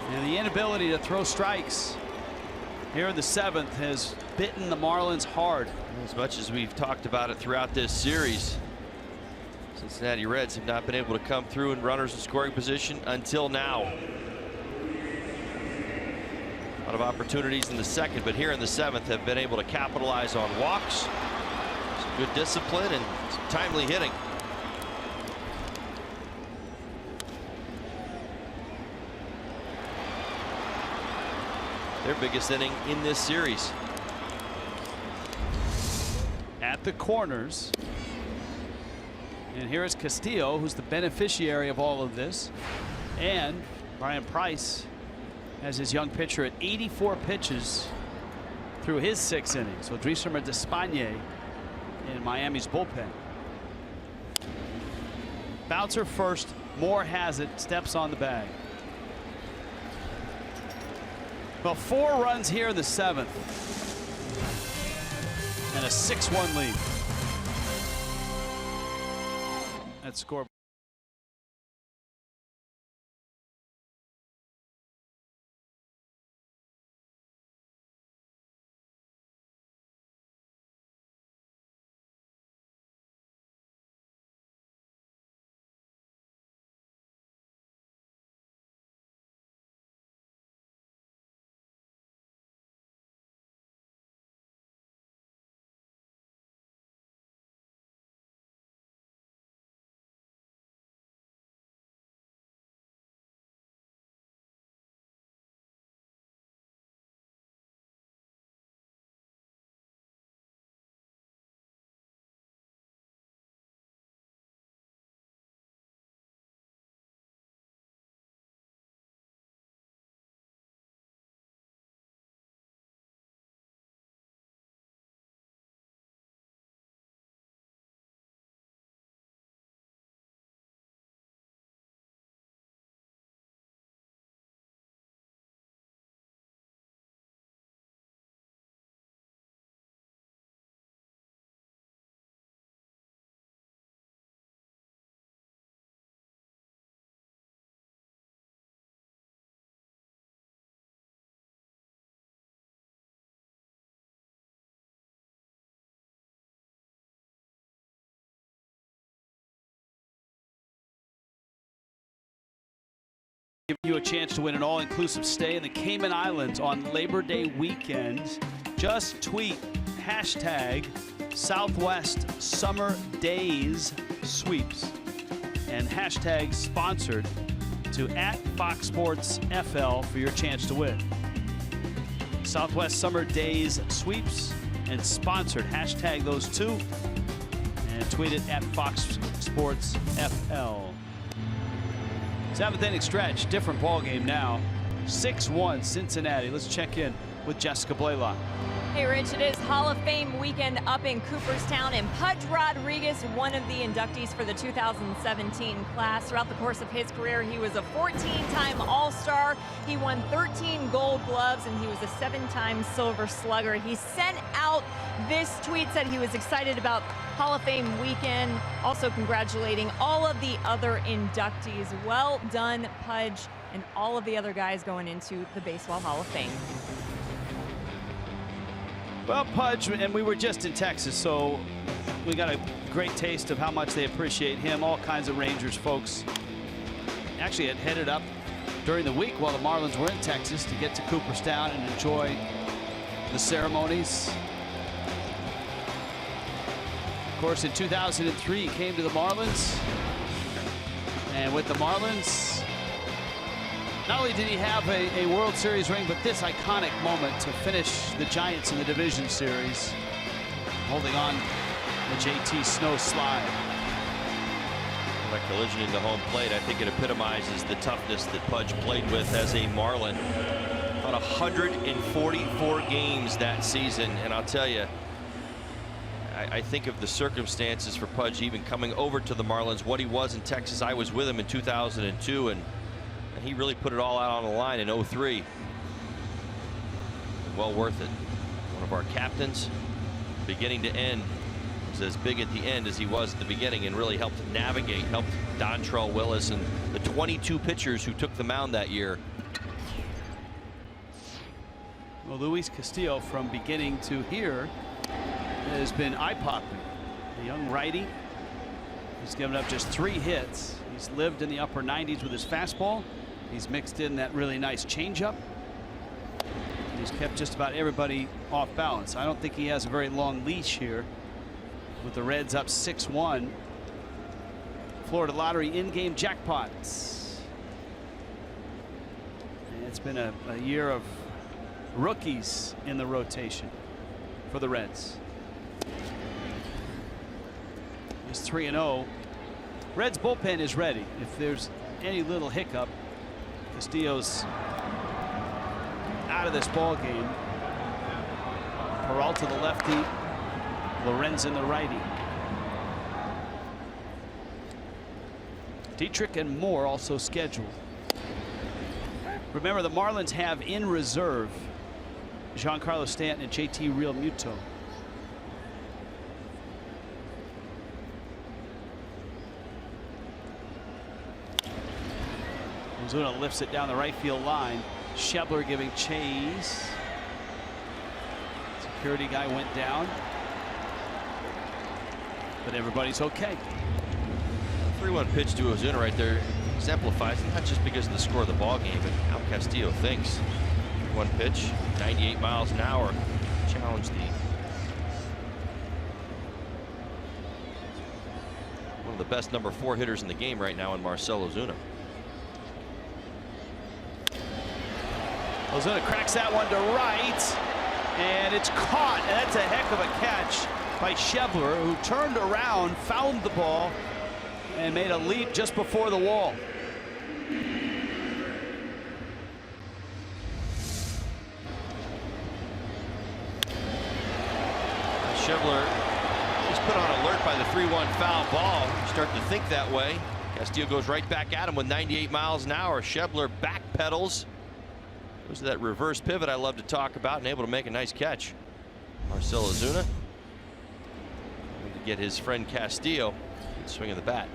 S3: And the inability to throw strikes here in the 7th has bitten the Marlins hard.
S8: As much as we've talked about it throughout this series, Cincinnati Reds have not been able to come through in runners in scoring position until now. A lot of opportunities in the 2nd, but here in the 7th have been able to capitalize on walks, some good discipline, and some timely hitting. Their biggest inning in this series.
S3: At the corners. And here is Castillo, who's the beneficiary of all of this. And Brian Price has his young pitcher at 84 pitches through his 6 innings. So Driesmer Despagne in Miami's bullpen. Bouncer first. Moore has it. Steps on the bag. Well, 4 runs here in the 7th. And a 6-1 lead. That score. Give you a chance to win an all-inclusive stay in the Cayman Islands on Labor Day weekend. Just tweet hashtag Southwest Summer Days Sweeps and hashtag sponsored to @FoxSportsFL for your chance to win. Southwest Summer Days Sweeps and sponsored. Hashtag those 2 and tweet it @FoxSportsFL. 7th inning stretch, different ball game now. 6-1 Cincinnati. Let's check in with Jessica Blaylock.
S5: Hey, Rich, it is Hall of Fame weekend up in Cooperstown, and Pudge Rodriguez, one of the inductees for the 2017 class. Throughout the course of his career, he was a 14-time All-Star. He won 13 Gold Gloves, and he was a 7-time Silver Slugger. He sent out this tweet, said he was excited about Hall of Fame weekend, also congratulating all of the other inductees. Well done, Pudge, and all of the other guys going into the Baseball Hall of Fame.
S3: Well, Pudge, and we were just in Texas, so we got a great taste of how much they appreciate him. All kinds of Rangers folks actually had headed up during the week while the Marlins were in Texas to get to Cooperstown and enjoy the ceremonies. Of course, in 2003, he came to the Marlins, and with the Marlins, not only did he have a World Series ring, but this iconic moment to finish the Giants in the Division Series, holding on the JT Snow slide.
S8: That collision into home plate, I think it epitomizes the toughness that Pudge played with as a Marlin. About 144 games that season, and I'll tell you, I think of the circumstances for Pudge even coming over to the Marlins, what he was in Texas. I was with him in 2002, and he really put it all out on the line in 03. Well worth it. One of our captains, beginning to end, was as big at the end as he was at the beginning, and really helped navigate, helped Dontrell Willis and the 22 pitchers who took the mound that year.
S3: Well, Luis Castillo, from beginning to here, has been eye-popping. A young righty. He's given up just 3 hits. He's lived in the upper 90s with his fastball. He's mixed in that really nice changeup. He's kept just about everybody off balance. I don't think he has a very long leash here with the Reds up 6-1. Florida Lottery in-game jackpots. And it's been a year of rookies in the rotation for the Reds. He's 3-0. Reds bullpen is ready. If there's any little hiccup, Castillo's out of this ball game. Peralta the lefty, Lorenzen the righty. Dietrich and Moore also scheduled. Remember, the Marlins have in reserve Giancarlo Stanton and JT Realmuto. Ozuna lifts it down the right field line. Schebler giving chase. Security guy went down, but everybody's okay.
S8: 3-1 pitch to Ozuna right there exemplifies, not just because of the score of the ball game, but how Castillo thinks. 1 pitch, 98 miles an hour. Challenge the one of the best number 4 hitters in the game right now in Marcell Ozuna.
S3: Ozuna cracks that one to right, and it's caught, and that's a heck of a catch by Schebler, who turned around, found the ball, and made a leap just before the wall.
S8: Schebler is put on alert by the 3-1 foul ball. You start to think that way. Castillo goes right back at him with 98 miles an hour. Schebler backpedals. Goes to that reverse pivot I love to talk about, and able to make a nice catch. Marcell Ozuna going to get his friend Castillo. Good swing of the bat.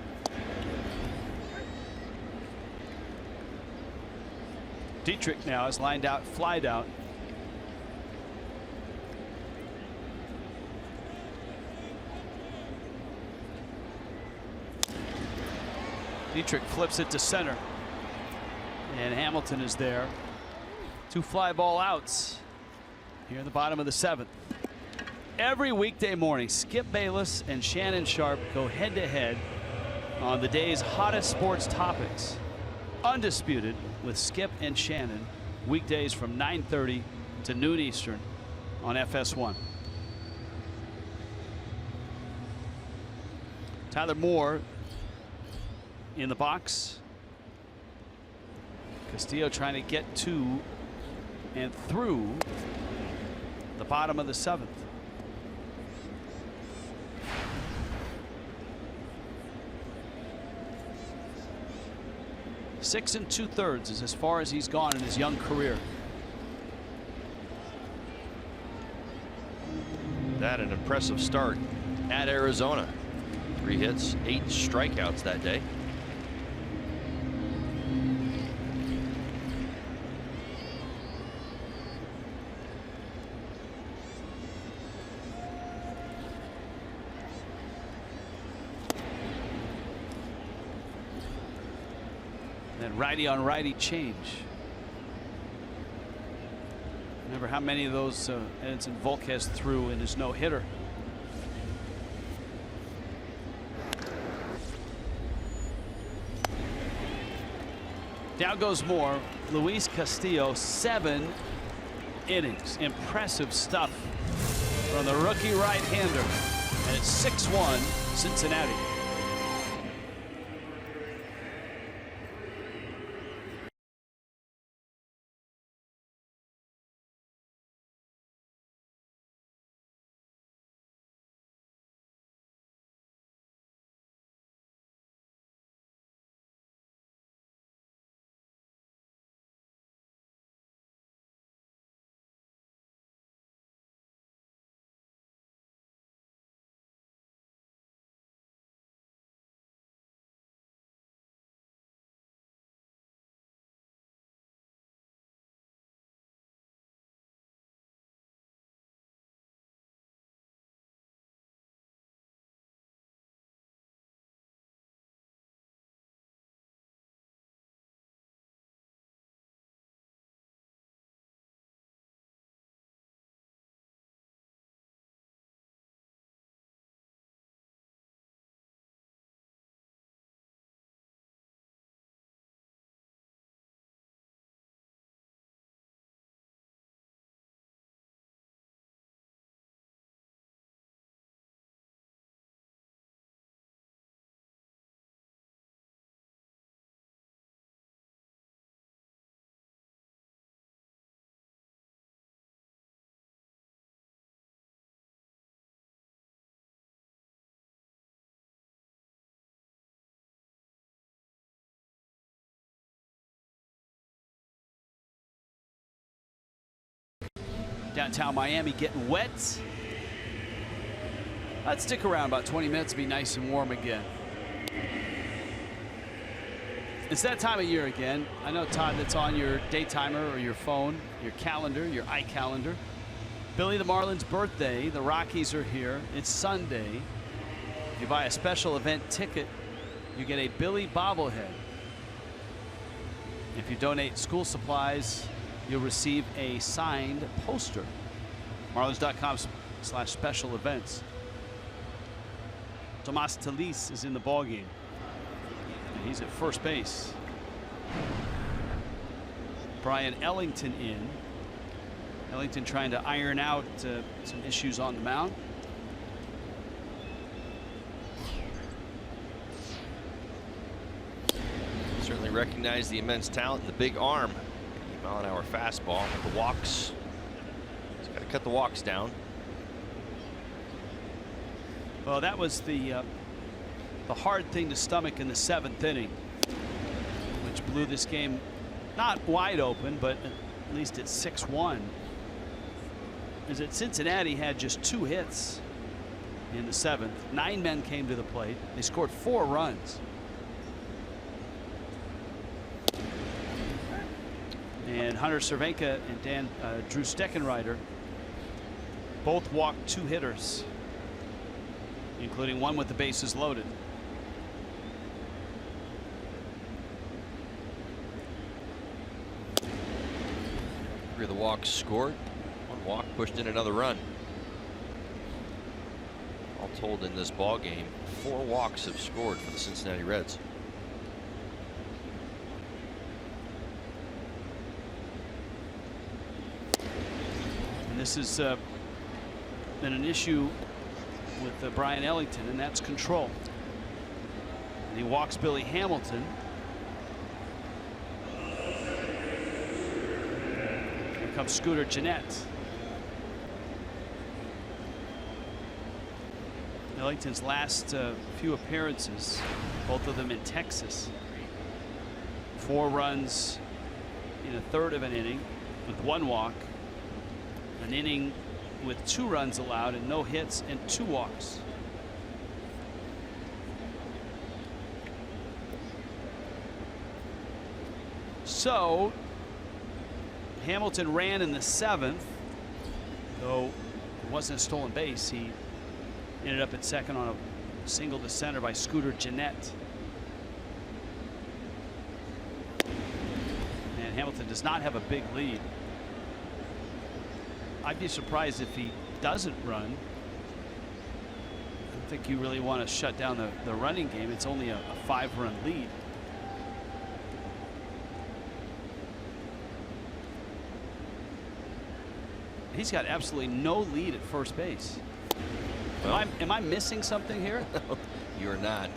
S3: Dietrich now is lined out, flied out. Dietrich flips it to center, and Hamilton is there. 2 fly ball outs here in the bottom of the 7th. Every weekday morning, Skip Bayless and Shannon Sharp go head-to-head on the day's hottest sports topics. Undisputed with Skip and Shannon, weekdays from 9:30 to noon Eastern on FS1. Tyler Moore in the box. Castillo trying to get to and through the bottom of the 7th. 6 2/3 is as far as he's gone in his young career.
S8: That an impressive start at Arizona. 3 hits, 8 strikeouts that day.
S3: That righty on righty change. Remember how many of those Edinson Volquez threw in his no-hitter. Down goes Moore. Luis Castillo, 7 innings. Impressive stuff from the rookie right-hander. And it's 6-1 Cincinnati. Downtown Miami getting wet. Let's stick around about 20 minutes, be nice and warm again. It's that time of year again. I know, Todd, that's on your day timer or your phone, your calendar, your iCalendar. Billy the Marlins' birthday. The Rockies are here. It's Sunday. If you buy a special event ticket, you get a Billy bobblehead. If you donate school supplies, you'll receive a signed poster. Marlins.com/special events. Tomas Talis is in the ballgame. And he's at first base. Brian Ellington in. Ellington trying to iron out some issues on the mound.
S8: Certainly recognize the immense talent, the big arm. 80-mile-an-hour fastball with the walks. He's got to cut the walks down.
S3: Well, that was the hard thing to stomach in the 7th inning, which blew this game not wide open, but at least at 6-1. Is that Cincinnati had just 2 hits in the 7th. 9 men came to the plate. They scored 4 runs. And Hunter Cervenka and Drew Steckenrider both walked 2 hitters, including one with the bases loaded.
S8: Three of the walks scored. 1 walk pushed in another run. All told in this ball game, 4 walks have scored for the Cincinnati Reds.
S3: And this has been an issue with Brian Ellington, and that's control. And he walks Billy Hamilton. Here comes Scooter Gennett. Ellington's last few appearances, both of them in Texas. 4 runs in a third of an inning with 1 walk. An inning with 2 runs allowed and no hits and 2 walks. So Hamilton ran in the 7th, though it wasn't a stolen base. He ended up at second on a single to center by Scooter Gennett. And Hamilton does not have a big lead. I'd be surprised if he doesn't run. I don't think you really want to shut down the running game. It's only a 5-run lead. He's got absolutely no lead at first base. Well, am I missing something here?
S8: No, you're not.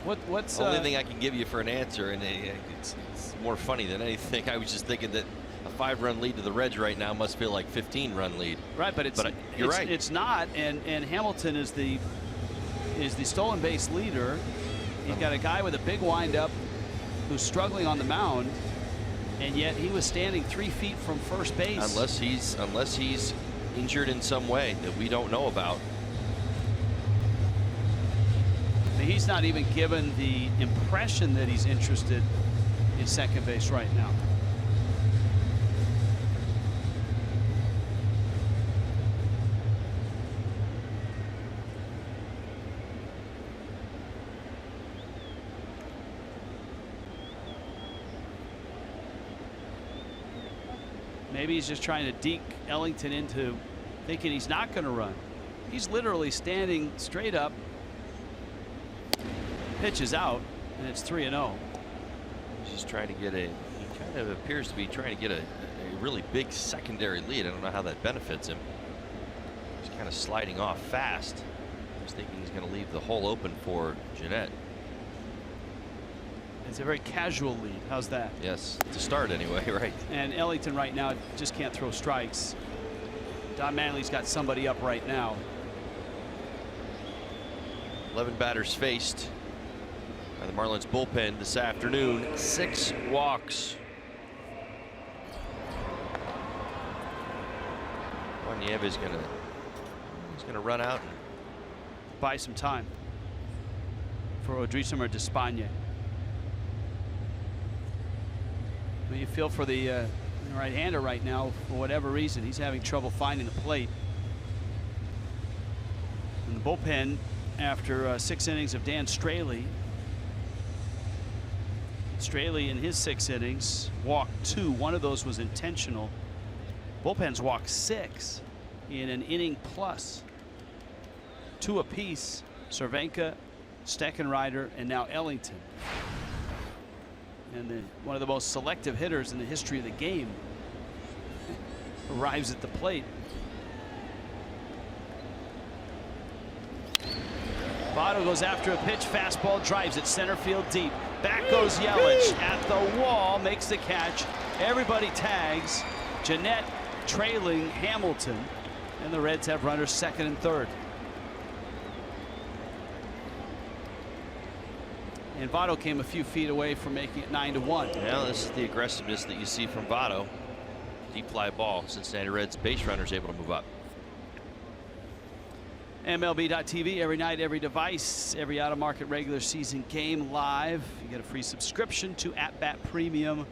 S3: What's
S8: the only thing I can give you for an answer, and it's more funny than anything. I was just thinking that a 5-run lead to the Reds right now must feel like 15-run lead.
S3: Right, but you're right. It's not, and Hamilton is the stolen base leader. He's got a guy with a big windup who's struggling on the mound. And yet he was standing 3 feet from first base.
S8: Unless he's injured in some way that we don't know about.
S3: He's not even given the impression that he's interested in second base right now. Maybe he's just trying to deke Ellington into thinking he's not going to run. He's literally standing straight up. Pitch is out, and it's 3-0.
S8: He's just trying to get he kind of appears to be trying to get a really big secondary lead. I don't know how that benefits him. He's kind of sliding off fast. I was thinking he's going to leave the hole open for Gennett.
S3: It's a very casual lead. How's that?
S8: Yes, to start anyway, right?
S3: And Ellington right now just can't throw strikes. Don Manley's got somebody up right now.
S8: 11 batters faced by the Marlins bullpen this afternoon. 6 walks. Juan Nieves gonna run out and
S3: buy some time for Odrisamer Despaigne. You feel for the right-hander right now. For whatever reason, he's having trouble finding the plate. And the bullpen, after 6 innings of Dan Straley. Straley in his 6 innings walked 2. 1 of those was intentional. Bullpen's walked 6 in an inning plus. 2 apiece. Cervenka, Steckenrider, and now Ellington. And one of the most selective hitters in the history of the game arrives at the plate. Votto goes after a pitch, fastball, drives it center field deep. Back goes Yelich at the wall, makes the catch. Everybody tags. Gennett trailing Hamilton, and the Reds have runners second and third. And Votto came a few feet away from making it 9-1.
S8: Yeah, this is the aggressiveness that you see from Votto. Deep fly ball. Cincinnati Reds base runners able to move up.
S3: MLB.tv every night, every device, every out-of-market regular season game live. You get a free subscription to @Bat Premium.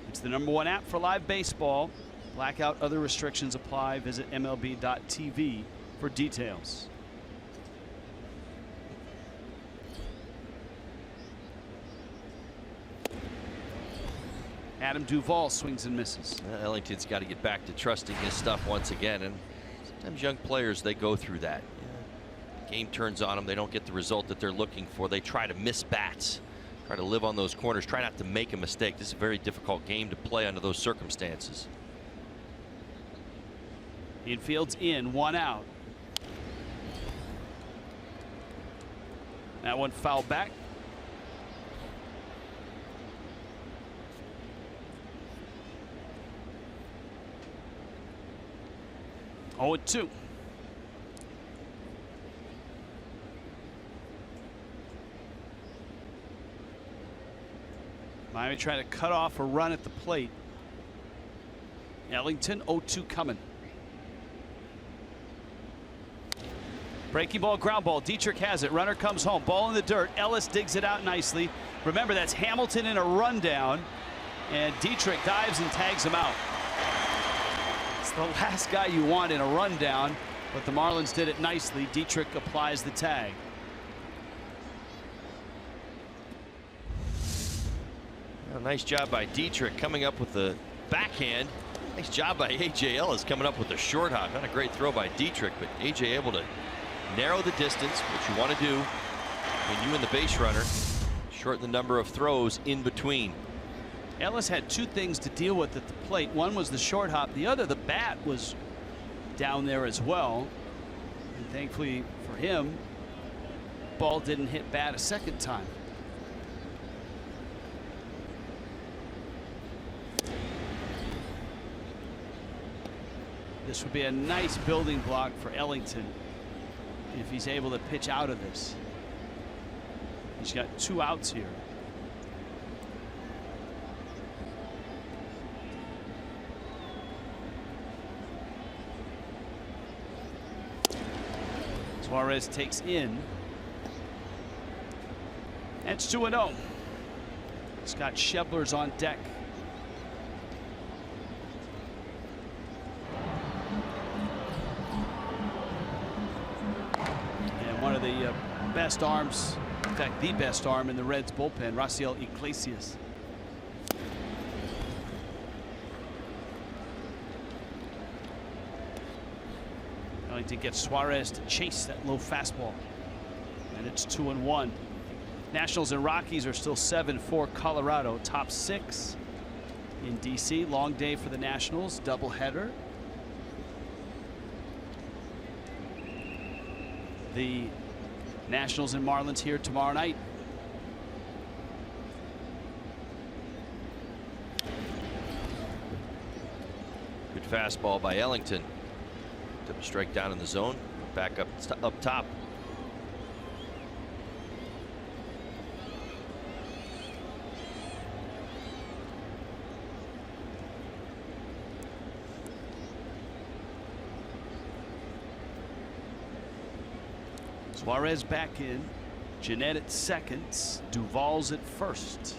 S3: It's the #1 app for live baseball. Blackout, other restrictions apply. Visit MLB.tv for details. Adam Duvall swings and misses.
S8: Ellington's got to get back to trusting his stuff once again, and sometimes young players, they go through that. Game turns on them, they don't get the result that they're looking for. They try to miss bats, try to live on those corners, try not to make a mistake. This is a very difficult game to play under those circumstances.
S3: Infield's in, 1 out. That one fouled back. Oh, 2. Miami trying to cut off a run at the plate. Ellington 0-2 coming. Breaking ball, ground ball. Dietrich has it. Runner comes home. Ball in the dirt. Ellis digs it out nicely. Remember, that's Hamilton in a rundown. And Dietrich dives and tags him out. It's the last guy you want in a rundown, but the Marlins did it nicely. Dietrich applies the tag.
S8: A nice job by Dietrich coming up with the backhand. Nice job by A.J. Ellis coming up with the short hop. Not a great throw by Dietrich, but A.J. able to narrow the distance, which you want to do when you and the base runner. Shorten the number of throws in between.
S3: Ellis had two things to deal with at the plate. One was the short hop. The other, the bat was down there as well. And thankfully for him, ball didn't hit bat a second time. This would be a nice building block for Ellington if he's able to pitch out of this. He's got 2 outs here. Suarez takes in. And it's 2-0. Scott Schebler's on deck. And one of the best arms, in fact, the best arm in the Reds bullpen, Raciel Iglesias. To get Suarez to chase that low fastball, and it's 2-1. Nationals and Rockies are still 7-4. Colorado top 6 in DC. Long day for the Nationals, doubleheader. The Nationals and Marlins here tomorrow night.
S8: Good fastball by Ellington. Took a strike down in the zone. Back up top.
S3: Suarez back in. Jeanette at second. Duvall's at first.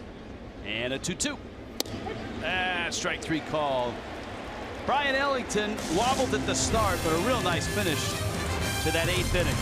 S3: And a 2-2. Strike 3 called. Brian Ellington wobbled at the start, but a real nice finish to that 8th inning.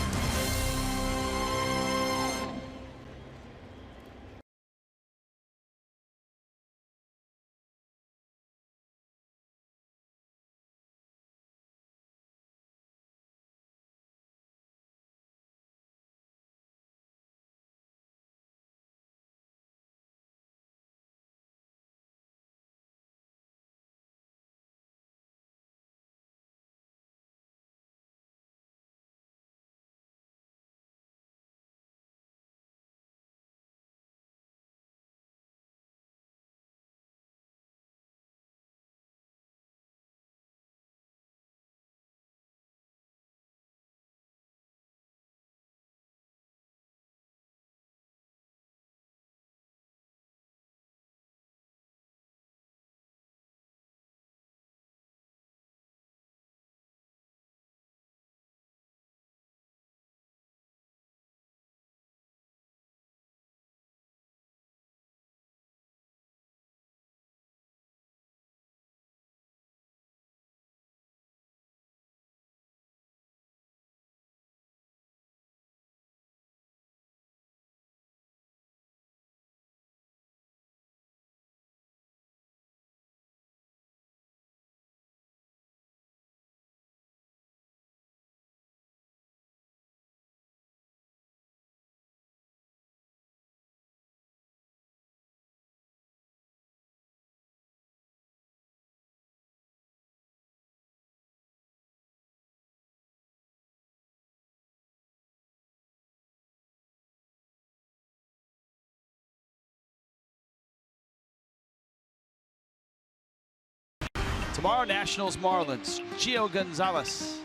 S3: Tomorrow, Nationals Marlins. Gio Gonzalez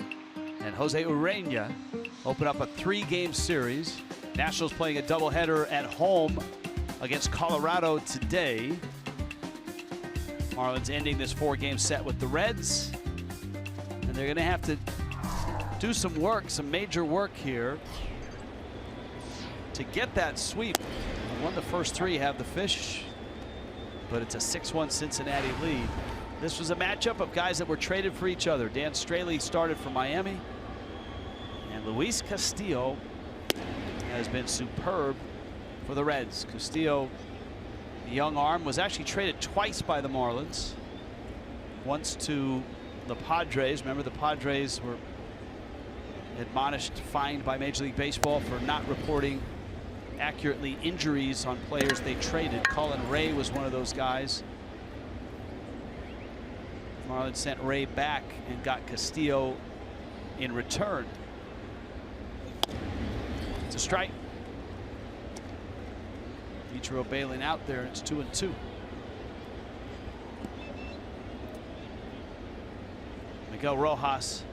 S3: and Jose Urena open up a 3-game series. Nationals playing a doubleheader at home against Colorado today. Marlins ending this 4-game set with the Reds. And they're going to have to do some work, some major work here to get that sweep. They won the first 3, have the fish, but it's a 6-1 Cincinnati lead. This was a matchup of guys that were traded for each other. Dan Straley started for Miami, and Luis Castillo has been superb for the Reds. Castillo, the young arm, was actually traded twice by the Marlins. Once to the Padres. Remember, the Padres were admonished, fined by Major League Baseball for not reporting accurately injuries on players they traded. Colin Ray was one of those guys. Marlins sent Ray back and got Castillo in return. It's a strike. Ichiro bailing out there. It's 2-2. Miguel Rojas,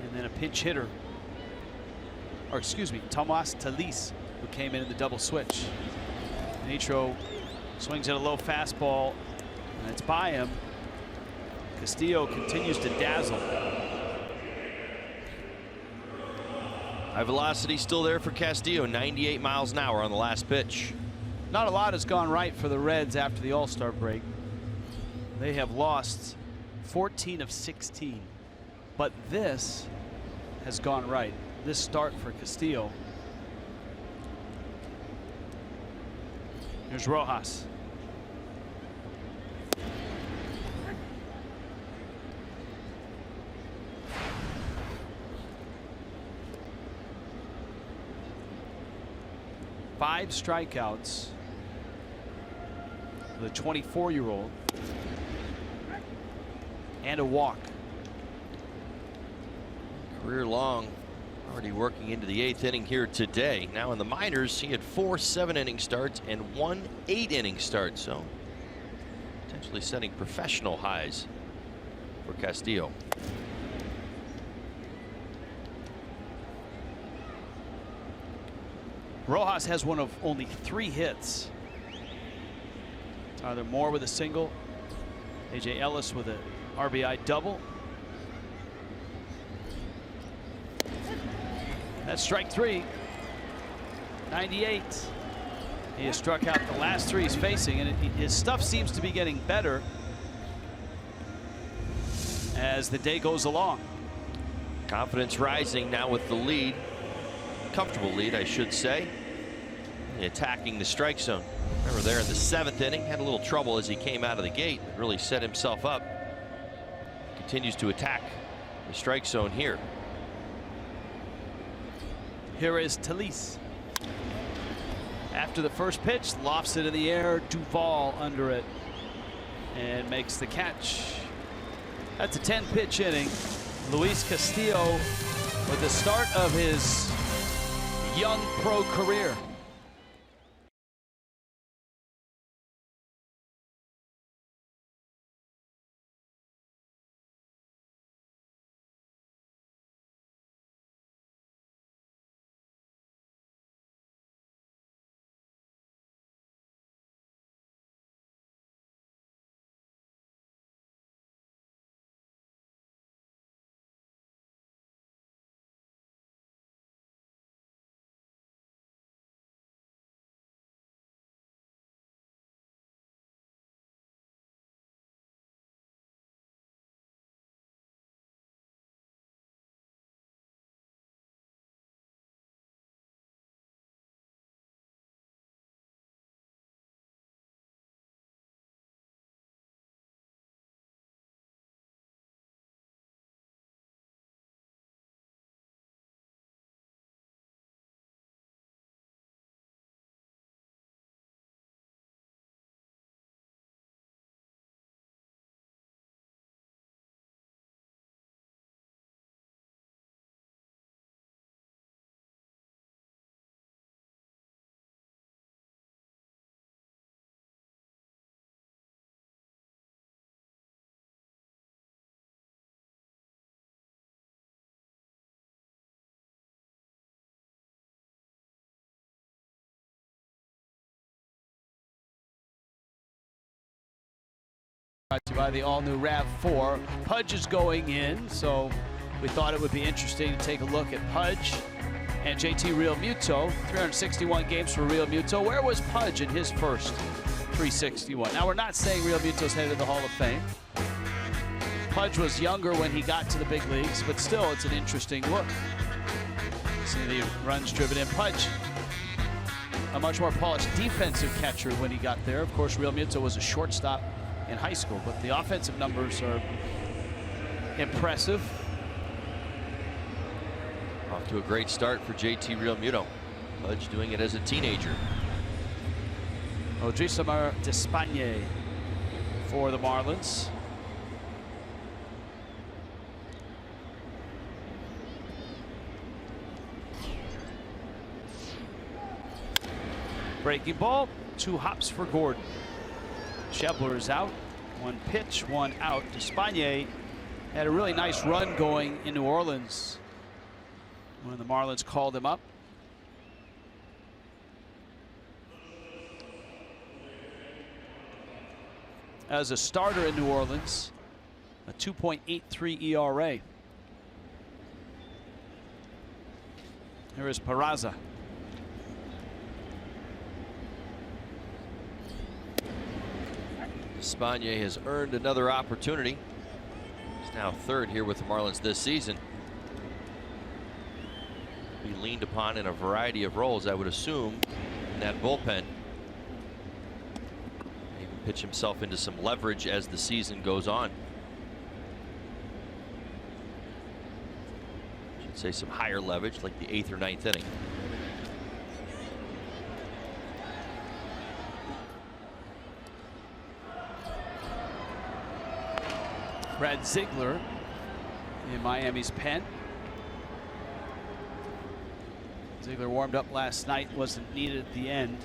S3: and then a pinch hitter, or excuse me, Tomas Talis, who came in the double switch. And Ichiro swings at a low fastball, and it's by him. Castillo continues to dazzle.
S8: High velocity still there for Castillo, 98 miles an hour on the last pitch.
S3: Not a lot has gone right for the Reds after the All-Star break. They have lost 14 of 16, but this has gone right. This start for Castillo. Here's Rojas. Five strikeouts for the 24-year-old and a walk.
S8: Career long, already working into the 8th inning here today. Now in the minors, he had 4 7-inning starts and 1 8-inning start, so potentially setting professional highs for Castillo.
S3: Rojas has one of only 3 hits. Tyler Moore with a single, A.J. Ellis with an RBI double. That's strike 3. 98. He has struck out the last 3 he's facing, and his stuff seems to be getting better as the day goes along.
S8: Confidence rising now with the lead. Comfortable lead, I should say. Attacking the strike zone. Remember, there in the 7th inning, had a little trouble as he came out of the gate. Really set himself up. Continues to attack the strike zone here.
S3: Here is Talis. After the first pitch, lofts it in the air. Duvall under it and makes the catch. That's a 10-pitch inning. Luis Castillo with the start of his young pro career. brought to you by the all-new RAV4. Pudge is going in, so we thought it would be interesting to take a look at Pudge and JT Realmuto. 361 games for Realmuto. Where was Pudge in his first 361? Now, we're not saying Realmuto's headed to the Hall of Fame. Pudge was younger when he got to the big leagues, but still, it's an interesting look. See the runs driven in. Pudge, a much more polished defensive catcher when he got there. Of course, Realmuto was a shortstop in high school, but the offensive numbers are impressive.
S8: Off to a great start for JT Realmuto. Pudge doing it as a teenager.
S3: Odrisamer Despaigne for the Marlins. Breaking ball, 2 hops for Gordon. Schebler is out, 1 pitch, 1 out. Despaigne had a really nice run going in New Orleans when the Marlins called him up. As a starter in New Orleans, a 2.83 ERA. Here is Peraza.
S8: Despaigne has earned another opportunity. He's now 3rd here with the Marlins this season. Be leaned upon in a variety of roles, I would assume, in that bullpen. Maybe pitch himself into some leverage as the season goes on. Should say some higher leverage, like the 8th or 9th inning.
S3: Brad Ziegler in Miami's pen. Ziegler warmed up last night, wasn't needed at the end.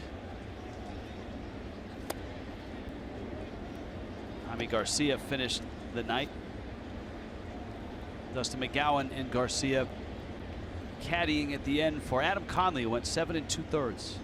S3: Jaime Garcia finished the night. Dustin McGowan and Garcia caddying at the end for Adam Conley, who went 7 2/3.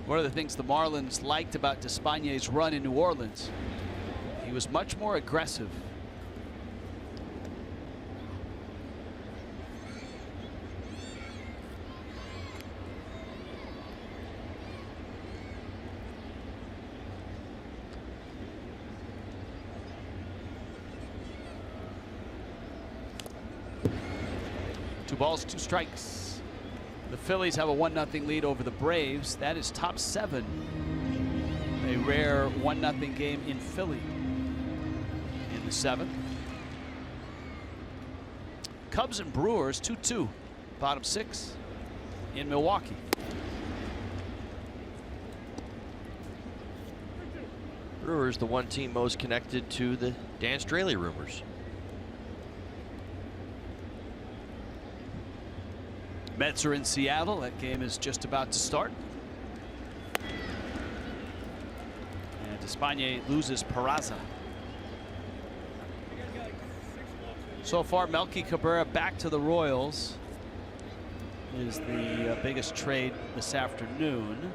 S3: One of the things the Marlins liked about Despaigne's run in New Orleans, he was much more aggressive. Two balls, 2 strikes. The Phillies have a 1-0 lead over the Braves. That is top 7. A rare 1-0 game in Philly in the 7th. Cubs and Brewers 2-2. Bottom 6 in Milwaukee.
S8: Brewers, the one team most connected to the Dan Straley rumors.
S3: Mets are in Seattle. That game is just about to start. And Despaigne loses Peraza. So far, Melky Cabrera back to the Royals is the biggest trade this afternoon.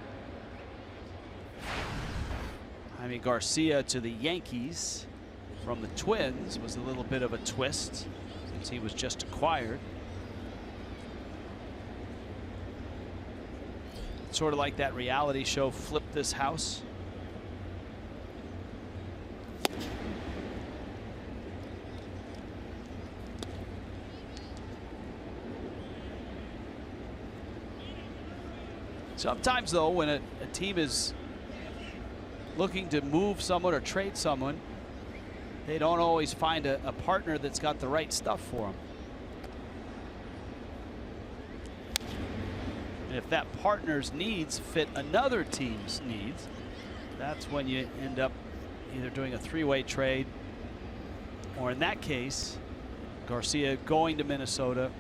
S3: Jaime Garcia to the Yankees from the Twins was a little bit of a twist since he was just acquired. Sort of like that reality show, Flip This House. Sometimes, though, when a team is looking to move someone or trade someone, they don't always find a partner that's got the right stuff for them. If that partner's needs fit another team's needs, that's when you end up either doing a 3-way trade, or in that case, Garcia going to Minnesota,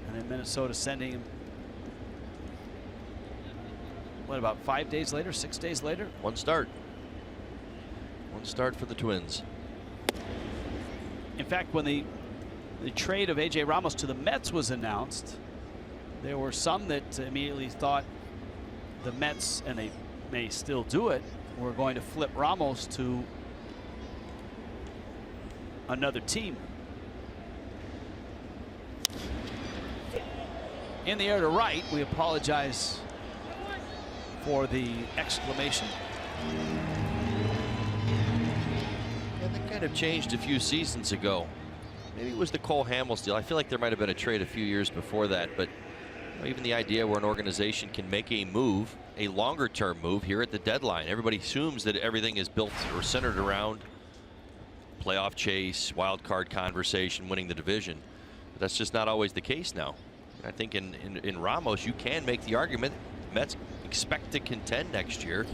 S3: and then Minnesota sending him, what, about 5 days later, 6 days later?
S8: One start. One start for the Twins.
S3: In fact, when the trade of A.J. Ramos to the Mets was announced, there were some that immediately thought the Mets, and they may still do it, were going to flip Ramos to another team. In the air to right, we apologize for the exclamation.
S8: Yeah, that kind of changed a few seasons ago. Maybe it was the Cole Hamels deal. I feel like there might have been a trade a few years before that, but even the idea where an organization can make a move, a longer-term move here at the deadline. Everybody assumes that everything is built or centered around playoff chase, wild card conversation, winning the division. But that's just not always the case now. I think in Ramos, you can make the argument Mets expect to contend next year,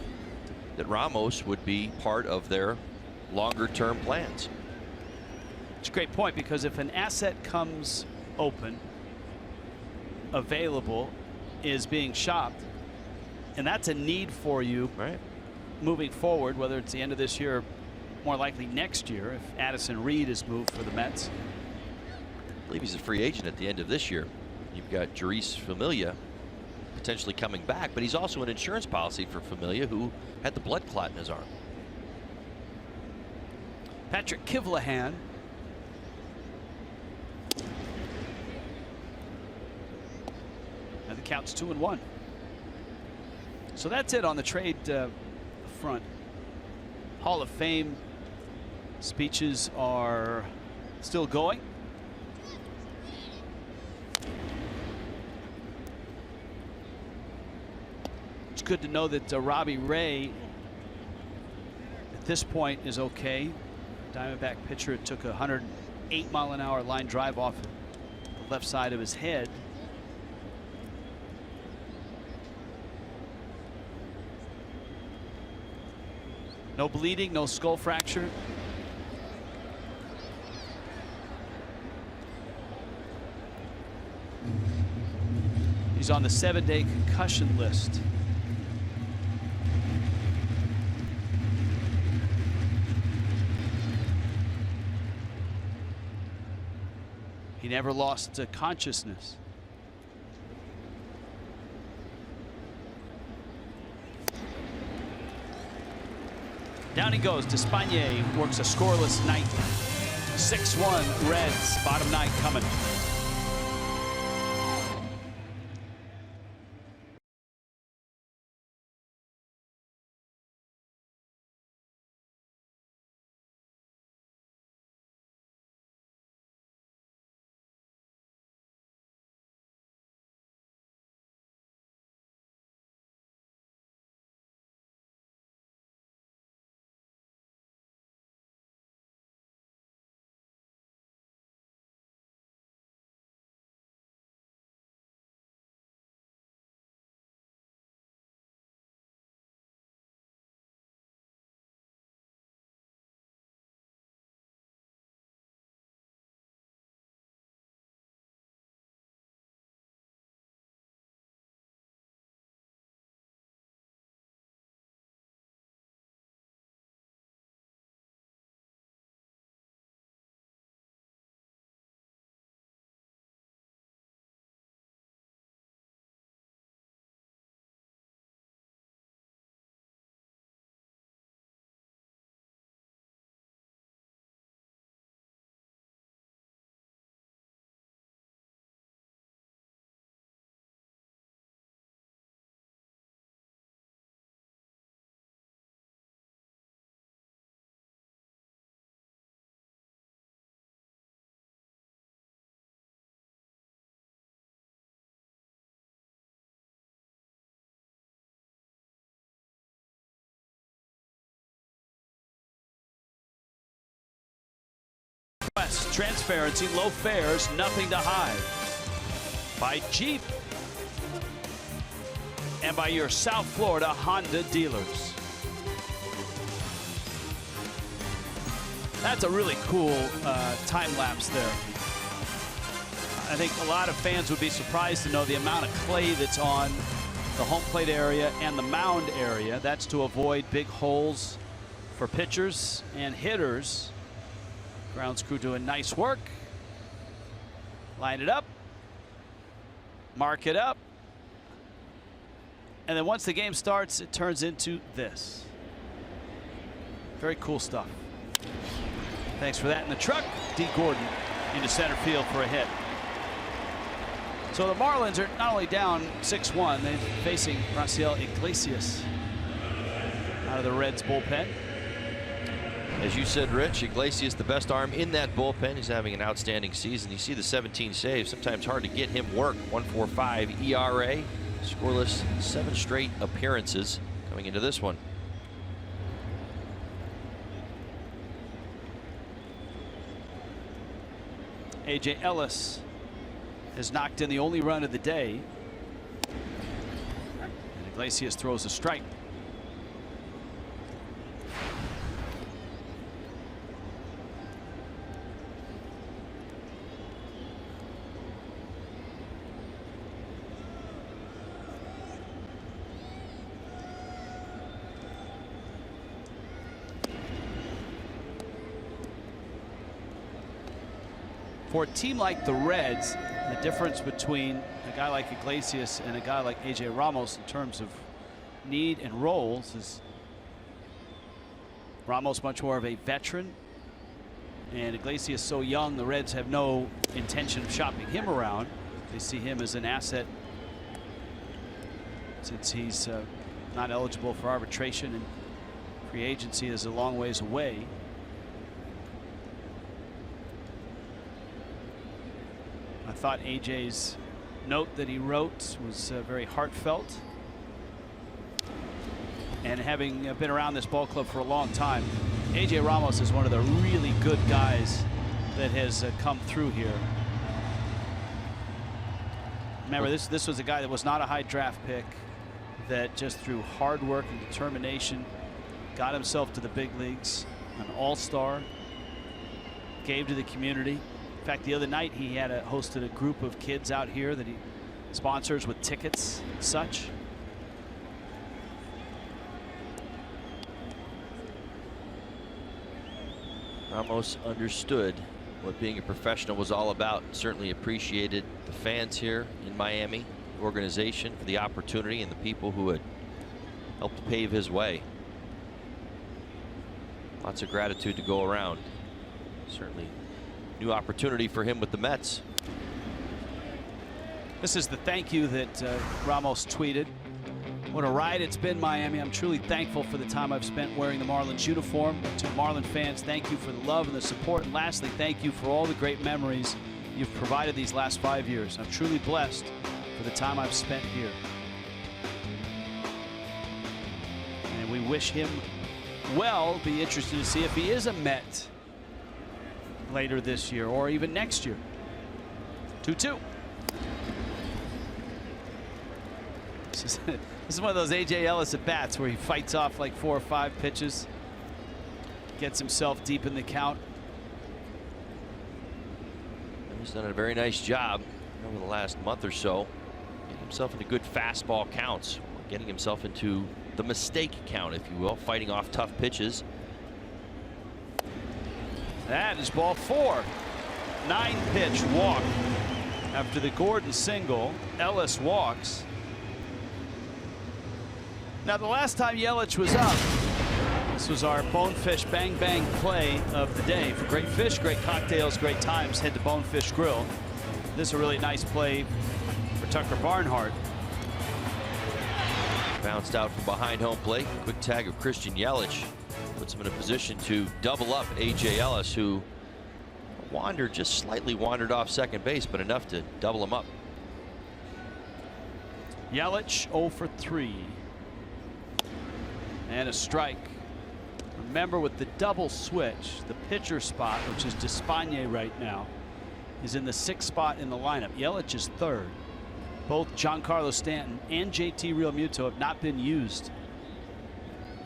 S8: that Ramos would be part of their longer-term plans.
S3: It's a great point, because if an asset comes open, available, is being shopped, and that's a need for you moving forward, whether it's the end of this year or more likely next year, if Addison Reed is moved for the Mets.
S8: I believe he's a free agent at the end of this year. You've got Jeurys Familia potentially coming back, but he's also an insurance policy for Familia, who had the blood clot in his arm.
S3: Patrick Kivlahan. And the count's 2-1. So that's it on the trade front. Hall of Fame speeches are still going. It's good to know that Robbie Ray at this point is okay. Diamondback pitcher took a 108-mile-an-hour line drive off the left side of his head. No bleeding, no skull fracture. He's on the 7-day concussion list. He never lost consciousness. Down he goes. Despaigne works a scoreless night. 6-1 Reds. Bottom 9 coming. Transparency, low fares, nothing to hide. By Jeep and by your South Florida Honda dealers. That's a really cool time lapse there. I think a lot of fans would be surprised to know the amount of clay that's on the home plate area and the mound area. That's to avoid big holes for pitchers and hitters. Grounds crew doing nice work. Line it up. Mark it up. And then once the game starts, it turns into this. Very cool stuff. Thanks for that in the truck. D. Gordon into center field for a hit. So the Marlins are not only down 6-1, they're facing Raciel Iglesias out of the Reds bullpen.
S8: As you said, Rich, Iglesias, the best arm in that bullpen. He's having an outstanding season. You see the 17 saves. Sometimes hard to get him work. 1.45 ERA. Scoreless 7 straight appearances coming into this one.
S3: A.J. Ellis has knocked in the only run of the day. And Iglesias throws a strike. For a team like the Reds, the difference between a guy like Iglesias and a guy like A.J. Ramos in terms of need and roles is Ramos much more of a veteran, and Iglesias so young, the Reds have no intention of shopping him around. They see him as an asset since he's not eligible for arbitration and free agency is a long ways away. I thought AJ's note that he wrote was very heartfelt. And having been around this ball club for a long time, AJ Ramos is one of the really good guys that has come through here. Remember, this was a guy that was not a high draft pick, that just through hard work and determination got himself to the big leagues, an all-star, gave to the community. In fact, the other night he had hosted a group of kids out here that he sponsors with tickets and such.
S8: Ramos understood what being a professional was all about. Certainly appreciated the fans here in Miami, the organization for the opportunity, and the people who had helped pave his way. Lots of gratitude to go around. Certainly new opportunity for him with the Mets.
S3: This is the thank you that Ramos tweeted. What a ride it's been, Miami. I'm truly thankful for the time I've spent wearing the Marlins uniform. To Marlin fans, thank you for the love and the support. And lastly, thank you for all the great memories you've provided these last 5 years. I'm truly blessed for the time I've spent here. And we wish him well. Be interested to see if he is a Met later this year or even next year. 2-2. This is one of those A.J. Ellis at bats where he fights off like 4 or 5 pitches, gets himself deep in the count.
S8: He's done a very nice job over the last month or so, getting himself into good fastball counts, getting himself into the mistake count, if you will, fighting off tough pitches.
S3: That is ball 4. 9-pitch walk after the Gordon single. Ellis walks. Now, the last time Yelich was up, this was our Bonefish Bang Bang play of the day. For great fish, great cocktails, great times, head to Bonefish Grill. This is a really nice play for Tucker Barnhart.
S8: Bounced out from behind home plate. Quick tag of Christian Yelich puts him in a position to double up A.J. Ellis, who just slightly wandered off second base, but enough to double him up.
S3: Yelich 0 for 3. And a strike. Remember, with the double switch, the pitcher spot, which is Despagne right now, is in the 6th spot in the lineup. Yelich is 3rd. Both Giancarlo Stanton and JT Realmuto have not been used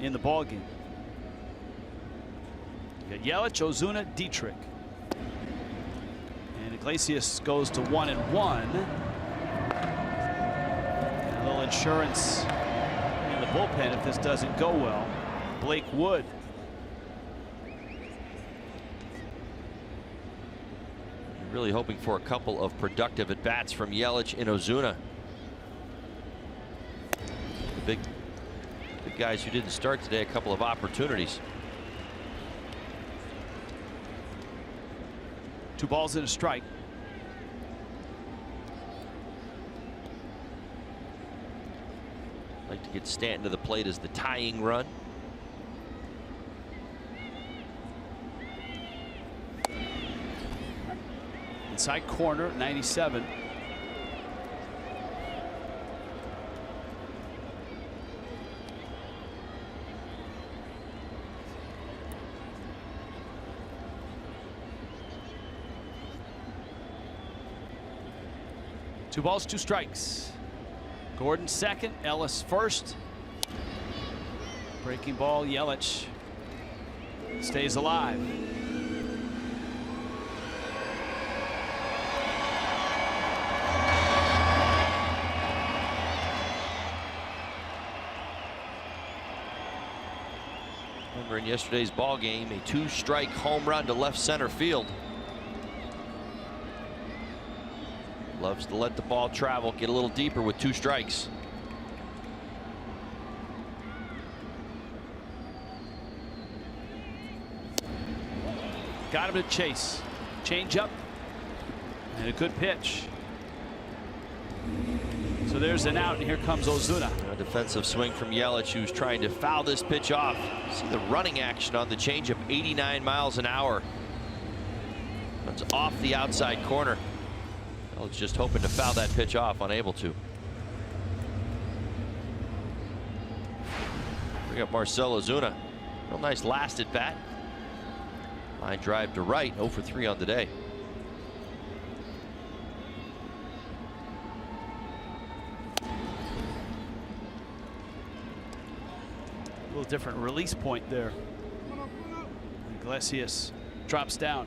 S3: in the ballgame. You got Yelich, Ozuna, Dietrich. And Iglesias goes to 1-1. A little insurance in the bullpen if this doesn't go well. Blake Wood
S8: Really hoping for a couple of productive at-bats from Yelich and Ozuna. The big guys who didn't start today, a couple of opportunities.
S3: 2 balls and a strike.
S8: Like to get Stanton to the plate as the tying run.
S3: Inside corner, 97. Two balls, 2 strikes. Gordon second, Ellis first. Breaking ball, Yelich stays alive.
S8: Remember in yesterday's ball game, a 2-strike home run to left center field. Loves to let the ball travel, get a little deeper with 2 strikes.
S3: Got him to chase. Change up. And a good pitch. So there's an out, and here comes Ozuna.
S8: A defensive swing from Yelich, who's trying to foul this pitch off. See the running action on the changeup, 89 miles an hour. Runs off the outside corner. Yelich just hoping to foul that pitch off, unable to. Bring up Marcell Ozuna. Real nice last at bat. Line drive to right, 0 for 3 on the day.
S3: A little different release point there. Iglesias drops down.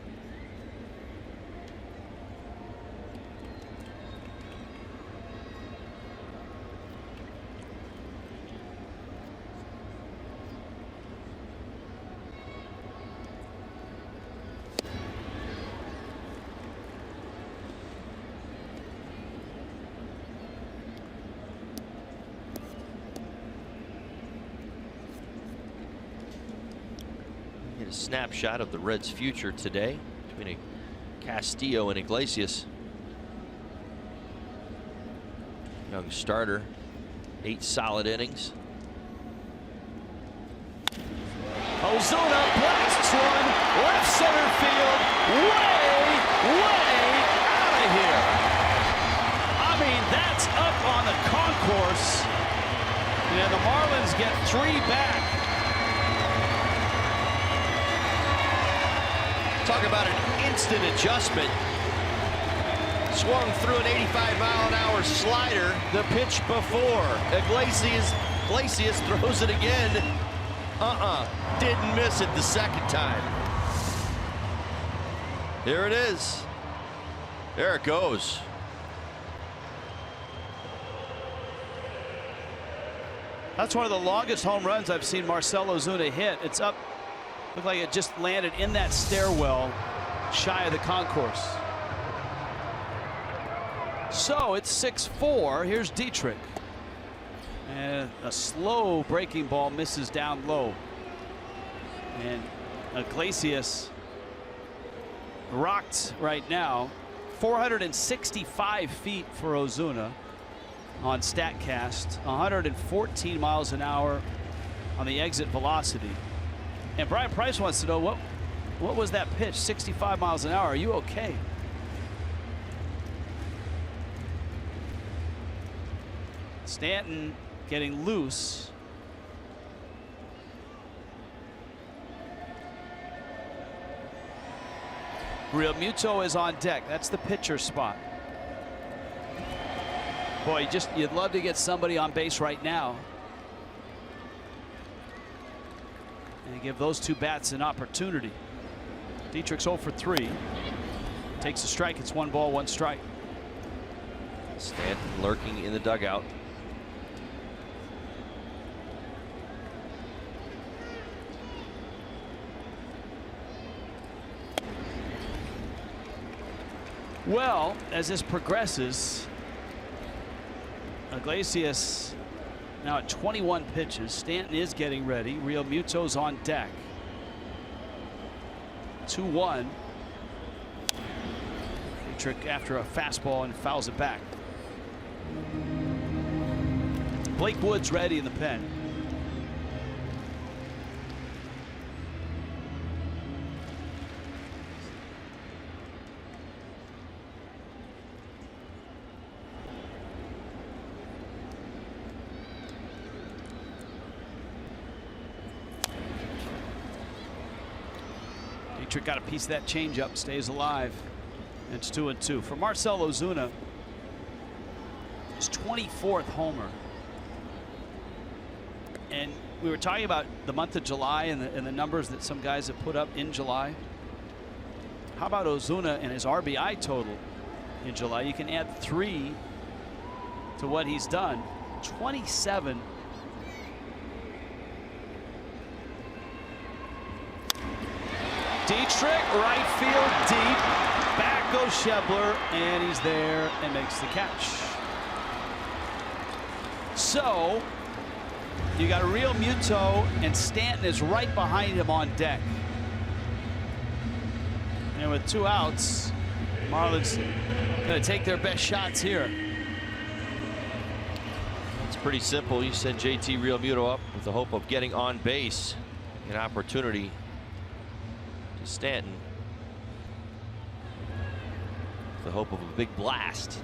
S8: Snapshot of the Reds' future today between Castillo and Iglesias. Young starter, 8 solid innings.
S3: Ozuna blasts one left center field, way out of here. I mean, that's up on the concourse, and the Marlins get 3 back.
S8: Talk about an instant adjustment. Swung through an 85-mile-an-hour slider the pitch before. Iglesias throws it again. Didn't miss it the second time. Here it is. There it goes.
S3: That's one of the longest home runs I've seen Marcell Ozuna hit. It's up. Looked like it just landed in that stairwell shy of the concourse. So it's 6-4. Here's Dietrich. And a slow breaking ball misses down low. And Iglesias rocked right now. 465 feet for Ozuna on StatCast. 114 miles an hour on the exit velocity. And Brian Price wants to know what was that pitch? 65 miles an hour. Are you okay? Stanton getting loose. Real Muto is on deck. That's the pitcher spot. Boy, you'd love to get somebody on base right now. And give those 2 bats an opportunity. Dietrich's 0 for 3. Takes a strike. It's 1 ball, 1 strike.
S8: Stanton lurking in the dugout.
S3: Well, as this progresses, Iglesias now at 21 pitches. Stanton is getting ready. Real Muto's on deck. 2-1. Trick after a fastball and fouls it back. Blake Wood's ready in the pen. Dietrich got a piece of that changeup, stays alive. It's 2-2 for Marcell Ozuna. His 24th homer. And we were talking about the month of July and the numbers that some guys have put up in July. How about Ozuna and his RBI total in July? You can add 3 to what he's done. 27. Dietrich, right field deep. Back goes Schebler, and he's there and makes the catch. So you got a Real Muto, and Stanton is right behind him on deck. And with 2 outs, Marlins going to take their best shots here.
S8: It's pretty simple. You send JT Real Muto up with the hope of getting on base. An opportunity to Stanton. The hope of a big blast.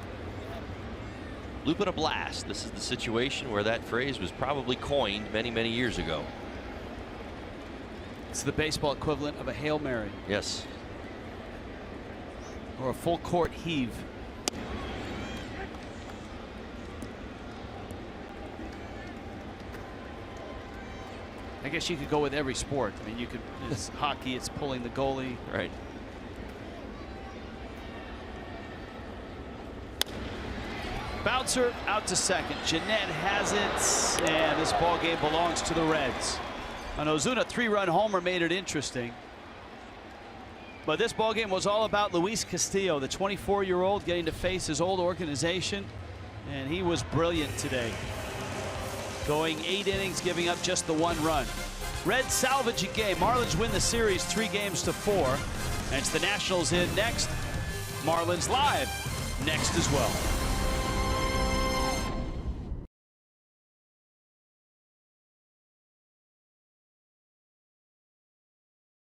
S8: Looping a blast. This is the situation where that phrase was probably coined many, many years ago.
S3: It's the baseball equivalent of a Hail Mary.
S8: Yes.
S3: Or a full court heave. I guess you could go with every sport. I mean, you could, it's hockey, it's pulling the goalie.
S8: Right.
S3: Bouncer out to second. Jeanette has it, and this ball game belongs to the Reds. An Ozuna 3-run homer made it interesting. But this ball game was all about Luis Castillo, the 24-year-old, getting to face his old organization, and he was brilliant today. Going 8 innings, giving up just the 1 run. Reds salvage a game. Marlins win the series 3-4, and it's the Nationals in next. Marlins live next as well.